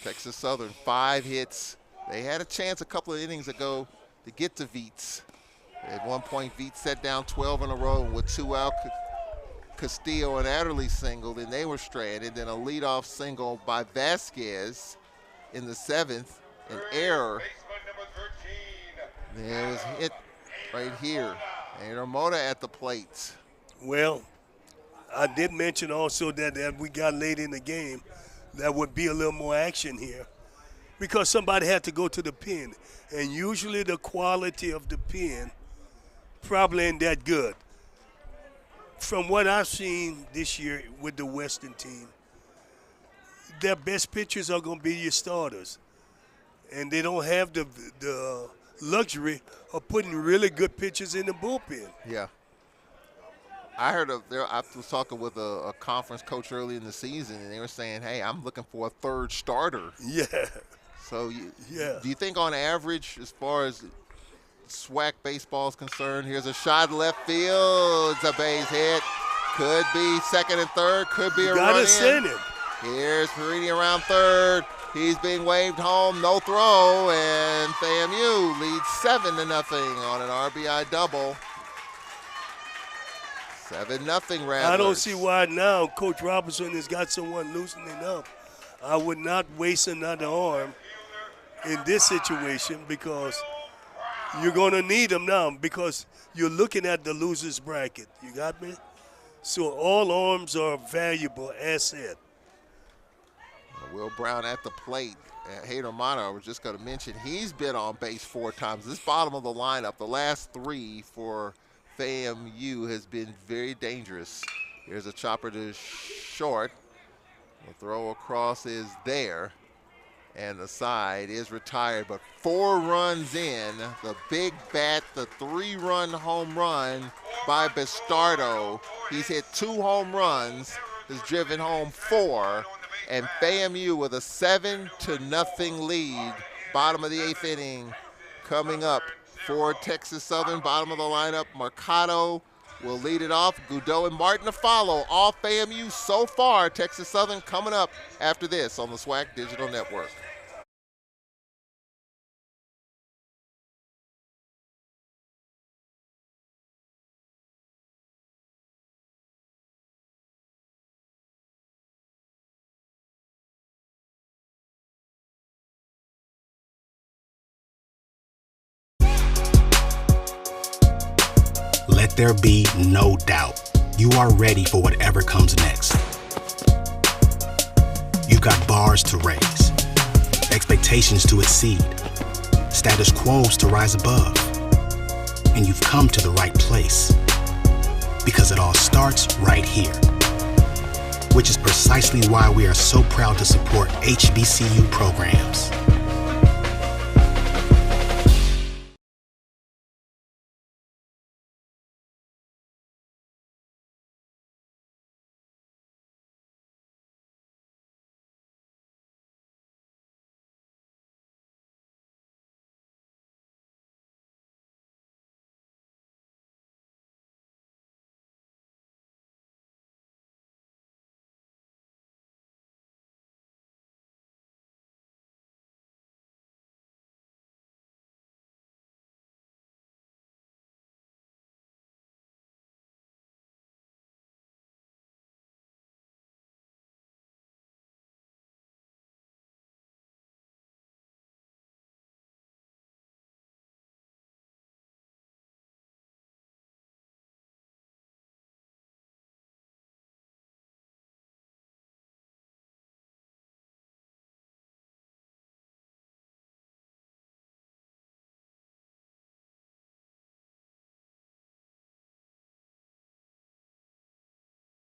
Texas Southern, 5 hits. They had a chance a couple of innings ago to get to Vietz. At one point, Vietz set down 12 in a row with 2 out. Castillo and Adderley singled, and they were stranded. Then a leadoff single by Vasquez in the 7th, an error. There was hit right here. And Ramona at the plate. Well, I did mention also that we got late in the game, there would be a little more action here because somebody had to go to the pen. And usually the quality of the pen probably ain't that good. From what I've seen this year with the Western team, their best pitchers are going to be your starters. And they don't have the luxury of putting really good pitchers in the bullpen. Yeah. I was talking with a conference coach early in the season, and they were saying, hey, I'm looking for a third starter. Yeah. So do you think on average, as far as SWAC baseball is concerned, here's a shot left field. It's a base hit. Could be second and third. Could be a run in. Gotta send him. Here's Perini around third. He's being waved home. No throw. And FAMU leads 7-0 on an RBI double. 7-0 Rattlers. I don't see why now Coach Robertson has got someone loosening up. I would not waste another arm in this situation because you're going to need them now because you're looking at the loser's bracket. You got me? So all arms are a valuable asset. Will Brown at the plate. Hader Mata, I was just going to mention, he's been on base 4 times. This bottom of the lineup, the last 3 for FAMU has been very dangerous. Here's a chopper to short. The throw across is there. And the side is retired, but 4 runs in. The big bat, the 3-run home run by Bastardo. He's hit 2 home runs, has driven home 4, and FAMU with a 7-0 lead. Bottom of the 8th inning coming up for Texas Southern. Bottom of the lineup, Mercado will lead it off. Goudreau and Martin to follow. All FAMU so far. Texas Southern coming up after this on the SWAC Digital Network. Let there be no doubt. You are ready for whatever comes next. You've got bars to raise, expectations to exceed, status quos to rise above. And you've come to the right place. Because it all starts right here. Which is precisely why we are so proud to support HBCU programs.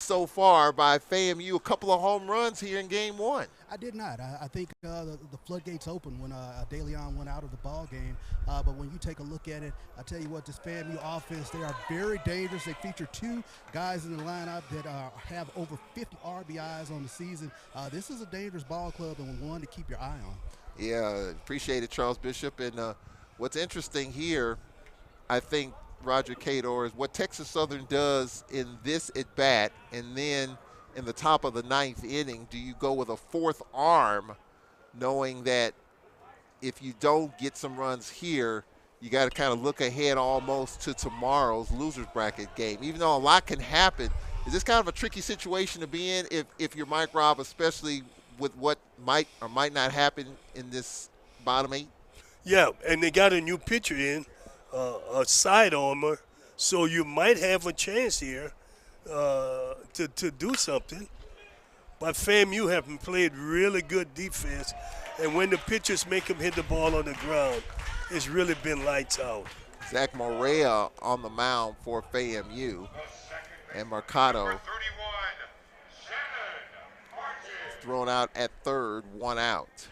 So far by FAMU, a couple of home runs here in game 1. I did not. I think the floodgates opened when De Leon went out of the ball game. But when you take a look at it, I tell you what, this FAMU offense, they are very dangerous. They feature 2 guys in the lineup that have over 50 RBIs on the season. This is a dangerous ball club and one to keep your eye on. Yeah, appreciate it, Charles Bishop. And what's interesting here, I think, Roger Cador, is what Texas Southern does in this at-bat, and then in the top of the 9th inning, do you go with a 4th arm, knowing that if you don't get some runs here, you got to kind of look ahead almost to tomorrow's loser's bracket game. Even though a lot can happen, is this kind of a tricky situation to be in if you're Mike Robb, especially with what might or might not happen in this bottom 8? Yeah, and they got a new pitcher in, a side armor, so you might have a chance here to do something. But FAMU have played really good defense, and when the pitchers make them hit the ball on the ground, it's really been lights out. Zach Morea on the mound for FAMU, and Mercado thrown out at 3rd, 1 out.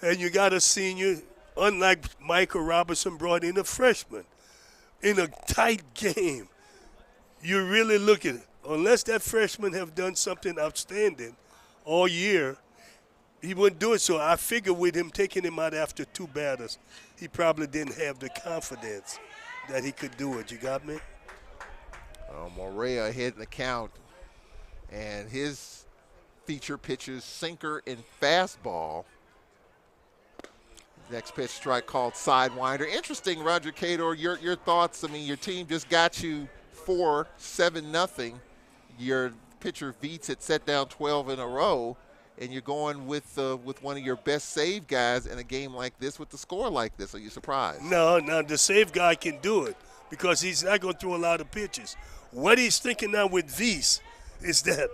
And you got a senior, unlike Michael Robinson, brought in a freshman in a tight game. You really look at it. Unless that freshman have done something outstanding all year, he wouldn't do it. So I figure with him taking him out after 2 batters, he probably didn't have the confidence that he could do it. You got me? Morea hitting the count, and his feature pitches sinker and fastball. Next pitch strike called sidewinder. Interesting, Roger Cador, your thoughts. I mean, your team just got you 7-0. Your pitcher Veets had set down 12 in a row, and you're going with one of your best save guys in a game like this with the score like this. Are you surprised? No, the save guy can do it because he's not going to throw a lot of pitches. What he's thinking now with Veets is that,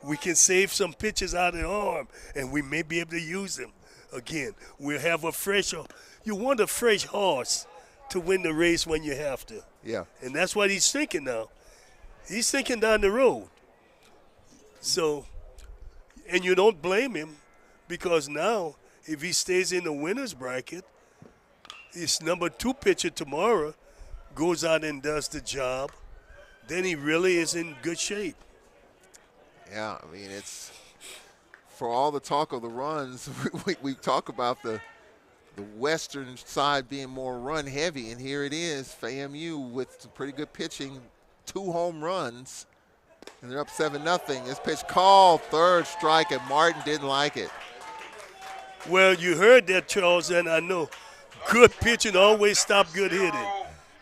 we can save some pitches out of the arm, and we may be able to use them. Again, we'll have you want a fresh horse to win the race when you have to. Yeah. And that's what he's thinking now. He's thinking down the road. So, and you don't blame him because now if he stays in the winner's bracket, his number 2 pitcher tomorrow goes out and does the job, then he really is in good shape. Yeah, I mean, it's for all the talk of the runs, we talk about the western side being more run heavy, and here it is, FAMU with some pretty good pitching, 2 home runs, and they're up 7-0. This pitch called, third strike, and Martin didn't like it. Well, you heard that, Charles, and I know good pitching always stop good hitting.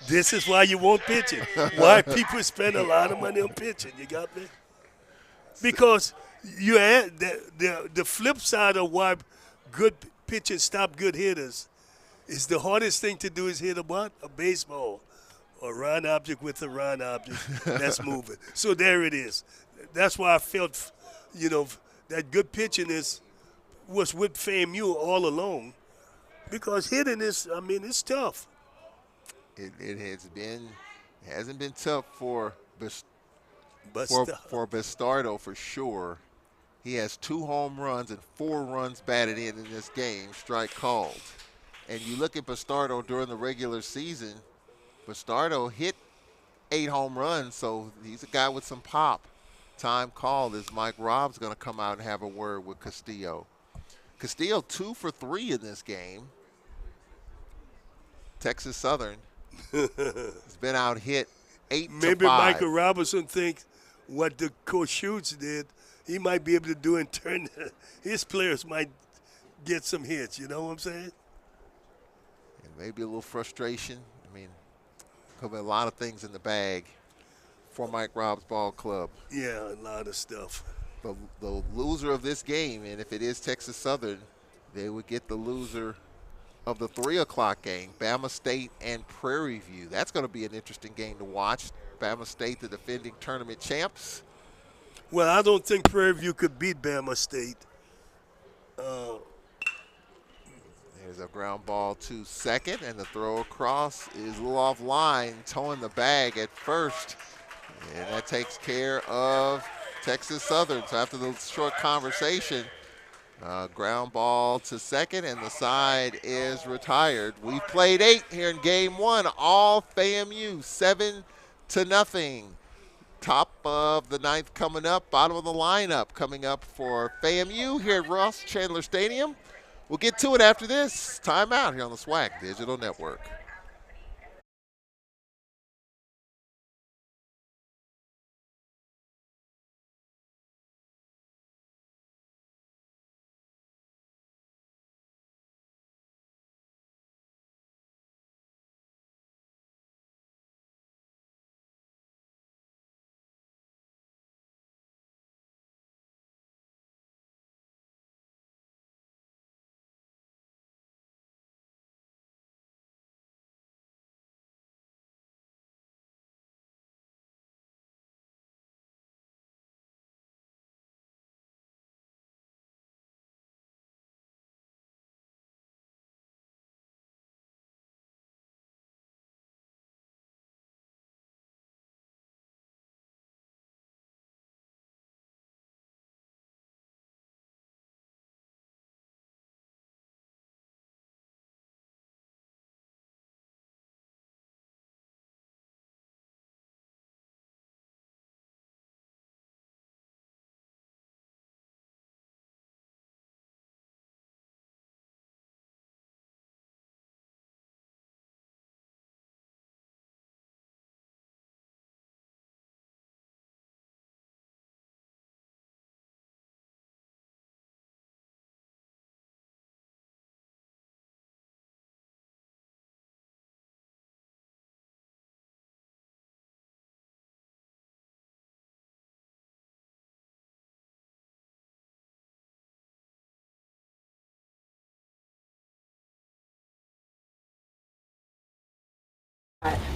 This is why you want pitching. Why people spend a lot of money on pitching. You got me? Because you add the flip side of why good pitching stop good hitters is the hardest thing to do is hit a baseball, a round object with a round object that's moving. So there it is. That's why I felt, that good pitching was with FAMU all along, because hitting is, it's tough. It hasn't been tough for Bastardo for sure. He has 2 home runs and 4 runs batted in this game, strike called. And you look at Bastardo during the regular season, Bastardo hit 8 home runs, so he's a guy with some pop. Time called is Mike Robb's going to come out and have a word with Castillo. Castillo 2 for 3 in this game. Texas Southern has been out hit 8 to 5. Maybe Michael Robinson thinks what the Coach Schutz did, he might be able to do in turn. His players might get some hits, you know what I'm saying? And maybe a little frustration. Could be a lot of things in the bag for Mike Robb's ball club. Yeah, a lot of stuff. The loser of this game, and if it is Texas Southern, they would get the loser of the 3 o'clock game, Bama State and Prairie View. That's going to be an interesting game to watch. Bama State, the defending tournament champs. Well, I don't think Prairie View could beat Bama State. There's a ground ball to second, and the throw across is a little off line, towing the bag at first. And that takes care of Texas Southern. So after the short conversation, ground ball to second, and the side is retired. We played 8 here in game 1, all FAMU, 7-0. Top of the 9th coming up, bottom of the lineup coming up for FAMU here at Ross Chandler Stadium. We'll get to it after this timeout here on the SWAC Digital Network.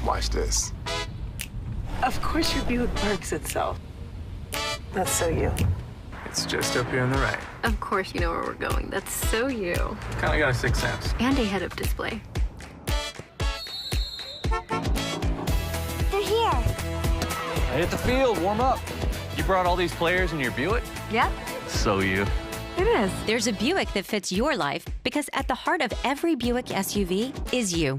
Watch this. Of course your Buick parks itself. That's so you. It's just up here on the right. Of course you know where we're going. That's so you. Kinda got a 6th sense. And a head-up display. They're here. I hit the field, warm up. You brought all these players in your Buick? Yep. So you. It is. There's a Buick that fits your life because at the heart of every Buick SUV is you.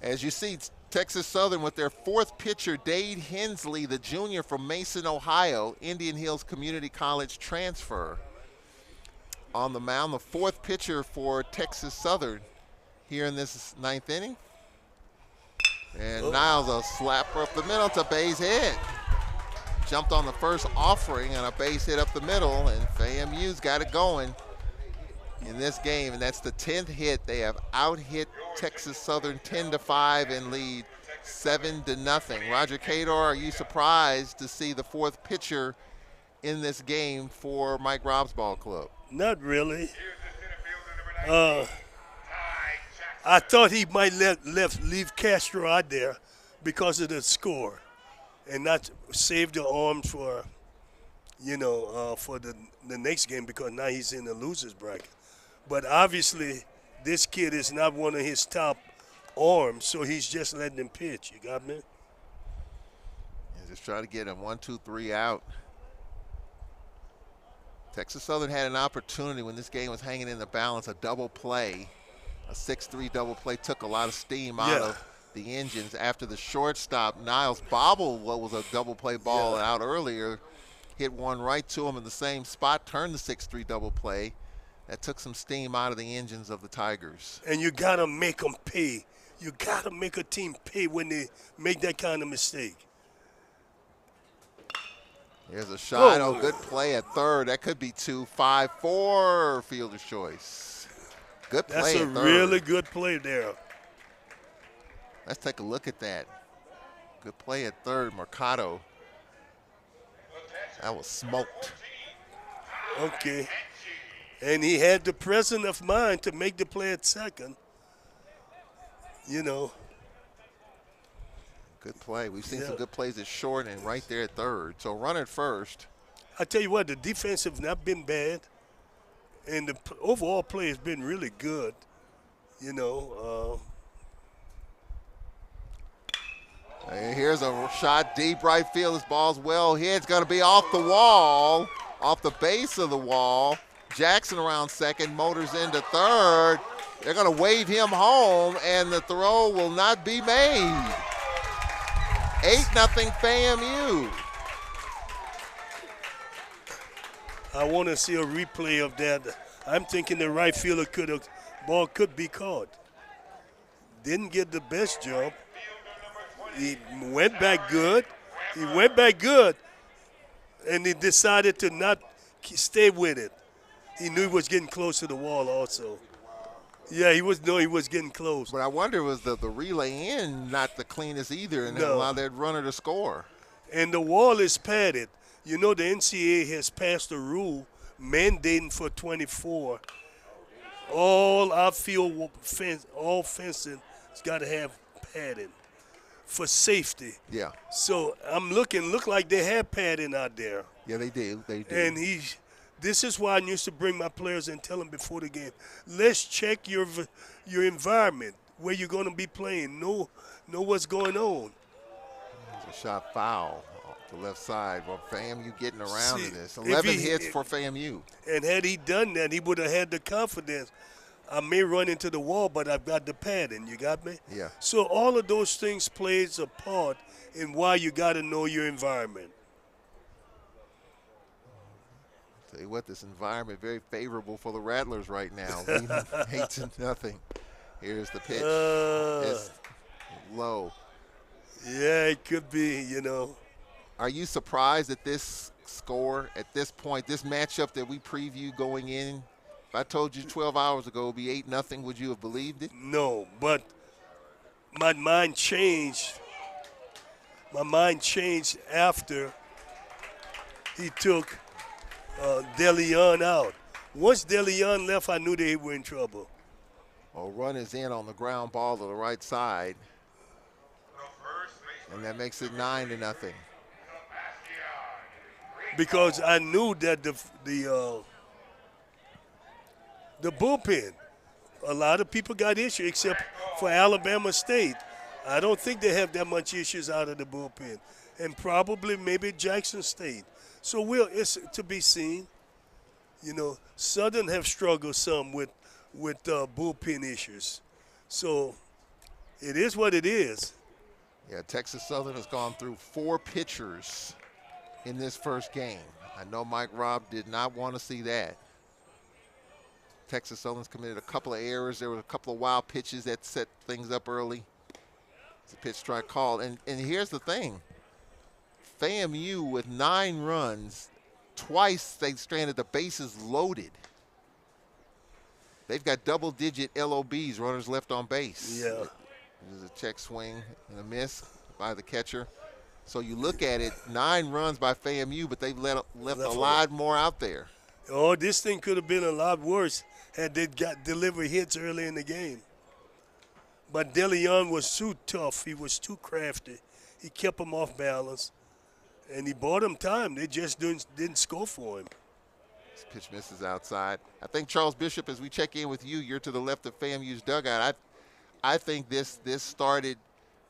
As you see, Texas Southern with their fourth pitcher, Dade Hensley, the junior from Mason, Ohio, Indian Hills Community College transfer, on the mound. The fourth pitcher for Texas Southern here in this ninth inning. And Niles, a slapper up the middle to base hit. Jumped on the first offering and a base hit up the middle, and FAMU's got it going in this game, and that's the 10th hit. They have out-hit Texas Southern 10-5 and lead 7-0. Roger Cador, are you surprised to see the fourth pitcher in this game for Mike Robb's ball club? Not really. I thought he might leave Castro out there because of the score and not save the arms for, for the next game, because now he's in the loser's bracket. But obviously, this kid is not one of his top arms, so he's just letting him pitch. You got me? Yeah, just trying to get him 1, 2, 3 out. Texas Southern had an opportunity when this game was hanging in the balance, a double play. A 6-3 double play took a lot of steam out of the engines after the shortstop, Niles, bobbled what was a double play ball out earlier, hit one right to him in the same spot, turned the 6-3 double play. That took some steam out of the engines of the Tigers. And you got to make them pay. You got to make a team pay when they make that kind of mistake. Here's a shot. Oh, good play at third. That could be 2-5-4 fielder's choice. Good play at third. That's a really good play there. Let's take a look at that. Good play at third, Mercado. That was smoked. Okay. And he had the presence of mind to make the play at second. Good play. We've seen some good plays at short and right there at third. So run at first. I tell you what, the defense have not been bad. And the overall play has been really good. Here's a shot deep right field. This ball's well hit. It's going to be off the wall, off the base of the wall. Jackson around second, motors into third. They're going to wave him home, and the throw will not be made. 8-0 FAMU. I want to see a replay of that. I'm thinking the right fielder ball could be caught. Didn't get the best jump. He went back good. And he decided to not stay with it. He knew he was getting close to the wall also. Yeah, he was getting close. But I wonder, was the relay in not the cleanest either, and that allowed that runner to score? And the wall is padded. The NCAA has passed a rule mandating for 24. All outfield all fencing has got to have padding for safety. Yeah. So I'm look like they have padding out there. Yeah, they do. And this is why I used to bring my players and tell them before the game, let's check your environment, where you're going to be playing. Know what's going on. It's a shot foul off the left side. Well, FAMU getting around to this. 11 hits for FAMU. And had he done that, he would have had the confidence. I may run into the wall, but I've got the padding. You got me? Yeah. So all of those things plays a part in why you got to know your environment. Tell you what, this environment very favorable for the Rattlers right now. 8-0. Here's the pitch. It's low. Yeah, it could be, Are you surprised at this score at this point, this matchup that we preview going in? If I told you 12 hours ago it would be 8-0, would you have believed it? No, but my mind changed. My mind changed after he took DeLeon out. Once DeLeon left, I knew they were in trouble. Well, run is in on the ground ball to the right side. And that makes it 9-0. Because I knew that the bullpen, a lot of people got issues except for Alabama State. I don't think they have that much issues out of the bullpen. And probably maybe Jackson State. So it's to be seen. Southern have struggled some with bullpen issues. So It is what it is. Yeah, Texas Southern has gone through 4 pitchers in this first game. I know Mike Robb did not want to see that. Texas Southern's committed a couple of errors. There were a couple of wild pitches that set things up early. It's a pitch strike call. And here's the thing. FAMU with 9 runs, twice they stranded the bases loaded. They've got double-digit LOBs, runners left on base. Yeah. There's a check swing and a miss by the catcher. So you look at it, 9 runs by FAMU, but they've left a lot more out there. Oh, this thing could have been a lot worse had they got delivered hits early in the game. But DeLeon was too tough. He was too crafty. He kept them off balance, and he bought them time. They just didn't score for him. This pitch misses outside. I think, Charles Bishop, as we check in with you, you're to the left of FAMU's dugout. I think this started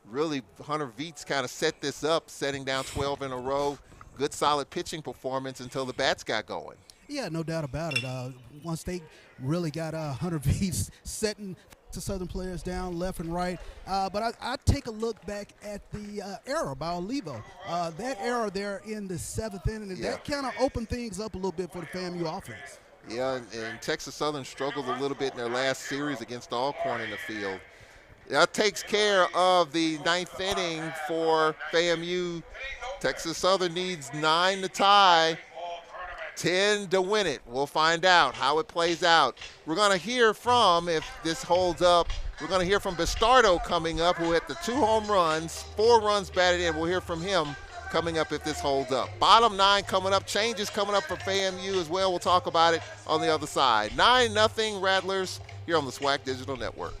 really, Hunter Veets kind of set this up, setting down 12 in a row. Good, solid pitching performance until the bats got going. Yeah, no doubt about it. Once they really got Hunter Veets setting to Southern players down left and right. But I take a look back at the error by Olivo. That error there in the 7th inning, that kind of opened things up a little bit for the FAMU offense. Yeah, and Texas Southern struggled a little bit in their last series against Alcorn in the field. That takes care of the 9th inning for FAMU. Texas Southern needs 9 to tie, 10 to win it. We'll find out how it plays out. We're going to hear from, if this holds up, we're going to hear from Bastardo coming up, who hit the 2 home runs, 4 runs batted in. We'll hear from him coming up if this holds up. Bottom 9 coming up, changes coming up for FAMU as well. We'll talk about it on the other side. 9-0 Rattlers here on the SWAC Digital Network.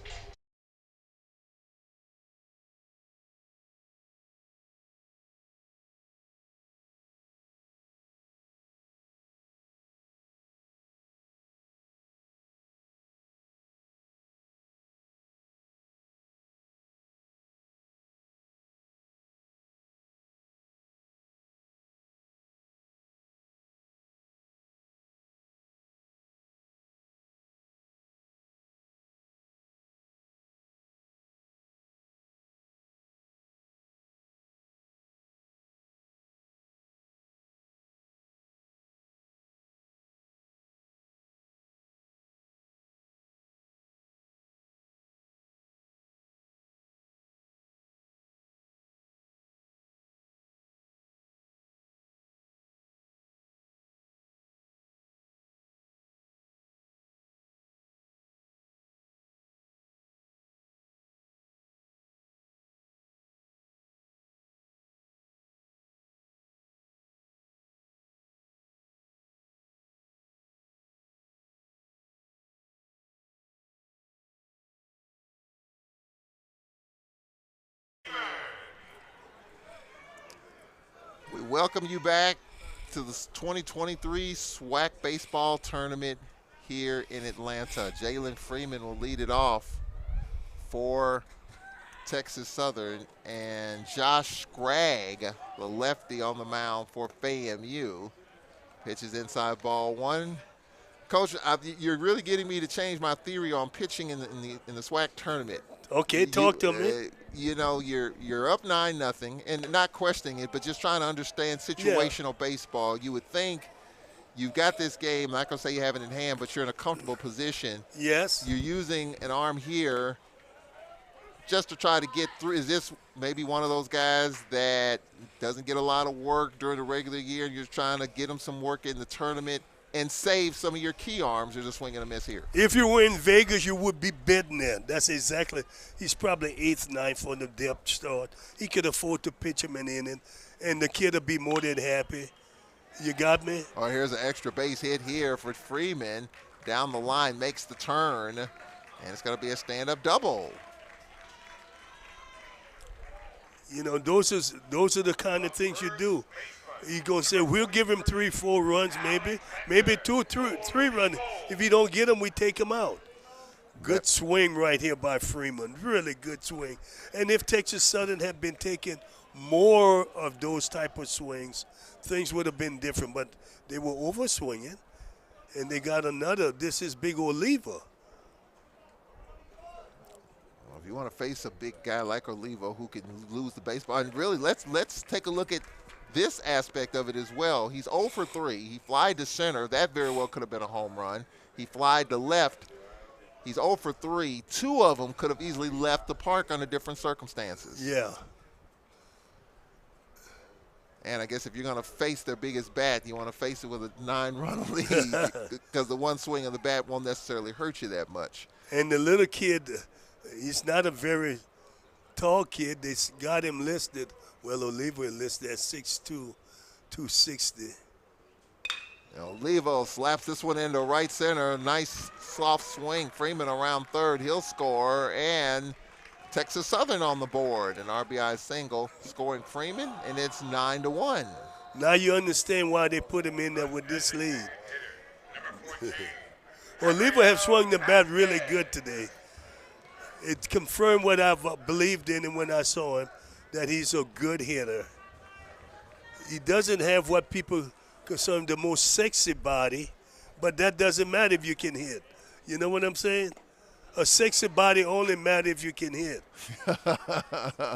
We welcome you back to the 2023 SWAC Baseball Tournament here in Atlanta. Jalen Freeman will lead it off for Texas Southern, and Josh Scragg, the lefty on the mound for FAMU. Pitches inside ball 1. Coach, you're really getting me to change my theory on pitching in the SWAC tournament. Okay, talk to me. You know, you're up 9-0, and not questioning it, but just trying to understand situational baseball. You would think you've got this game, not going to say you have it in hand, but you're in a comfortable position. Yes. You're using an arm here just to try to get through. Is this maybe one of those guys that doesn't get a lot of work during the regular year, and you're trying to get him some work in the tournament and save some of your key arms? You're just swinging a miss here. If you were in Vegas, you would be betting that. That's exactly. He's probably 8th, 9th on the depth start. He could afford to pitch him an inning, and the kid will be more than happy. You got me? Oh, here's an extra base hit here for Freeman. Down the line, makes the turn, and it's going to be a stand-up double. You know, those are the kind of things you do. You're going to say, we'll give him 3-4 runs maybe 2, 3 runs. If you don't get him, we take him out. Good swing right here by Freeman, really good swing. And if Texas Southern had been taking more of those type of swings, things would have been different. But they were over-swinging, and they got another. This is Big Oliva. Well, if You want to face a big guy like Olivo who can lose the baseball. And really, let's take a look at this aspect of it as well. He's 0 for 3. He flied to center. That very well could have been a home run. He flied to left. He's 0 for 3. 2 of them could have easily left the park under different circumstances. Yeah. And I guess if you're going to face their biggest bat, you want to face it with a 9-run lead because the one swing of the bat won't necessarily hurt you that much. And the little kid, he's not a very tall kid. They got him listed. Well, Olivo listed at 6'2", 260. Olivo slaps this one into right center. Nice soft swing. Freeman around third. He'll score. And Texas Southern on the board. An RBI single scoring Freeman, and it's 9-1. Now you understand why they put him in there with this lead. Olivo have swung the bat really good today. It confirmed what I've believed in him when I saw him, that he's a good hitter. He doesn't have what people consider the most sexy body, but that doesn't matter if you can hit. You know what I'm saying? A sexy body only matters if you can hit.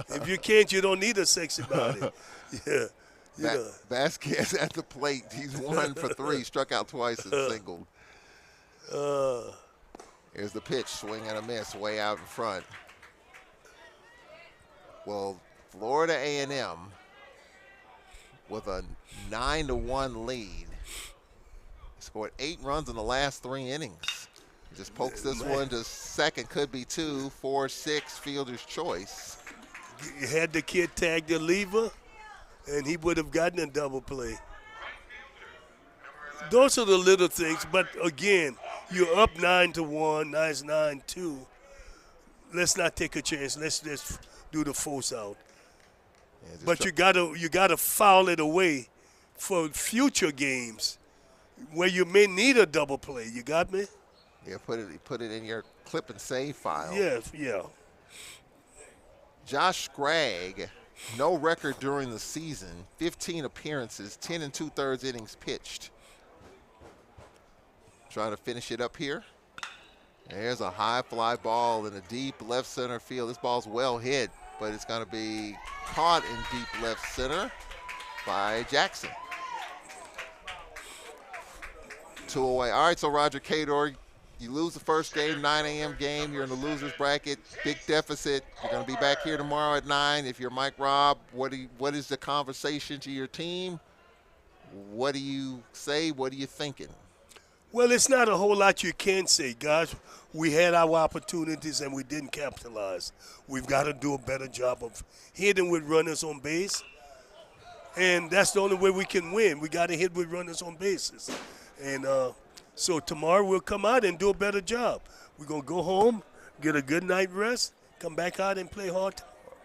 If you can't, you don't need a sexy body. Yeah. Vasquez at the plate. He's 1 for 3. Struck out twice and singled. Here's the pitch. Swing and a miss way out in front. Well, Florida A&M with a 9-1 lead. Scored 8 runs in the last 3 innings. Just pokes this one to second. Could be 2, 4, 6. Fielder's choice. You had the kid tag the lever, and he would have gotten a double play. Those are the little things. But again, you're up 9-1. Now it's 9-2. Let's not take a chance. Let's just do the force out. Yeah, but you gotta foul it away for future games where you may need a double play. You got me? Yeah, put it in your clip and save file. Yeah. Josh Scragg, no record during the season. 15 appearances, 10 2/3 innings pitched. Trying to finish it up here. There's a high fly ball in a deep left center field. This ball's well hit, but it's going to be caught in deep left center by Jackson. 2 away. All right, so Roger Cador, you lose the first game, 9 a.m. game. You're in the loser's bracket, big deficit. You're going to be back here tomorrow at 9. If you're Mike Robb, what is the conversation to your team? What do you say? What are you thinking? Well, it's not a whole lot you can say, guys. We had our opportunities and we didn't capitalize. We've got to do a better job of hitting with runners on base. And that's the only way we can win. We got to hit with runners on bases. And so tomorrow we'll come out and do a better job. We're going to go home, get a good night rest, come back out and play hard tomorrow.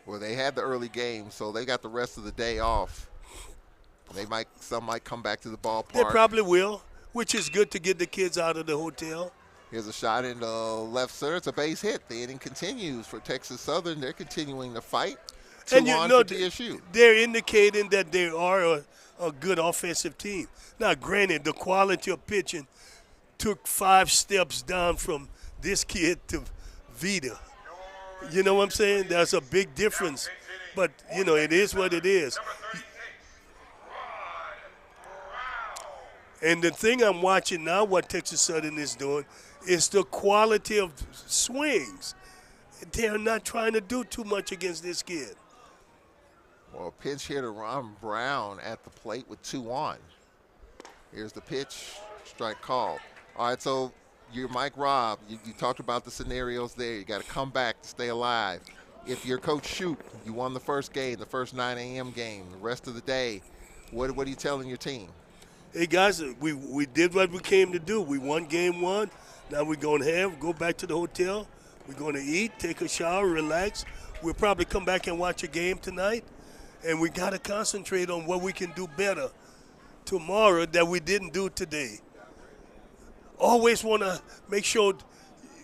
Well, they had the early game, so they got the rest of the day off. Some might come back to the ballpark. They probably will, which is good to get the kids out of the hotel. Here's a shot into left center. It's a base hit. The inning continues for Texas Southern. They're continuing to fight. And you know, they're indicating that they are a good offensive team. Now, granted, the quality of pitching took 5 steps down from this kid to Vita. You know what I'm saying? There's a big difference. But, you know, it is what it is. And the thing I'm watching now, what Texas Southern is doing, is the quality of swings. They're not trying to do too much against this kid. Well, pinch hitter Ron Brown at the plate with 2 on. Here's the pitch, strike called. All right, so you're Mike Robb. You talked about the scenarios there. You got to come back to stay alive. If you're Coach Shute, you won the first game, the first 9 a.m. game, the rest of the day, what are you telling your team? Hey, guys, we did what we came to do. We won game 1. Now we're going to go back to the hotel. We're going to eat, take a shower, relax. We'll probably come back and watch a game tonight. And we got to concentrate on what we can do better tomorrow that we didn't do today. Always want to make sure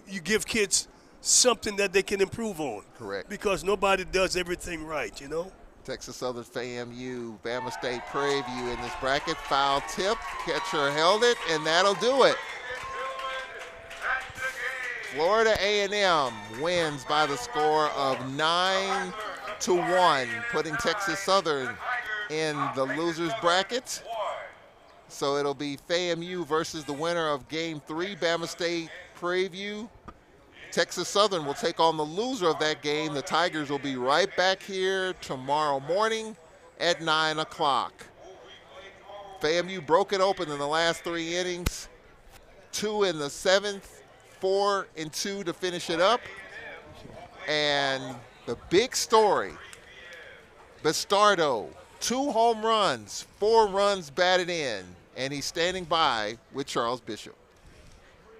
you give kids something that they can improve on. Correct. Because nobody does everything right, you know? Texas Southern FAMU, Bama State Prairie View in this bracket. Foul tip, catcher held it, and that'll do it. Florida A&M wins by the score of 9-1, putting Texas Southern in the losers bracket. So it'll be FAMU versus the winner of Game 3, Bama State Prairie View. Texas Southern will take on the loser of that game. The Tigers will be right back here tomorrow morning at 9 o'clock. FAMU broke it open in the last 3 innings. 2 in the 7th, 4 and 2 to finish it up. And the big story, Bastardo, 2 home runs, 4 runs batted in, and he's standing by with Charles Bishop.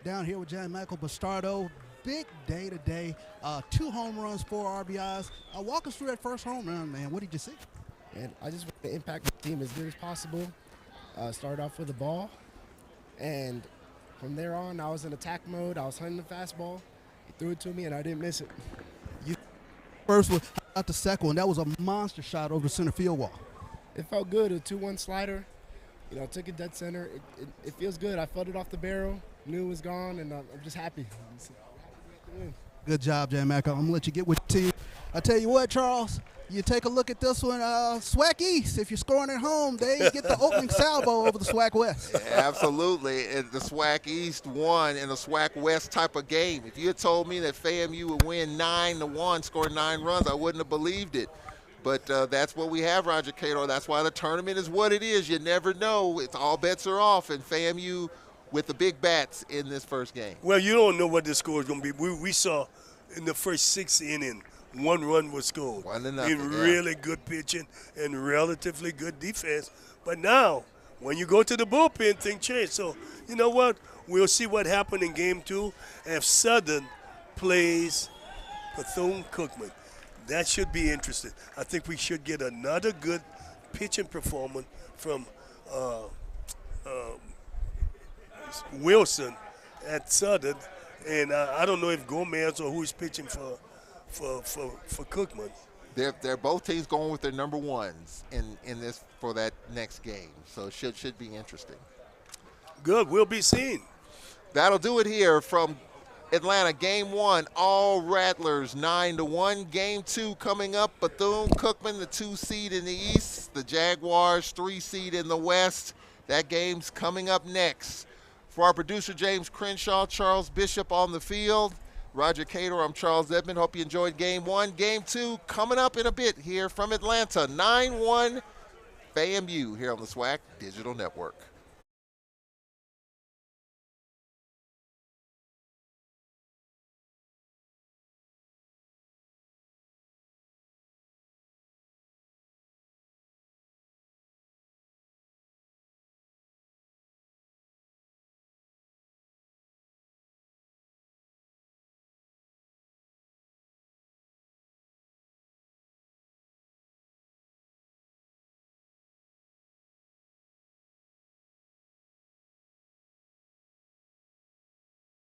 Down here with Jan Michael Bastardo. Big day today. 2 home runs, 4 RBIs. Walk us through that first home run, man. What did you see? And I just want to impact the team as good as possible. Started off with the ball, and from there on, I was in attack mode. I was hunting the fastball. He threw it to me, and I didn't miss it. First one, out the second one. That was a monster shot over the center field wall. It felt good. A 2-1 slider. You know, took it dead center. It feels good. I felt it off the barrel. Knew it was gone, and I'm just happy. Good job, Jan Mack. I'm going to let you get with you. I tell you what, Charles, you take a look at this one. SWAC East, if you're scoring at home, they get the opening salvo over the SWAC West. Yeah, absolutely. And the SWAC East won in a SWAC West type of game. If you had told me that FAMU would win 9-1, score 9 runs, I wouldn't have believed it. But that's what we have, Roger Cato. That's why the tournament is what it is. You never know. It's all bets are off, and FAMU with the big bats in this first game. Well, you don't know what the score is going to be. We saw in the first 6 innings, 1 run was scored. 1-0, in really good pitching and relatively good defense. But now, when you go to the bullpen, things change. So, you know what? We'll see what happened in Game 2 if Southern plays Bethune-Cookman. That should be interesting. I think we should get another good pitching performance from Wilson at Southern, and I don't know if Gomez or who's pitching for Cookman. They're both teams going with their number ones in this for that next game, so it should be interesting. Good, we'll be seeing. That'll do it here from Atlanta. Game 1, all Rattlers 9-1. Game 2 coming up. Bethune-Cookman, the 2 seed in the East. The Jaguars, 3 seed in the West. That game's coming up next. For our producer, James Crenshaw, Charles Bishop on the field. Roger Cato, I'm Charles Edmond. Hope you enjoyed Game 1. Game 2 coming up in a bit here from Atlanta. 9-1 FAMU here on the SWAC Digital Network.